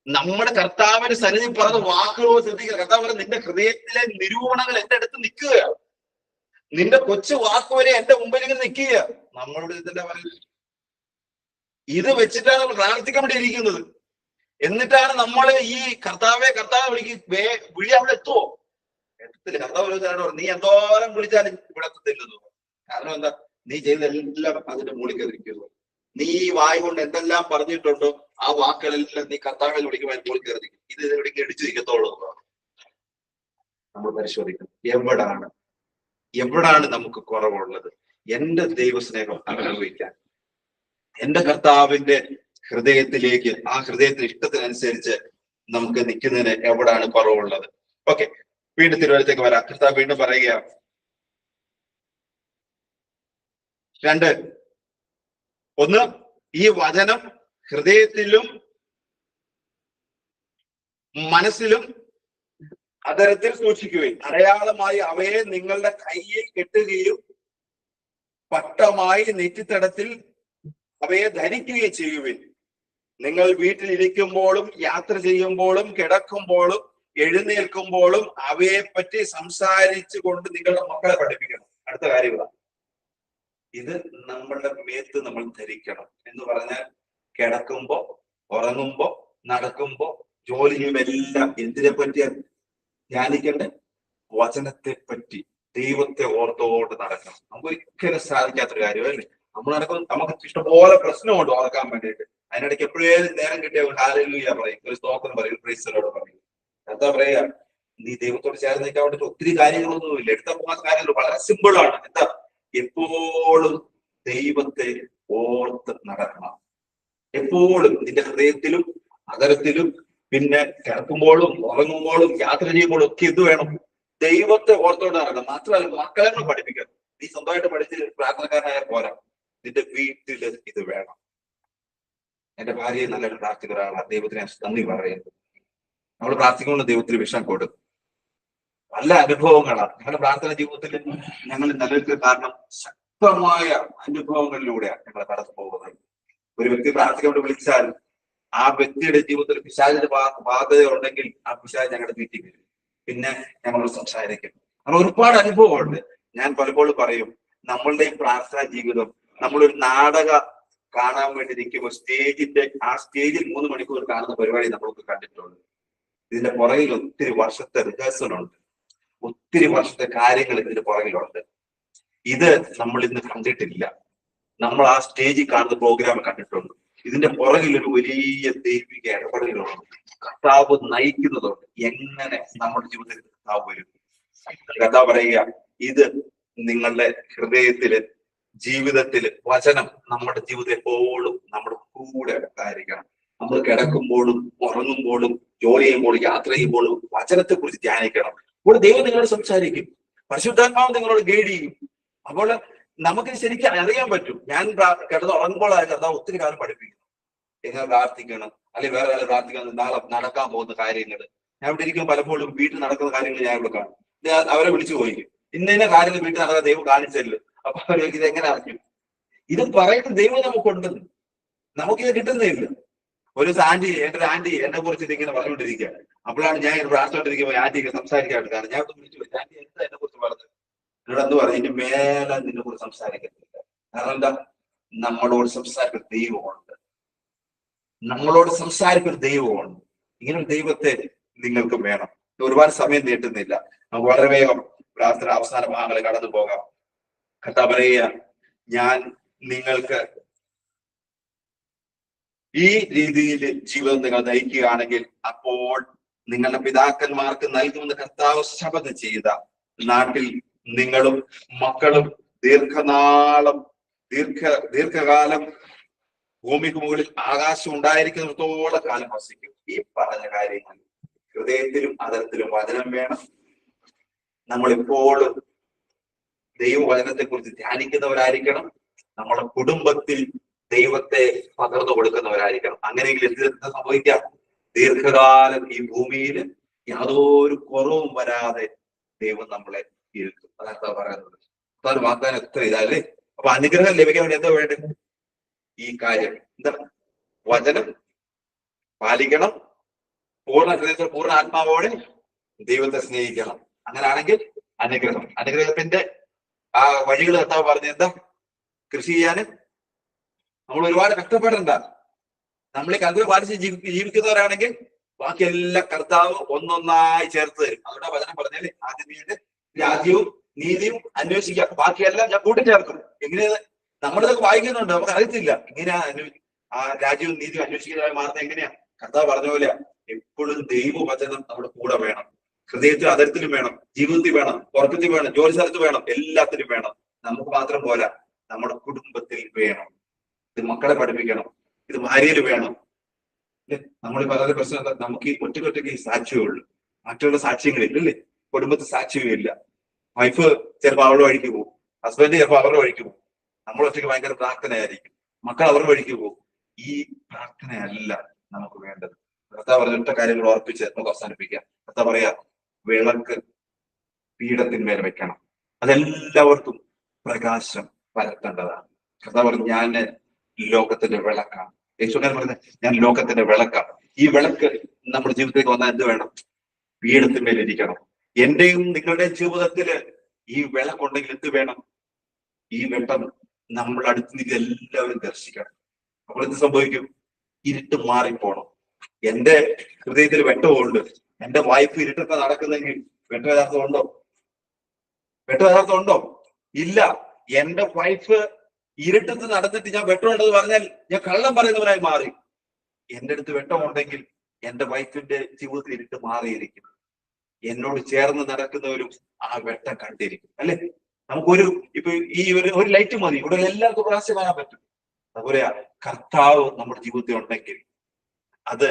നമ്മുടെ കർത്താവിന്റെ സന്നിധി പറഞ്ഞ വാക്കുകൾ പോലും ശ്രദ്ധിക്കുക. കർത്താവ് പറഞ്ഞ നിന്റെ ഹൃദയത്തിലെ നിരൂപണങ്ങൾ എന്റെ അടുത്ത് നിൽക്കുകയാണ്, നിന്റെ കൊച്ചു വാക്ക് വരെ എന്റെ മുമ്പിൽ ഇങ്ങനെ നിൽക്കുക. നമ്മളോട് ഇതെല്ലാം പറയുന്നത് ഇത് വെച്ചിട്ടാണ് നമ്മൾ പ്രാർത്ഥിക്കാൻ വേണ്ടി ഇരിക്കുന്നത്. എന്നിട്ടാണ് നമ്മൾ ഈ കർത്താവെ വിളി അവിടെ എത്തുവോ? എത്തത്തില്ല. കർത്താവ് നീ എന്തോരം വിളിച്ചാലും ഇവിടെ എത്തത്തില്ലെന്നു. കാരണം എന്താ? നീ ചെയ്തെല്ലാം അതിന്റെ മുകളിൽ കയറിയിരിക്കുന്നു. നീ ഈ വായ് കൊണ്ട് എന്തെല്ലാം പറഞ്ഞിട്ടുണ്ടോ ആ വാക്കുകളെല്ലാം നീ കർത്താവിൽ വിളിക്കുമ്പോൾ മുകളിൽ കയറിയിരിക്കും. ഇത് ഇവിടേക്ക് ഇടിച്ചിരിക്കത്തോളൂ. നമ്മൾ പരിശോധിക്കണം എവിടാണ് നമുക്ക് കുറവുള്ളത്. എന്റെ ദൈവസ്നേഹം അനുഭവിക്കാൻ, എന്റെ കർത്താവിന്റെ ഹൃദയത്തിലേക്ക്, ആ ഹൃദയത്തിന്റെ ഇഷ്ടത്തിനനുസരിച്ച് നമുക്ക് നിൽക്കുന്നതിന് എവിടാണ് കുറവുള്ളത്. ഓക്കെ, വീണ്ടും തിരുവനന്തപുരത്തേക്ക് വരാം. കർത്താവ് വീണ്ടും പറയുക, 2 1 ഈ വചനം ഹൃദയത്തിലും മനസ്സിലും അതരത്തിൽ സൂക്ഷിക്കുകയും അടയാളമായി അവയെ നിങ്ങളുടെ കയ്യിൽ കെട്ടുകയും പട്ടമായി നെറ്റിത്തടത്തിൽ അവയെ ധരിക്കുകയും ചെയ്യുവിൻ. നിങ്ങൾ വീട്ടിലിരിക്കുമ്പോഴും യാത്ര ചെയ്യുമ്പോഴും കിടക്കുമ്പോഴും എഴുന്നേൽക്കുമ്പോഴും അവയെ പറ്റി സംസാരിച്ചു കൊണ്ട് നിങ്ങളുടെ മക്കളെ പഠിപ്പിക്കണം. അടുത്ത കാര്യം ഇതാ, ഇത് നമ്മളുടെ മേത്ത് നമ്മൾ ധരിക്കണം എന്ന് പറഞ്ഞാൽ കിടക്കുമ്പോ, ഉറങ്ങുമ്പോ, നടക്കുമ്പോ, ജോലി ചെയ്യുമെല്ലാം എന്തിനെ പറ്റിയാണ് ധ്യാനിക്കണ്ടേ? വചനത്തെ പറ്റി, ദൈവത്തെ ഓർത്തോണ്ട് നടക്കണം. നമുക്ക് ഒരിക്കലും സാധിക്കാത്തൊരു കാര്യമല്ലേ? നമ്മൾ നടക്കും, നമുക്ക് ഇഷ്ടംപോലെ പ്രശ്നമുണ്ട് ഓർക്കാൻ വേണ്ടിയിട്ട്. അതിനിടയ്ക്ക് എപ്പോഴേലും നേരം കിട്ടിയ ഹല്ലേലൂയ പറയും, ഒരു സ്തോത്രം പറയും, പ്രൈസ് ദി ലോർഡ് പറയും. എന്താ പറയാ, നീ ദൈവത്തോട് ചേർന്ന് നിൽക്കാൻ വേണ്ടിട്ട് ഒത്തിരി കാര്യങ്ങളൊന്നുമില്ല, എടുത്താൽ പോകുന്ന കാര്യങ്ങൾ വളരെ സിമ്പിൾ ആണ്. എന്താ? എപ്പോഴും ദൈവത്തെ ഓർത്ത് നടക്കണം. എപ്പോഴും നിന്റെ ഹൃദയത്തിലും അതരത്തിലും, പിന്നെ കിടക്കുമ്പോഴും ഉറങ്ങുമ്പോഴും യാത്ര ചെയ്യുമ്പോഴും ഒക്കെ ഇത് വേണം, ദൈവത്തെ ഓർത്തോണ്ട് നടക്കണം. മാത്രമല്ല മക്കളെ പഠിപ്പിക്കണം. നീ സ്വന്തമായിട്ട് പഠിച്ച് പ്രാർത്ഥനക്കാരനായ പോരാ, നിന്റെ വീട്ടിൽ ഇത് വേണം. എന്റെ ഭാര്യയെ നല്ലൊരു പ്രാർത്ഥിക്കുന്ന ഒരാളാണ്. ദൈവത്തിന് നന്ദി പറയുന്നത്. നമ്മൾ പ്രാർത്ഥിക്കുമ്പോൾ ദൈവത്തിന് വിഷം കൊടുക്കും. നല്ല അനുഭവങ്ങളാണ് ഞങ്ങളുടെ പ്രാർത്ഥന ജീവിതത്തിൽ ഞങ്ങൾ നിലനിൽക്കുക. കാരണം ശക്തമായ അനുഭവങ്ങളിലൂടെയാണ് ഞങ്ങൾ കടന്നു പോകുന്നത്. ഒരു വ്യക്തി പ്രാർത്ഥിക്കാൻ വേണ്ടി വിളിച്ചാൽ ആ വ്യക്തിയുടെ ജീവിതത്തിൽ പിശാചിന്റെ ബാധ്യത ഉണ്ടെങ്കിൽ ആ പിശാച് ഞങ്ങളുടെ വീട്ടിൽ വരും. പിന്നെ ഞങ്ങളോട് സംസാരിക്കും. അങ്ങനെ ഒരുപാട് അനുഭവമുണ്ട്. ഞാൻ പലപ്പോഴും പറയും, നമ്മളുടെ ഈ പ്രാർത്ഥനാ ജീവിതം നമ്മളൊരു നാടകം കാണാൻ വേണ്ടി നിൽക്കുമ്പോൾ ആ സ്റ്റേജിൽ 3 മണിക്കൂർ കാണുന്ന പരിപാടി നമ്മളൊക്കെ കണ്ടിട്ടുണ്ട്. ഇതിന്റെ പുറകിൽ ഒത്തിരി വർഷത്തെ റിഹേഴ്സൽ ഉണ്ട്, ഒത്തിരി വർഷത്തെ കാര്യങ്ങൾ ഇതിന്റെ പുറകിലുണ്ട്. ഇത് നമ്മൾ ഇന്ന് കണ്ടിട്ടില്ല. നമ്മൾ ആ സ്റ്റേജിൽ കാണുന്ന പ്രോഗ്രാം കണ്ടിട്ടുണ്ട്. ഇതിന്റെ പുറകിൽ ഒരു വലിയ ദൈവിക ഇടപെടലുകളുണ്ട്. കർത്താവ് നയിക്കുന്നതുണ്ട്. എങ്ങനെ നമ്മുടെ ജീവിതത്തിൽ കർത്താവ് വരും? കർത്താവ് പറയുക, ഇത് നിങ്ങളുടെ ഹൃദയത്തില്, ജീവിതത്തില് വചനം നമ്മുടെ ജീവിതം എപ്പോഴും നമ്മുടെ കൂടെ ഉണ്ടായിരിക്കണം. നമ്മൾ കിടക്കുമ്പോഴും ഉറങ്ങുമ്പോഴും ജോലി ചെയ്യുമ്പോഴും യാത്ര ചെയ്യുമ്പോഴും വചനത്തെ കുറിച്ച് ധ്യാനിക്കണം. അപ്പോൾ ദൈവം നിങ്ങളോട് സംസാരിക്കും, പരിശുദ്ധാത്മാവ് നിങ്ങളോട് ഗൈഡ് ചെയ്യും. അപ്പോൾ നമുക്ക് ശരിക്കും അറിയാൻ പറ്റും. ഞാൻ കിടന്ന് ഉറങ്ങുമ്പോഴാണ് കർത്താവ് ഒത്തിരി കാലം പഠിപ്പിക്കുന്നു. എങ്ങനെ പ്രാർത്ഥിക്കണം, അല്ലെങ്കിൽ വേറെ ആൾ പ്രാർത്ഥിക്കണം, നാളെ നടക്കാൻ പോകുന്ന കാര്യങ്ങൾ. ഞാൻ ഇവിടെ ഇരിക്കും, പലപ്പോഴും വീട്ടിൽ നടക്കുന്ന കാര്യങ്ങൾ ഞാൻ ഇവിടെ കാണും. ഞാൻ അവരെ വിളിച്ചു ചോദിക്കും, ഇന്ന കാര്യങ്ങൾ വീട്ടിൽ നടക്കാൻ ദൈവം കാണിച്ചല്ലോ. അപ്പൊ അവർ ഇത് എങ്ങനെ അറിഞ്ഞു? ഇത് പറയുന്ന ദൈവം നമുക്കുണ്ടെന്ന്, നമുക്കിത് കിട്ടുന്നില്ല. ഒരു ആന്റി, എന്റെ ഒരു ആന്റി എന്നെ കുറിച്ച് ഇതിങ്ങനെ പറഞ്ഞുകൊണ്ടിരിക്കുക. അപ്പോഴാണ് ഞാൻ പ്രാർത്ഥിച്ചുകൊണ്ടിരിക്കുമ്പോൾ ആന്റിക്ക് സംസാരിക്കാറുണ്ട്. കാരണം ഞാൻ വിളിച്ചു, ആന്റി എന്താ എന്നെ കുറിച്ച് പറഞ്ഞത്? എന്നോട് എന്ത് പറഞ്ഞു? ഇനി മേലെ നിന്നെ കുറിച്ച് സംസാരിക്കത്തില്ല. കാരണം എന്താ? നമ്മളോട് സംസാരിക്കുന്ന ദൈവമുണ്ട്, നമ്മളോട് സംസാരിക്കുന്ന ദൈവമുണ്ട്. ഇങ്ങനെ ഒരു ദൈവത്തെ നിങ്ങൾക്ക് വേണം. ഒരുപാട് സമയം നീട്ടുന്നില്ല, നമുക്ക് വളരെ വേഗം പ്രാർത്ഥന അവസാന ഭാഗങ്ങളിൽ കടന്നു പോകാം. കർത്താവ് പറയുക, ഞാൻ നിങ്ങൾക്ക് ഈ രീതിയിൽ ജീവിതം നിങ്ങൾ നയിക്കുകയാണെങ്കിൽ അപ്പോൾ നിങ്ങളുടെ പിതാക്കന്മാർക്ക് നൽകുമെന്ന് കർത്താവ് ശപഥം ചെയ്ത നാട്ടിൽ നിങ്ങളും മക്കളും ദീർഘകാലം ഭൂമിക്ക് മുകളിൽ ആകാശം ഉണ്ടായിരിക്കുന്നിടത്തോളം കാലം വസിക്കും. ഈ പറഞ്ഞ കാര്യങ്ങൾ ഹൃദയത്തിലും അതരത്തിലും വചനം വേണം. നമ്മളിപ്പോഴും ദൈവവചനത്തെ കുറിച്ച് ധ്യാനിക്കുന്നവരായിരിക്കണം. നമ്മുടെ കുടുംബത്തിൽ ദൈവത്തെ പകർന്നു കൊടുക്കുന്നവരായിരിക്കണം. അങ്ങനെയെങ്കിൽ എന്ത് സംഭവിക്കാം? ദീർഘകാലം ഈ ഭൂമിയിൽ യാതൊരു കുറവും വരാതെ ദൈവം നമ്മളെ ഇരുത്തും. അതാണ് പറയുന്നത്. അതാണ് വാഗ്ദാനം. എത്ര ഇതല്ലേ? അപ്പൊ അനുഗ്രഹം ലഭിക്കാൻ വേണ്ടി എന്താ വേണ്ടത്? ഈ കാര്യം എന്താണ്? വചനം പാലിക്കണം, പൂർണ്ണ ഹൃദയത്തിൽ പൂർണ്ണ ആത്മാവോടെ ദൈവത്തെ സ്നേഹിക്കണം. അങ്ങനെയാണെങ്കിൽ അനുഗ്രഹത്തിന്റെ ആ വഴികൾ കർത്താവ് പറഞ്ഞ എന്താ? കൃഷി ചെയ്യാന് നമ്മൾ ഒരുപാട് കഷ്ടപ്പെടണ്ട. നമ്മൾ ഈ കർത്താവ് പാലിച്ച് ജീവിക്കുന്നവരാണെങ്കിൽ ബാക്കി എല്ലാ കർത്താവ് ഒന്നൊന്നായി ചേർത്ത് തരും. അതുകൊണ്ട് വചനം പറഞ്ഞാല് ആദ്യം രാജ്യവും നീതിയും അന്വേഷിക്കുക, ബാക്കിയെല്ലാം ഞാൻ കൂട്ടിച്ചേർക്കും. എങ്ങനെയാ? നമ്മളിതൊക്കെ വായിക്കുന്നുണ്ട്, നമുക്ക് അറിയത്തില്ല എങ്ങനെയാ ആ രാജ്യവും നീതിയും അന്വേഷിക്കുന്നതായി മാറുന്നത്. എങ്ങനെയാ? കർത്താവ് പറഞ്ഞ പോലെ എപ്പോഴും ദൈവവചനം നമ്മുടെ കൂടെ വേണം. ഹൃദയത്തിൽ അതരത്തിലും വേണം, ജീവിതത്തിൽ വേണം, ഉറക്കത്തിൽ വേണം, ജോലി സ്ഥലത്ത് വേണം, എല്ലാത്തിലും വേണം. നമുക്ക് മാത്രം പോരാ, നമ്മുടെ കുടുംബത്തിൽ വേണം. ഇത് മക്കളെ പഠിപ്പിക്കണം, ഇത് ഭാര്യയിൽ വേണം. നമ്മൾ പറയുന്ന പ്രശ്നം എന്താ? നമുക്ക് ഈ ഒറ്റയ്ക്ക് ഈ സാക്ഷ്യമുള്ളൂ, മറ്റുള്ള സാക്ഷ്യങ്ങളില്ലല്ലേ? കുടുംബത്തിൽ സാക്ഷ്യമില്ല. വൈഫ് ചിലപ്പോൾ അവരുടെ വഴിക്ക് പോകും, ഹസ്ബൻഡ് ചിലപ്പോൾ അവരുടെ വഴിക്ക് പോകും. നമ്മൾ ഒറ്റയ്ക്ക് ഭയങ്കര പ്രാർത്ഥനയായിരിക്കും, മക്കൾ അവരുടെ വഴിക്ക് പോകും. ഈ പ്രാർത്ഥനയല്ല നമുക്ക് വേണ്ടത്. കർത്താവ് പറഞ്ഞ ഒറ്റ കാര്യങ്ങൾ ഓർപ്പിച്ച് നമുക്ക് അവസാനിപ്പിക്കാം. കർത്താവ് പറയാ, വിളക്ക് പീഠത്തിന്മേൽ വെക്കണം, അതെല്ലാവർക്കും പ്രകാശം പരത്തേണ്ടതാണ്. കർത്താവ് പറഞ്ഞു, ഞാൻ ലോകത്തിന്റെ വിളക്കാണ്. യേശുദാൻ പറഞ്ഞത്, ഞാൻ ലോകത്തിന്റെ വിളക്കാണ്. ഈ വിളക്ക് നമ്മുടെ ജീവിതത്തിലേക്ക് വന്നാൽ എന്ത് വേണം? പീഠത്തിന്മേൽ ഇരിക്കണം. എന്റെയും നിങ്ങളുടെയും ജീവിതത്തില് ഈ വിളക്കുണ്ടെങ്കിൽ എന്ത് വേണം? ഈ വെട്ടം നമ്മൾ അടുത്ത് നിന്ന് എല്ലാവരും ദർശിക്കണം. അപ്പോൾ എന്ത് സംഭവിക്കും? ഇരുട്ട് മാറിപ്പോണം. എന്റെ ഹൃദയത്തിൽ വെട്ടമുണ്ട്, എന്റെ വൈഫ് ഇരുട്ടൊക്കെ നടക്കുന്നെങ്കിൽ വെട്ടയഥാർത്ഥം ഉണ്ടോ? വെട്ടയഥാർത്ഥം ഉണ്ടോ? ഇല്ല. എന്റെ വൈഫ് ഇരുട്ടത്ത് നടന്നിട്ട് ഞാൻ വെട്ടമുണ്ടെന്ന് പറഞ്ഞാൽ ഞാൻ കള്ളം പറയുന്നവനായി മാറി. എന്റെ അടുത്ത് വെട്ടമുണ്ടെങ്കിൽ എന്റെ വൈഫിന്റെ ജീവിതത്തിൽ ഇരുട്ട് മാറിയിരിക്കും. എന്നോട് ചേർന്ന് നടക്കുന്നവരും ആ വെട്ടം കണ്ടിരിക്കും. അല്ലെ? നമുക്കൊരു ഇപ്പൊ ഈ ഒരു ലൈറ്റ് മതി, ഇവിടെ എല്ലാവർക്കും പ്രകാശം കാണാൻ പറ്റും. അതുപോലെ കർത്താവ് നമ്മുടെ ജീവിതത്തിൽ ഉണ്ടെങ്കിൽ അത്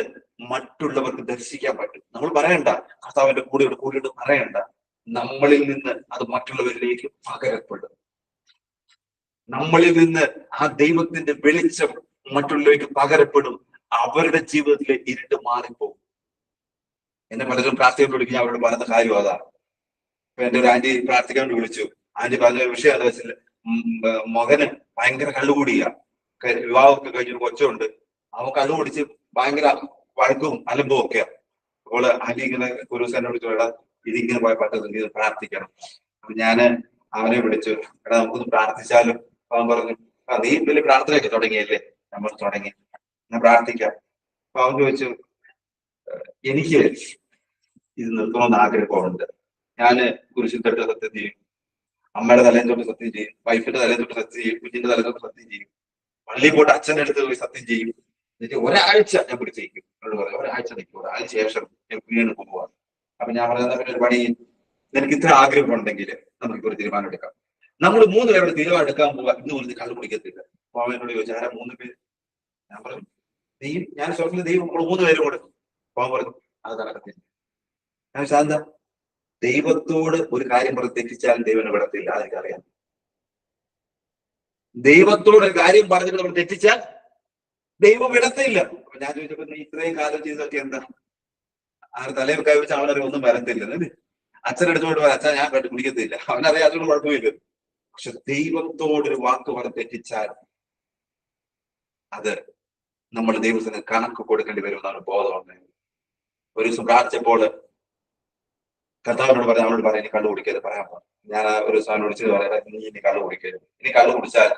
മറ്റുള്ളവർക്ക് ദർശിക്കാൻ പറ്റും. നമ്മൾ പറയണ്ട കർത്താവിന്റെ കൂടെ പറയണ്ട, നമ്മളിൽ നിന്ന് അത് മറ്റുള്ളവരിലേക്ക് പകരപ്പെടും. നമ്മളിൽ നിന്ന് ആ ദൈവത്തിന്റെ വെളിച്ചം മറ്റുള്ളവർക്ക് പകരപ്പെടും. അവരുടെ ജീവിതത്തിലെ ഇരുട്ട് മാറിപ്പോകും. എന്നെ പലരും പ്രാർത്ഥന വിളിക്കും, അവരോട് പറയുന്ന കാര്യം അതാണ്. ഇപ്പൊ എന്റെ ഒരു ആന്റി പ്രാർത്ഥിക്കാൻ വേണ്ടി വിളിച്ചു. ആന്റി പറഞ്ഞ വിഷയം എന്താ വെച്ചാൽ, മകന് ഭയങ്കര കള്ളുകൂടിയാ. വിവാഹമൊക്കെ കഴിഞ്ഞൊരു കൊച്ചുണ്ട്, അവൻ കള്ളു കുടിച്ച് ഭയങ്കര വഴക്കും അലമ്പും ഒക്കെയാ. അപ്പോൾ ആന്റി ഇങ്ങനെ ഒരു ദിവസം എന്നോട് ചോദിച്ചാ, ഇതിങ്ങനെ പോയ പറ്റത്തെങ്കിൽ ഇത് പ്രാർത്ഥിക്കണം. അപ്പൊ ഞാന് അവനെ വിളിച്ചു, എടാ നമുക്കൊന്ന് പ്രാർത്ഥിച്ചാലും. അവൻ പറഞ്ഞു, നീ വലിയ പ്രാർത്ഥനയൊക്കെ തുടങ്ങിയല്ലേ? നമ്മൾ തുടങ്ങി, ഞാൻ പ്രാർത്ഥിക്കാം. അപ്പൊ അവൻ ചോദിച്ചു, എനിക്ക് ഇത് നിർത്തണമെന്ന് ആഗ്രഹമുണ്ട്. ഞാന് കുരിശിൽ തൊട്ട് സത്യം ചെയ്യും, അമ്മയുടെ തലയിൽ തൊട്ട് സത്യം ചെയ്യും, വൈഫിന്റെ തലയിൽ തൊട്ട് സത്യം ചെയ്യും, കുഞ്ഞിന്റെ തലയിൽ തൊട്ട് സത്യം ചെയ്യും, പള്ളിയിൽ പോയിട്ട് അച്ഛൻ്റെ അടുത്ത് പോയി സത്യം ചെയ്യും. എന്നിട്ട് ഒരാഴ്ച ഞാൻ പിടിച്ചേക്കും. എന്നോട് പറയാം, ഒരാഴ്ച നിൽക്കും, ഒരാഴ്ച ശേഷം ഞാൻ വീണ് പോവാണ്. അപ്പൊ ഞാൻ പറയുന്ന പിന്നെ ഒരു പണി, നിനക്ക് ഇത്ര ആഗ്രഹം ഉണ്ടെങ്കിൽ നമുക്കിപ്പോ ഒരു തീരുമാനം എടുക്കാം. നമ്മൾ 3 പേരുടെ തീരുമാനം എടുക്കാൻ പോവാ, ഇന്ന് ഒരു കള്ളു കുടിക്കത്തില്ല. അപ്പൊ അവൻ എന്നോട് ചോദിച്ചു, ആരാ 3 പേര്? ഞാൻ പറഞ്ഞു, നീയും ഞാൻ സ്വർഗത്തിലെ ദൈവം, നമ്മൾ 3 പേരും കൂടെ. അപ്പൊ അവൻ പറഞ്ഞു, അത് നടക്കത്തില്ല. ഞാൻ ശാന്ത, ദൈവത്തോട് ഒരു കാര്യം പറഞ്ഞ് തെറ്റിച്ചാൽ ദൈവനെ വിടത്തില്ല, അതെനിക്കറിയാം. ദൈവത്തോട് ഒരു കാര്യം പറഞ്ഞിട്ട് നമ്മൾ തെറ്റിച്ചാൽ ദൈവം വിടത്തില്ല. അപ്പൊ ഞാൻ ചോദിച്ചപ്പോ നീ ഇത്രയും കാലം ചെയ്തൊക്കെ എന്താ? ആര് തലയിൽ കൈ വെച്ച് അവനറിയ ഒന്നും വരത്തില്ല. അച്ഛനെടുത്തോട്ട് പറയാം, അച്ഛൻ ഞാൻ കണ്ടു കുടിക്കത്തില്ല, അവനറിയാം അതൊന്നും കുഴപ്പമില്ല. പക്ഷെ ദൈവത്തോടൊരു വാക്ക് പറഞ്ഞ് തെറ്റിച്ചാൽ അത് നമ്മൾ ദൈവത്തിന് കണക്ക് കൊടുക്കേണ്ടി വരുമെന്നാണ് ബോധം. ഒരു ദിവസം പ്രാർത്ഥിച്ചപ്പോൾ കർത്താവിനോട് പറയാം, അവനോട് പറയാം ഇനി കള്ളു കുടിക്കരുത് പറയാൻ പറഞ്ഞു. ഞാൻ ഒരു ദിവസം വിളിച്ചത് പറയാം, നീ ഇനി കള്ളു കുടിക്കരുത്, ഇനി കള്ളു കുടിച്ചാൽ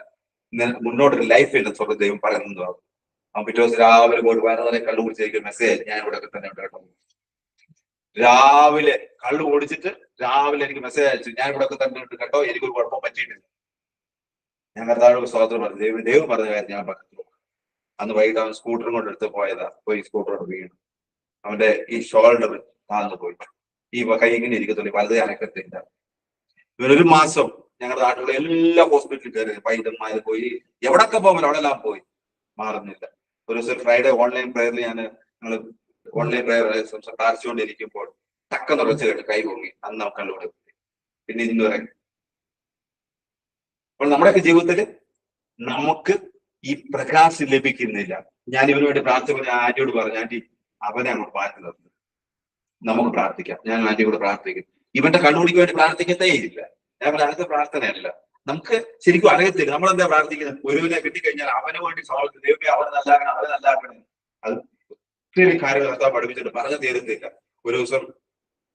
നിനക്ക് മുന്നോട്ടൊരു ലൈഫ് ഇല്ലെന്ന് സ്വന്തം ദൈവം പറയുന്നത്. അവൻ പിറ്റേ ദിവസം രാവിലെ പോയിട്ട് വയറുന്നതിനെ കള്ളു കുടിച്ചേക്കും മെസ്സേജ്, ഞാൻ ഇവിടെ തന്നെ ഉണ്ട് കേട്ടോ. രാവിലെ കള്ളു ഓടിച്ചിട്ട് രാവിലെ എനിക്ക് മെസ്സേജ് അയച്ചു, ഞാൻ ഇവിടെ തന്നെ ഉണ്ട് കേട്ടോ, എനിക്കൊരു കുഴപ്പം പറ്റിയിട്ടില്ല. ഞാൻ കർത്താവിനോട് സ്തോത്രം പറഞ്ഞു, ദൈവം പറഞ്ഞ കാര്യം ഞാൻ പറഞ്ഞു. അന്ന് വൈകിട്ട് അവൻ സ്കൂട്ടറും കൊണ്ട് എടുത്ത് പോയതാ, പോയി സ്കൂട്ടറോട് വീണു. അവന്റെ ഈ ഷോൾഡർ താഴ്ന്നു പോയി, ഈ കൈ ഇങ്ങനെ ഇരിക്കത്തുള്ളൂ, വലുത് അനക്കത്തില്ല. ഇവരൊരു മാസം ഞങ്ങളുടെ നാട്ടിലുള്ള എല്ലാ ഹോസ്പിറ്റലിൽ കയറി, പൈതന്മാര് പോയി, എവിടൊക്കെ പോകുമ്പോൾ അവിടെ എല്ലാം പോയി, മാറുന്നില്ല. ഒരു ദിവസം ഫ്രൈഡേ ഓൺലൈൻ പ്രയറിൽ ഞങ്ങൾ ഓൺലൈൻ പ്രയർ പ്രാർത്ഥിച്ചുകൊണ്ടിരിക്കുമ്പോൾ ടക്കം നിറച്ച് കേട്ട് കൈ പൊങ്ങി. അന്ന് നമുക്ക് കണ്ടുകൂടെ, പിന്നെ ഇന്ന് വരെ. അപ്പോൾ നമ്മുടെയൊക്കെ ജീവിതത്തിൽ നമുക്ക് ഈ പ്രകാശം ലഭിക്കുന്നില്ല. ഞാൻ ഇവന് വേണ്ടി പ്രാർത്ഥിച്ചപ്പോൾ ഞാൻ ആന്റിയോട് പറഞ്ഞു, ആന്റി അവനെ അങ്ങോട്ട് മാറ്റി നിർത്തും, നമുക്ക് പ്രാർത്ഥിക്കാം. ഞാൻ ആന്റിയോട് പ്രാർത്ഥിക്കും. ഇവന്റെ കണ്ടുപിടിക്ക് വേണ്ടി പ്രാർത്ഥിക്കത്തേ ഇല്ല. ഞാൻ പറഞ്ഞ അടുത്ത പ്രാർത്ഥനയല്ല. നമുക്ക് ശരിക്കും അറിയത്തില്ല നമ്മളെന്താ പ്രാർത്ഥിക്കുന്നത്. ഒരുവിനെ കിട്ടിക്കഴിഞ്ഞാൽ അവന് വേണ്ടി ദൈവമേ അവനെ നല്ലാക്കണം, അവനെ നല്ലാക്കണം. അത് ഒത്തിരി കാര്യങ്ങൾ കർത്താവ് പഠിപ്പിച്ചിട്ട് പറഞ്ഞു തീരത്തില്ല. ഒരു ദിവസം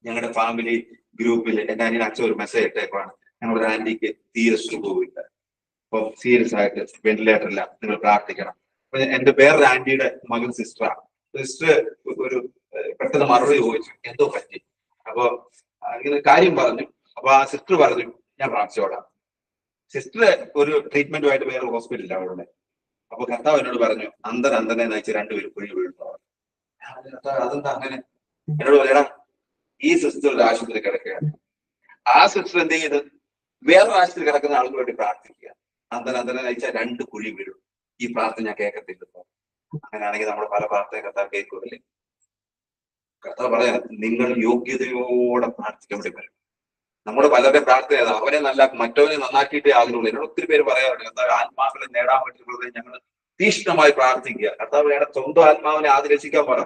ഞങ്ങളുടെ ഫാമിലി ഗ്രൂപ്പിൽ എന്റെ അനിയൻ അച്ഛൻ ഒരു മെസ്സേജ് ഇട്ടേക്കാണ്, ഞങ്ങളുടെ ആന്റിക്ക് തീരെ സുഖവുമില്ല, അപ്പൊ സീരിയസ് ആയിട്ട് വെന്റിലേറ്ററില്ല, നിങ്ങൾ പ്രാർത്ഥിക്കണം. അപ്പൊ എന്റെ വേറൊരു ആന്റിയുടെ മകൻ സിസ്റ്ററാണ്. സിസ്റ്റർ ഒരു പെട്ടെന്ന് മറുപടി ചോദിച്ചു, എന്തോ പറ്റി. അപ്പൊ ഇങ്ങനെ കാര്യം പറഞ്ഞു. അപ്പൊ ആ സിസ്റ്റർ പറഞ്ഞു, ഞാൻ പ്രാർത്ഥിച്ചോളാം. സിസ്റ്റർ ഒരു ട്രീറ്റ്മെന്റുമായിട്ട് വേറെ ഹോസ്പിറ്റലിലാണ് അവിടെ. അപ്പൊ കർത്താവ് എന്നോട് പറഞ്ഞു, അന്തനെ നയിച്ച് രണ്ടുപേരും കുഴി വീഴുന്നു. അതെന്താ അങ്ങനെ? എന്നോട് പറയടാ, ഈ സിസ്റ്റർ ഒരു ആശുപത്രി കിടക്കുകയാണ്. ആ സിസ്റ്റർ എന്ത് ചെയ്ത് വേറൊരു ആശുപത്രി കിടക്കുന്ന ആൾക്ക് വേണ്ടി പ്രാർത്ഥിക്കുക. അന്തനെ നയിച്ചാൽ രണ്ട് കുഴി വീഴും. ഈ പ്രാർത്ഥന ഞാൻ കേൾക്കത്തില്ല. അങ്ങനെയാണെങ്കിൽ നമ്മുടെ പല പ്രാർത്ഥന കർത്താവ് കേൾക്കുന്നില്ലേ? കർത്താവ് പറയാം, നിങ്ങൾ യോഗ്യതയോടെ പ്രാർത്ഥിക്കാൻ വേണ്ടി വരും. നമ്മുടെ പലരുടെ പ്രാർത്ഥന അവനെ നല്ലാക്കും, മറ്റവനെ നന്നാക്കിയിട്ടേ ആകുന്നുള്ളൂ. എന്നോട് ഒത്തിരി പേര് പറയാറുണ്ട്, കർത്താവ് ആത്മാക്കളെ നേടാൻ പറ്റുന്നത് ഞങ്ങൾ തീഷ്ണമായി പ്രാർത്ഥിക്കുക. കർത്താവ് വേണം സ്വന്തം ആത്മാവിനെ ആദ്യം രക്ഷിക്കാൻ പറ.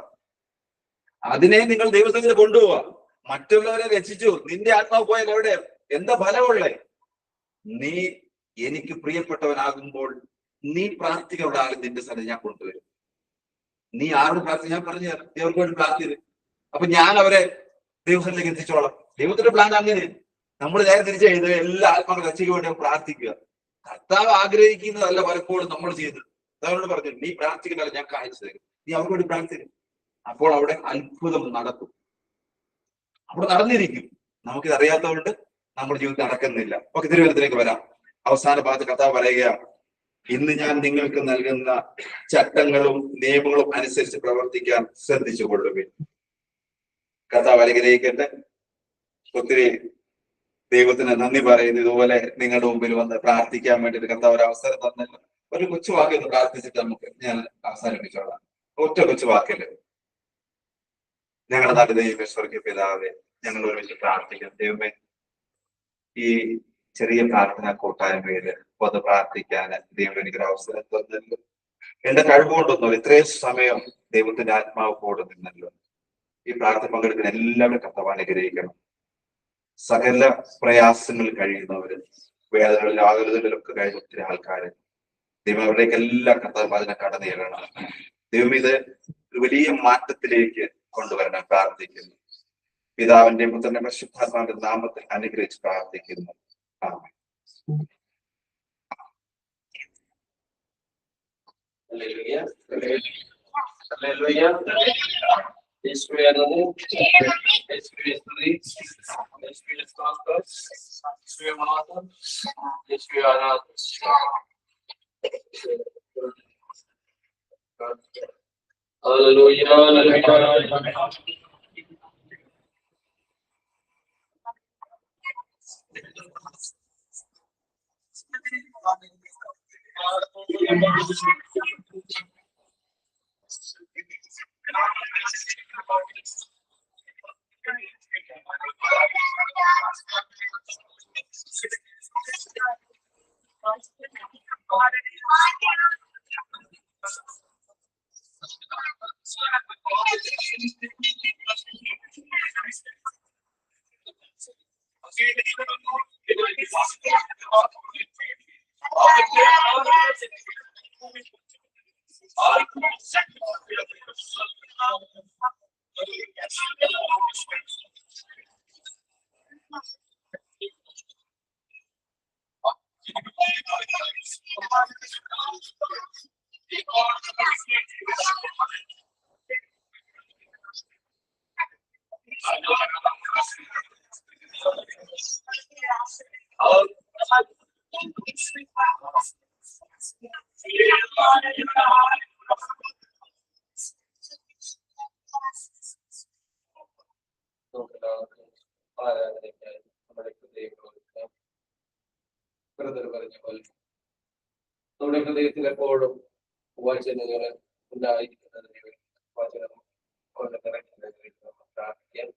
അതിനെ നിങ്ങൾ ദൈവത്തിന് കൊണ്ടുപോവാ. മറ്റുള്ളവരെ രക്ഷിച്ചു, നിന്റെ ആത്മാവ് പോയാൽ എവിടെ എന്താ ഫലമുള്ളേ? നീ എനിക്ക് പ്രിയപ്പെട്ടവനാകുമ്പോൾ നീ പ്രാർത്ഥിക്കേണ്ട ആളും നിന്റെ സ്ഥലം ഞാൻ കൊണ്ടുവരും. നീ ആരോട് പ്രാർത്ഥിക്കും? ഞാൻ പറഞ്ഞു തരാം, ദൈവർക്ക് വേണ്ടി പ്രാർത്ഥിച്ചു. അപ്പൊ ഞാൻ അവരെ ദൈവത്തിലേക്ക് എത്തിച്ചോളാം. ദൈവത്തിന്റെ പ്ലാൻ അങ്ങനെ. നമ്മൾ നേരെ തിരിച്ചു ചെയ്ത് എല്ലാ ആത്മാക്കളും രക്ഷയ്ക്ക് വേണ്ടി പ്രാർത്ഥിക്കുക. കർത്താവ് ആഗ്രഹിക്കുന്നതല്ല പലപ്പോഴും നമ്മൾ ചെയ്തത്. കർത്താവിനോട് പറഞ്ഞു, നീ പ്രാർത്ഥിക്കുന്നതല്ല ഞാൻ കാണിച്ചു തരും, നീ അവർക്ക് വേണ്ടി പ്രാർത്ഥിക്കും. അപ്പോൾ അവിടെ അത്ഭുതം നടക്കും, അവിടെ നടന്നിരിക്കും. നമുക്കിത് അറിയാത്തതുകൊണ്ട് നമ്മുടെ ജീവിതത്തിൽ നടക്കുന്നില്ല. ഓക്കെ, തിരുവനന്തപുരത്തേക്ക് വരാം. അവസാന ഭാഗത്ത് കർത്താവ് പറയുകയാണ്, ഇന്ന് ഞാൻ നിങ്ങൾക്ക് നൽകുന്ന ചട്ടങ്ങളും നിയമങ്ങളും അനുസരിച്ച് പ്രവർത്തിക്കാൻ ശ്രദ്ധിച്ചു കൊള്ളുവിൻ. കർത്താവ് അനുഗ്രഹിക്കട്ടെ. ഒത്തിരി ദൈവത്തിന് നന്ദി പറയുന്നു. ഇതുപോലെ നിങ്ങളുടെ മുമ്പിൽ വന്ന് പ്രാർത്ഥിക്കാൻ വേണ്ടിയിട്ട് കർത്താവ് ഒരു അവസരം തന്നല്ലോ. ഒരു കൊച്ചു വാക്കിൽ പ്രാർത്ഥിച്ചിട്ട് നമുക്ക് ഞാൻ അവസാനിപ്പിച്ചോളാം. ഒറ്റ കൊച്ചു വാക്കില്, ഞങ്ങളുടെ നാട്ടിലെ സ്വർഗീയ പിതാവേ, ഞങ്ങൾ ഒരുമിച്ച് പ്രാർത്ഥിക്കാം. ദൈവമേ, ഈ ചെറിയ പ്രാർത്ഥന കൂട്ടായ്മയില് വന്ന് പ്രാർത്ഥിക്കാൻ ദൈവം എനിക്കൊരു അവസരം തന്നല്ലോ. എന്റെ കഴിവുകൊണ്ടൊന്നും ഇത്രയും സമയം ദൈവത്തിന്റെ ആത്മാവ് കൂടെ നിന്നല്ലോ. ഈ പ്രാർത്ഥന പങ്കെടുക്കുന്ന എല്ലാവരും കർത്താവ് അനുഗ്രഹിക്കണം. സകല പ്രയാസങ്ങൾ കഴിയുന്നവര്, വേദനകളിലും ആകുലതകളിലൊക്കെ കഴിയുന്ന ഒത്തിരി ആൾക്കാര്, ദൈവം അവരുടെയൊക്കെ എല്ലാ കർത്താവ് അതിനെ കടന്നു ചെല്ലണം. ദൈവം ഇത് ഒരു വലിയ മാറ്റത്തിലേക്ക് കൊണ്ടുവരണം പ്രാർത്ഥിക്കുന്നു. പിതാവിന്റെയും പുത്രന്റെ പരിശുദ്ധാത്മാവിന്റെ നാമത്തിൽ അനുഗ്രഹിച്ച് പ്രാർത്ഥിക്കുന്നു. ആമേൻ. Hallelujah. Hallelujah. യേശുവേ നന്ദി. യേശുവേ സ്തുതി. യേശുവേ സ്തോത്രം. യേശുവേ മഹത്വം. യേശുവേ ആരാധന. Hallelujah. Hallelujah. ആരാധനയ്ക്കായി നമ്മുടെ ഹൃദയങ്ങൾ ബ്രദർ പറഞ്ഞ പോലെ നമ്മുടെ ഹൃദയത്തിൽ എപ്പോഴും വചനങ്ങൾ ഉണ്ടായിരിക്കുന്നതിന് വേണ്ടി വചനം കൊണ്ട് നിറയ്ക്കുന്നതിന് വേണ്ടി നമ്മൾ പ്രാർത്ഥിക്കാം.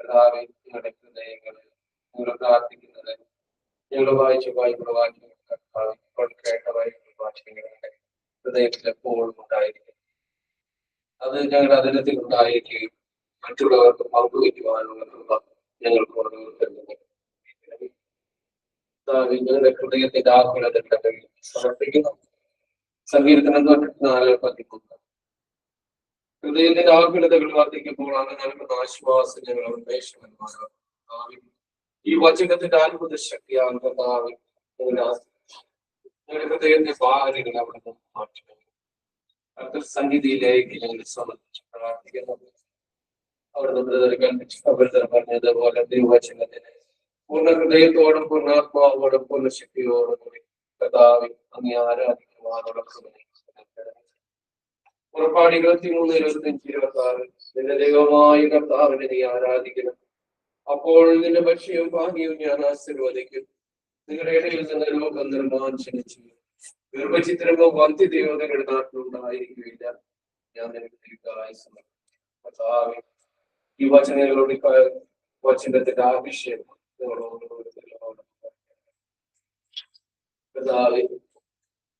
കർത്താവേ, നിങ്ങളുടെ ഹൃദയങ്ങൾ നിങ്ങൾ പ്രാർത്ഥിക്കുന്നത് ഞങ്ങൾ വായിച്ച ബൈബിൾ വാക്യങ്ങൾ കർത്താവേ, ഇപ്പോൾ കേട്ട ബൈബിൾ വാക്യങ്ങളുടെ ഹൃദയത്തിൽ എപ്പോഴും ഉണ്ടായിരിക്കും. അത് ഞങ്ങളുടെ അതിരത്തിൽ ഉണ്ടായിരിക്കുകയും മറ്റുള്ളവർക്ക് പങ്കുവയ്ക്കുവാനുള്ള ഞങ്ങൾക്ക് ഓർമ്മ ഞങ്ങളുടെ ഹൃദയത്തിന്റെ ആകുലതകൾ സമർപ്പിക്കുന്നു. സങ്കീർത്തനം 4:13 ഹൃദയത്തിന്റെ ആകുലതകൾ വർദ്ധിക്കുമ്പോൾ അത് നൽകുന്ന ആശ്വാസം ഞങ്ങൾ ഉന്മേഷമെന്മാരാണ്. ഈ വചനത്തിന്റെ അത്ഭുത ശക്തിയാണ് കർത്താവ് ഞങ്ങളുടെ ഹൃദയത്തിന്റെ ഭാരങ്ങൾ അവിടെ നിന്ന് മാറ്റുന്നു. അടുത്ത സന്നിധിയിലേക്ക് ഞങ്ങൾ സമർപ്പിച്ച് പ്രാർത്ഥിക്കുന്നു. അവിടെ കൽപ്പിച്ച് പറഞ്ഞതുപോലെ ദൈവവചനത്തിന് പൂർണ്ണ ഹൃദയത്തോടും പൂർണ്ണാത്മാവോടും പൂർണ്ണ ശക്തിയോടും കൂടി കർത്താവിൽ അങ്ങേ ആരാധിക്കുവാനുള്ള പുറപ്പാട് 23:25-26 നിന്റെ ദൈവമായ കർത്താവിനെ നീ ആരാധിക്കണം. അപ്പോൾ നിന്റെ ഭക്ഷ്യവും ഭാഗ്യവും ഞാൻ ആശീർവദിക്കും. നിങ്ങളുടെ ഇടയിൽ നിന്ന് ലോകം നിർമ്മാർജ്ജനം ചെയ്യും. ഗർഭചിത്രമോ വന്ധ്യദേവതകളുടെ നാട്ടിലുണ്ടായിരിക്കുകയില്ല. ഞാൻ നിനക്ക് ദീർഘായുസ്സ് സമർപ്പിക്കും. കർത്താവേ, ഈ വചനങ്ങളോട് വചനത്തിന്റെ അഭിഷേകം കർത്താവേ,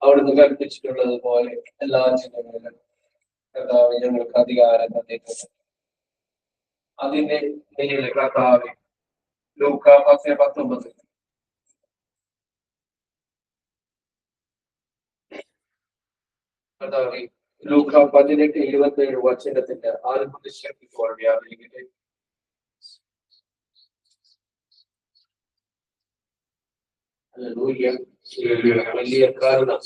അവിടുന്ന് കൽപ്പിച്ചിട്ടുള്ളത് പോലെ എല്ലാ ജനങ്ങളിലും കർത്താവേ ഞങ്ങൾക്ക് അധികാരം തന്നിട്ടുണ്ട്. അതിന്റെ മേലെ കർത്താവേ ലൂക്കാ 10:19 കർത്താവേ ലൂക്കാ 18:27 വചനത്തിന്റെ അത്ഭുത ശക്തിയോടെ വ്യാപരിക്കട്ടെ. വലിയ കാരണം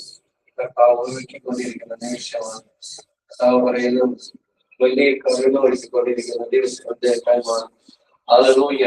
കർത്താവ് ഒരുക്കിക്കൊണ്ടിരിക്കുന്ന നിമിഷമാണ്. കർത്താവ് പറയുന്നു വലിയ കരുണ ഒരുക്കിക്കൊണ്ടിരിക്കുന്ന ദിവസമാണ്. ഹല്ലേലൂയ.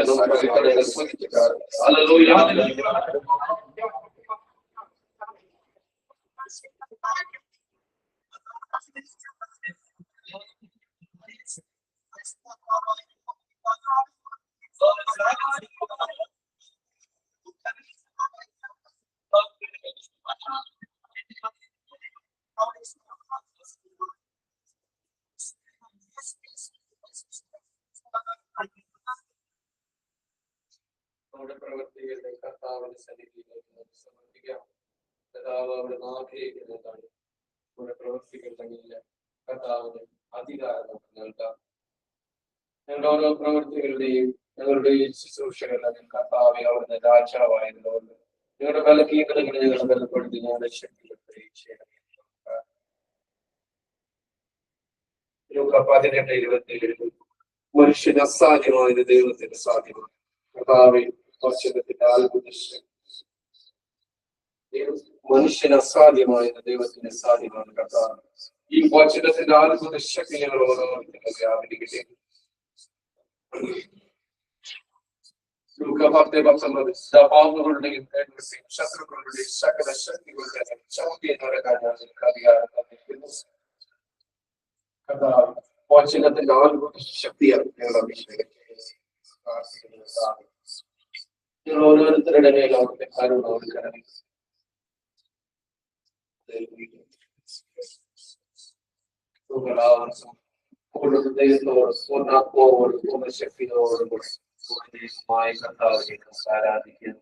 നമ്മുടെ പ്രവൃത്തികളുടെ കർത്താവിന്റെ സന്നിധിയിലേക്ക് സമർപ്പിക്കാം. കർത്താവ് അവിടെ ആഗ്രഹിക്കുന്നതാണ് നമ്മുടെ പ്രവൃത്തികൾ തങ്ങില്ല കർത്താവിന് അധികാരം നമുക്ക് നൽകാം. ഞങ്ങളുടെ ഓരോ പ്രവൃത്തികളുടെയും ഞങ്ങളുടെ ശുശ്രൂഷകളുടെ കർത്താവെ അവിടുന്ന് രാജാവായതുകൊണ്ട് ഞങ്ങളുടെ ബലഹീനതകളെ ഞങ്ങൾ ബലപ്പെടുത്തി ഞങ്ങളുടെ ശക്തികൾ പ്രയോഗിക്കണം. ലൂക്കാ 18:27 മനുഷ്യന് അസാധ്യമായത് ദൈവത്തിന് സാധ്യമാണ്. കർത്താവെ വചനത്തിന്റെ അത്ഭുത മനുഷ്യന് അസാധ്യമായത് ദൈവത്തിന് സാധ്യമാണ്. കർത്താവ് ഈ വചനത്തിന്റെ അത്ഭുത ശക്തി ഞങ്ങൾ ഓരോരുത്തരും വ്യാപരിക്കട്ടെ. ലൂക്കാ 10:19 സഭാവുകളുടെയും ശത്രുക്കളുടെയും സകല ശക്തികളുടെയും ചവിട്ടി നടക്കാൻ ഞങ്ങൾക്ക് അധികാരം തന്നിരിക്കുന്നു. കർത്താവ് വചനത്തിന്റെ അത്ഭുത ശക്തിയാണ് ഞങ്ങൾ അഭിഷേകം ഞങ്ങൾ ഓരോരുത്തരുടെ മേൽ അവിടുത്തെ കരുണ കൊടുക്കണം. പൂർണ്ണ ഹൃദയത്തോട് പൂർണ്ണാത്മാവോട് പൂർണ്ണ ശക്തിയോടും കൂടി പൂർണ്ണമായ കർത്താവിനെ ആരാധിക്കുന്നു.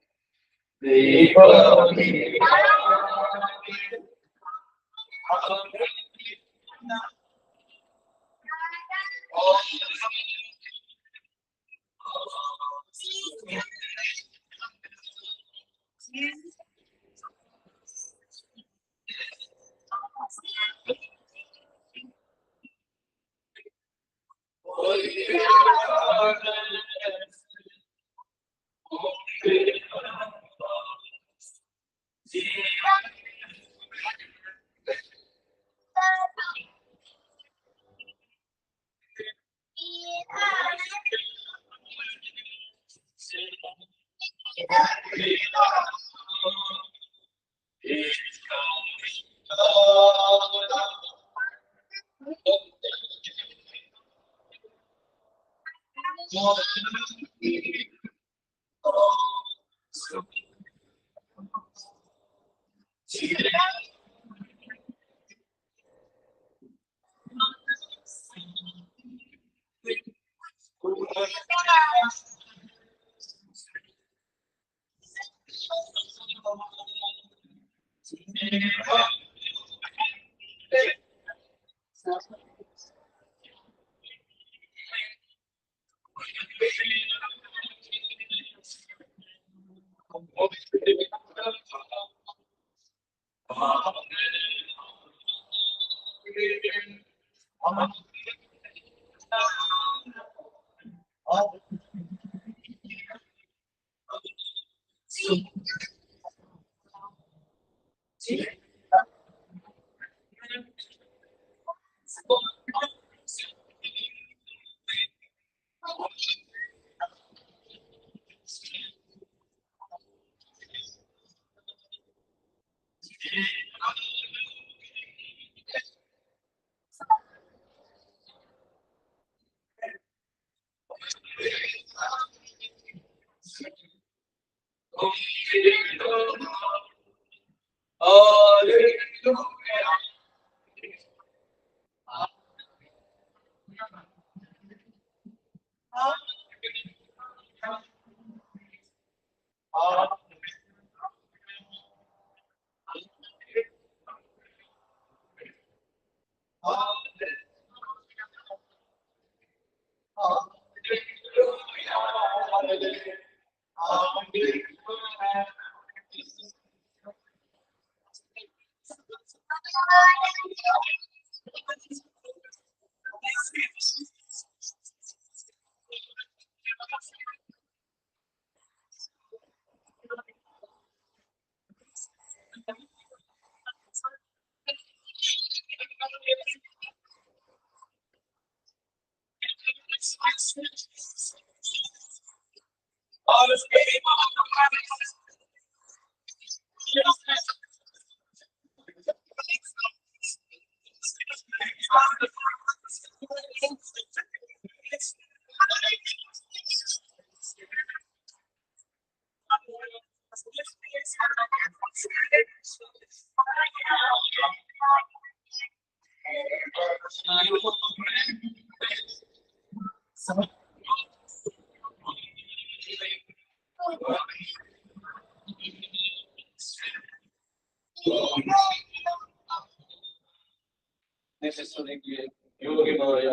യോഗ്യമായ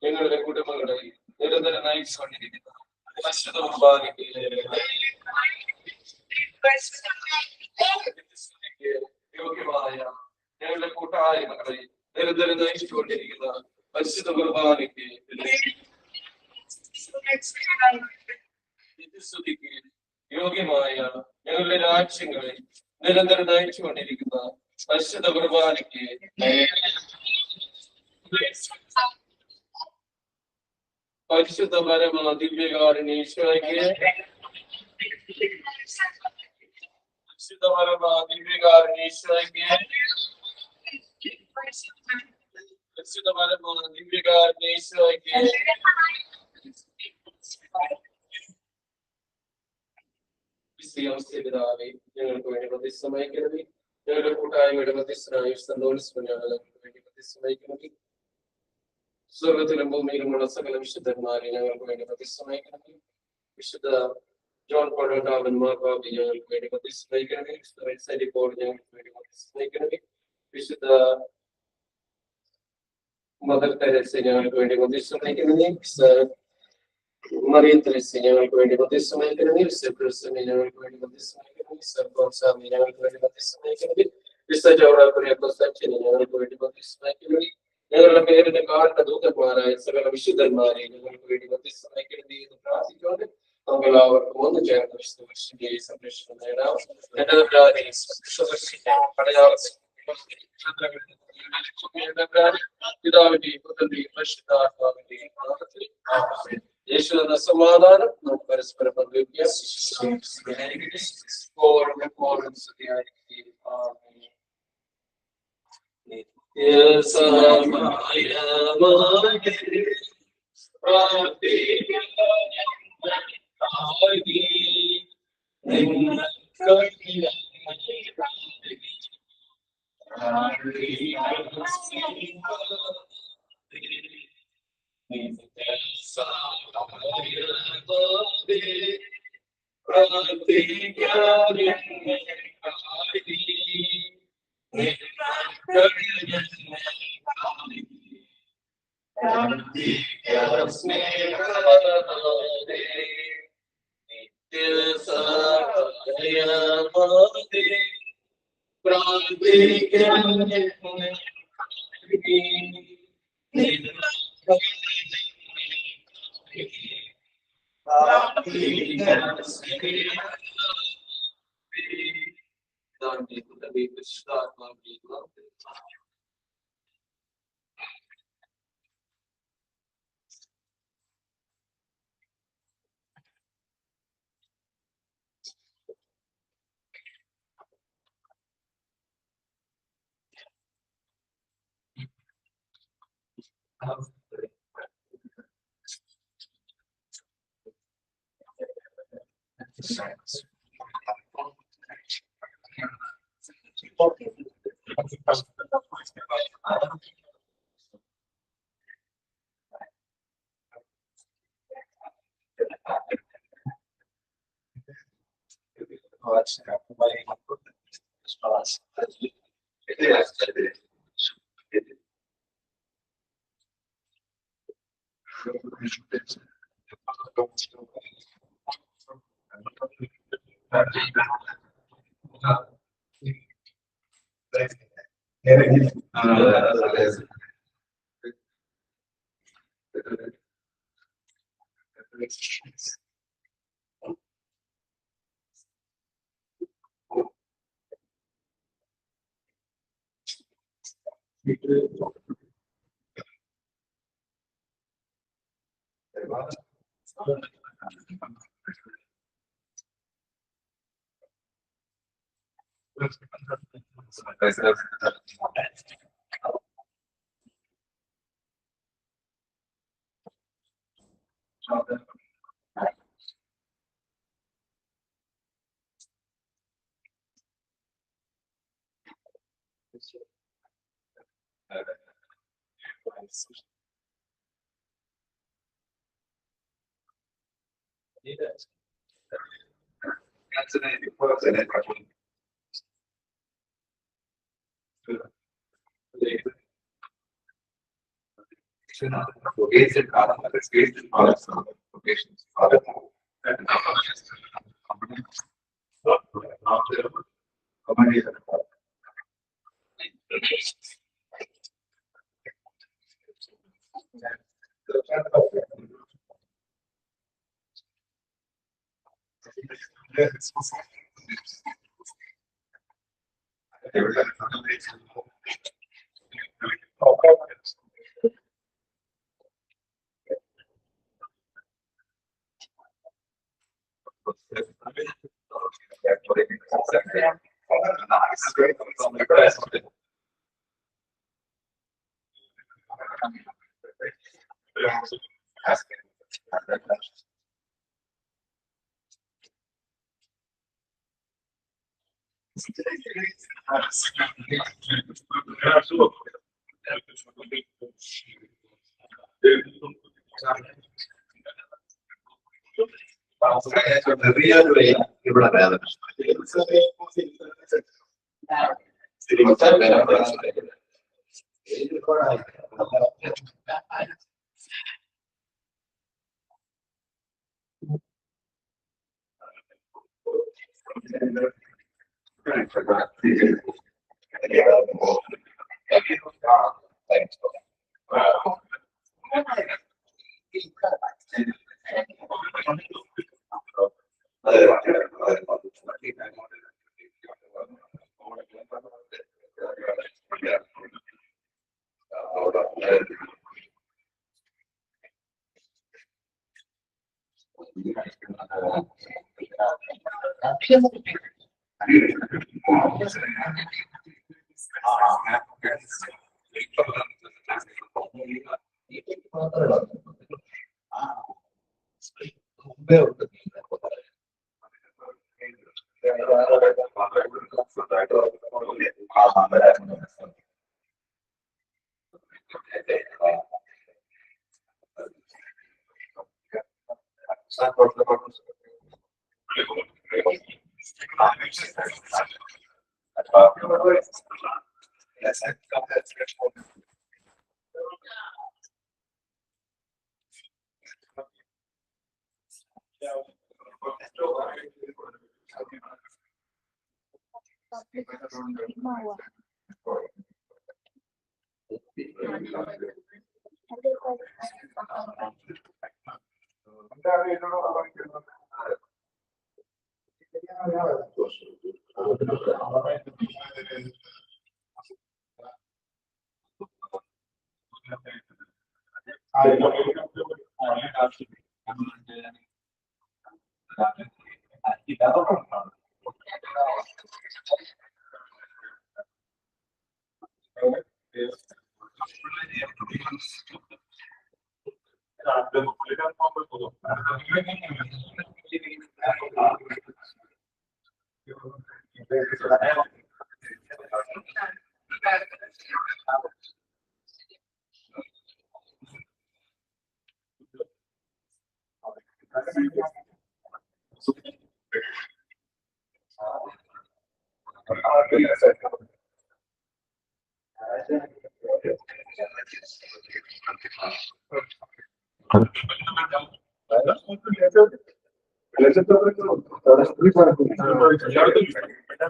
ഞങ്ങളുടെ കുടുംബങ്ങളെ നിരന്തരം നയിച്ചുകൊണ്ടിരിക്കുന്ന പരിശുദ്ധ കുർബാനയ്ക്ക് യോഗ്യമായ ഞങ്ങളുടെ കൂട്ടായ്മകളെ നിരന്തരം നയിച്ചുകൊണ്ടിരിക്കുന്ന പരിശുദ്ധ കുർബാനയ്ക്ക് നിത്യസ്തുതിക്ക് യോഗ്യമായ ഞങ്ങളുടെ രാജ്യങ്ങളെ നിരന്തരം നയിച്ചുകൊണ്ടിരിക്കുന്ന പരിശുദ്ധ കുർബാനയ്ക്ക് പരിശുദ്ധ പരമ ദിവ്യകാരുണ്യേശ്വരയ്ക്ക് പരിശുദ്ധ പരമ ദിവ്യകാരുണ്യേശ്വരയ്ക്ക് പരിശുദ്ധ പരമ ദിവ്യകാരുണ്യേശ്വരയ്ക്ക് പിതാവേ ഞങ്ങൾക്ക് വേണ്ടി പ്രതിസമയിക്കണമേ. ഞങ്ങളുടെ കൂട്ടായ്മയുടെ മധ്യസ്ഥനായ ഞങ്ങൾക്ക് വേണ്ടി പ്രതിസമയിക്കണമേ. സ്വർഗത്തിലും ഭൂമിയിലുമുള്ള സകല വിശുദ്ധന്മാരെ ഞങ്ങൾക്ക് വേണ്ടി പ്രതിസമയിക്കണമേ. വിശുദ്ധ ജോൺ പോൾ രണ്ടാമൻ മാർപ്പാപ്പ ഞങ്ങൾക്ക് വേണ്ടി പ്രതിസമയിക്കണമേ. വിശുദ്ധ പോൾ ഞങ്ങൾക്ക് വേണ്ടി പ്രതിസമയിക്കണമേ. വിശുദ്ധ മദർ തെരേസ ഞങ്ങൾക്ക് വേണ്ടി മധ്യസ്ഥമാക്കണമേ. മറിയം തെരേസ ഞങ്ങൾക്ക് വേണ്ടി മധ്യസ്ഥമാക്കണമേ. ക്രിസ്തുവിനെ ഞങ്ങൾക്ക് വേണ്ടി മധ്യസ്ഥമാക്കണമേ. സർവോത്സാമി ഞങ്ങൾക്ക് വേണ്ടി മധ്യസ്ഥമാക്കണമേ. ഞങ്ങൾക്ക് വേണ്ടി മധ്യസ്ഥമാക്കണമേ. ഞങ്ങളുടെ പേരിന്റെ കാരണ ദൂതന്മാരായ സകല വിശുദ്ധന്മാരെ ഞങ്ങൾക്ക് വേണ്ടി മധ്യസ്ഥമാക്കണമേ എന്ന് പ്രാർത്ഥിച്ചുകൊണ്ട് നമുക്ക് എല്ലാവർക്കും ഒന്ന് ചേർന്ന് വിശുദ്ധ സംരക്ഷണം നേടാം. പിതാവിന്റെയും പുത്രന്റെയും പരിശുദ്ധാത്മാവിന്റെയും നാമത്തിൽ ആമേൻ. യേശു എന്ന സമാധാനം നമുക്ക് പരസ്പരം പങ്കുവയ്ക്കാം.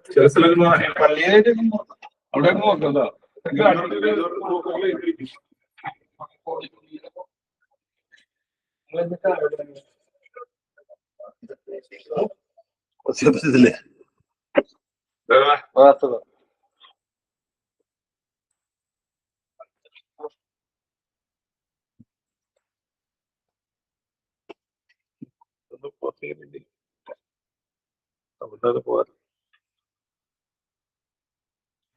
ചില സ്ഥലങ്ങളിൽ പള്ളിയായിട്ട് അവിടെ നോക്കണ്ട പോകാൻ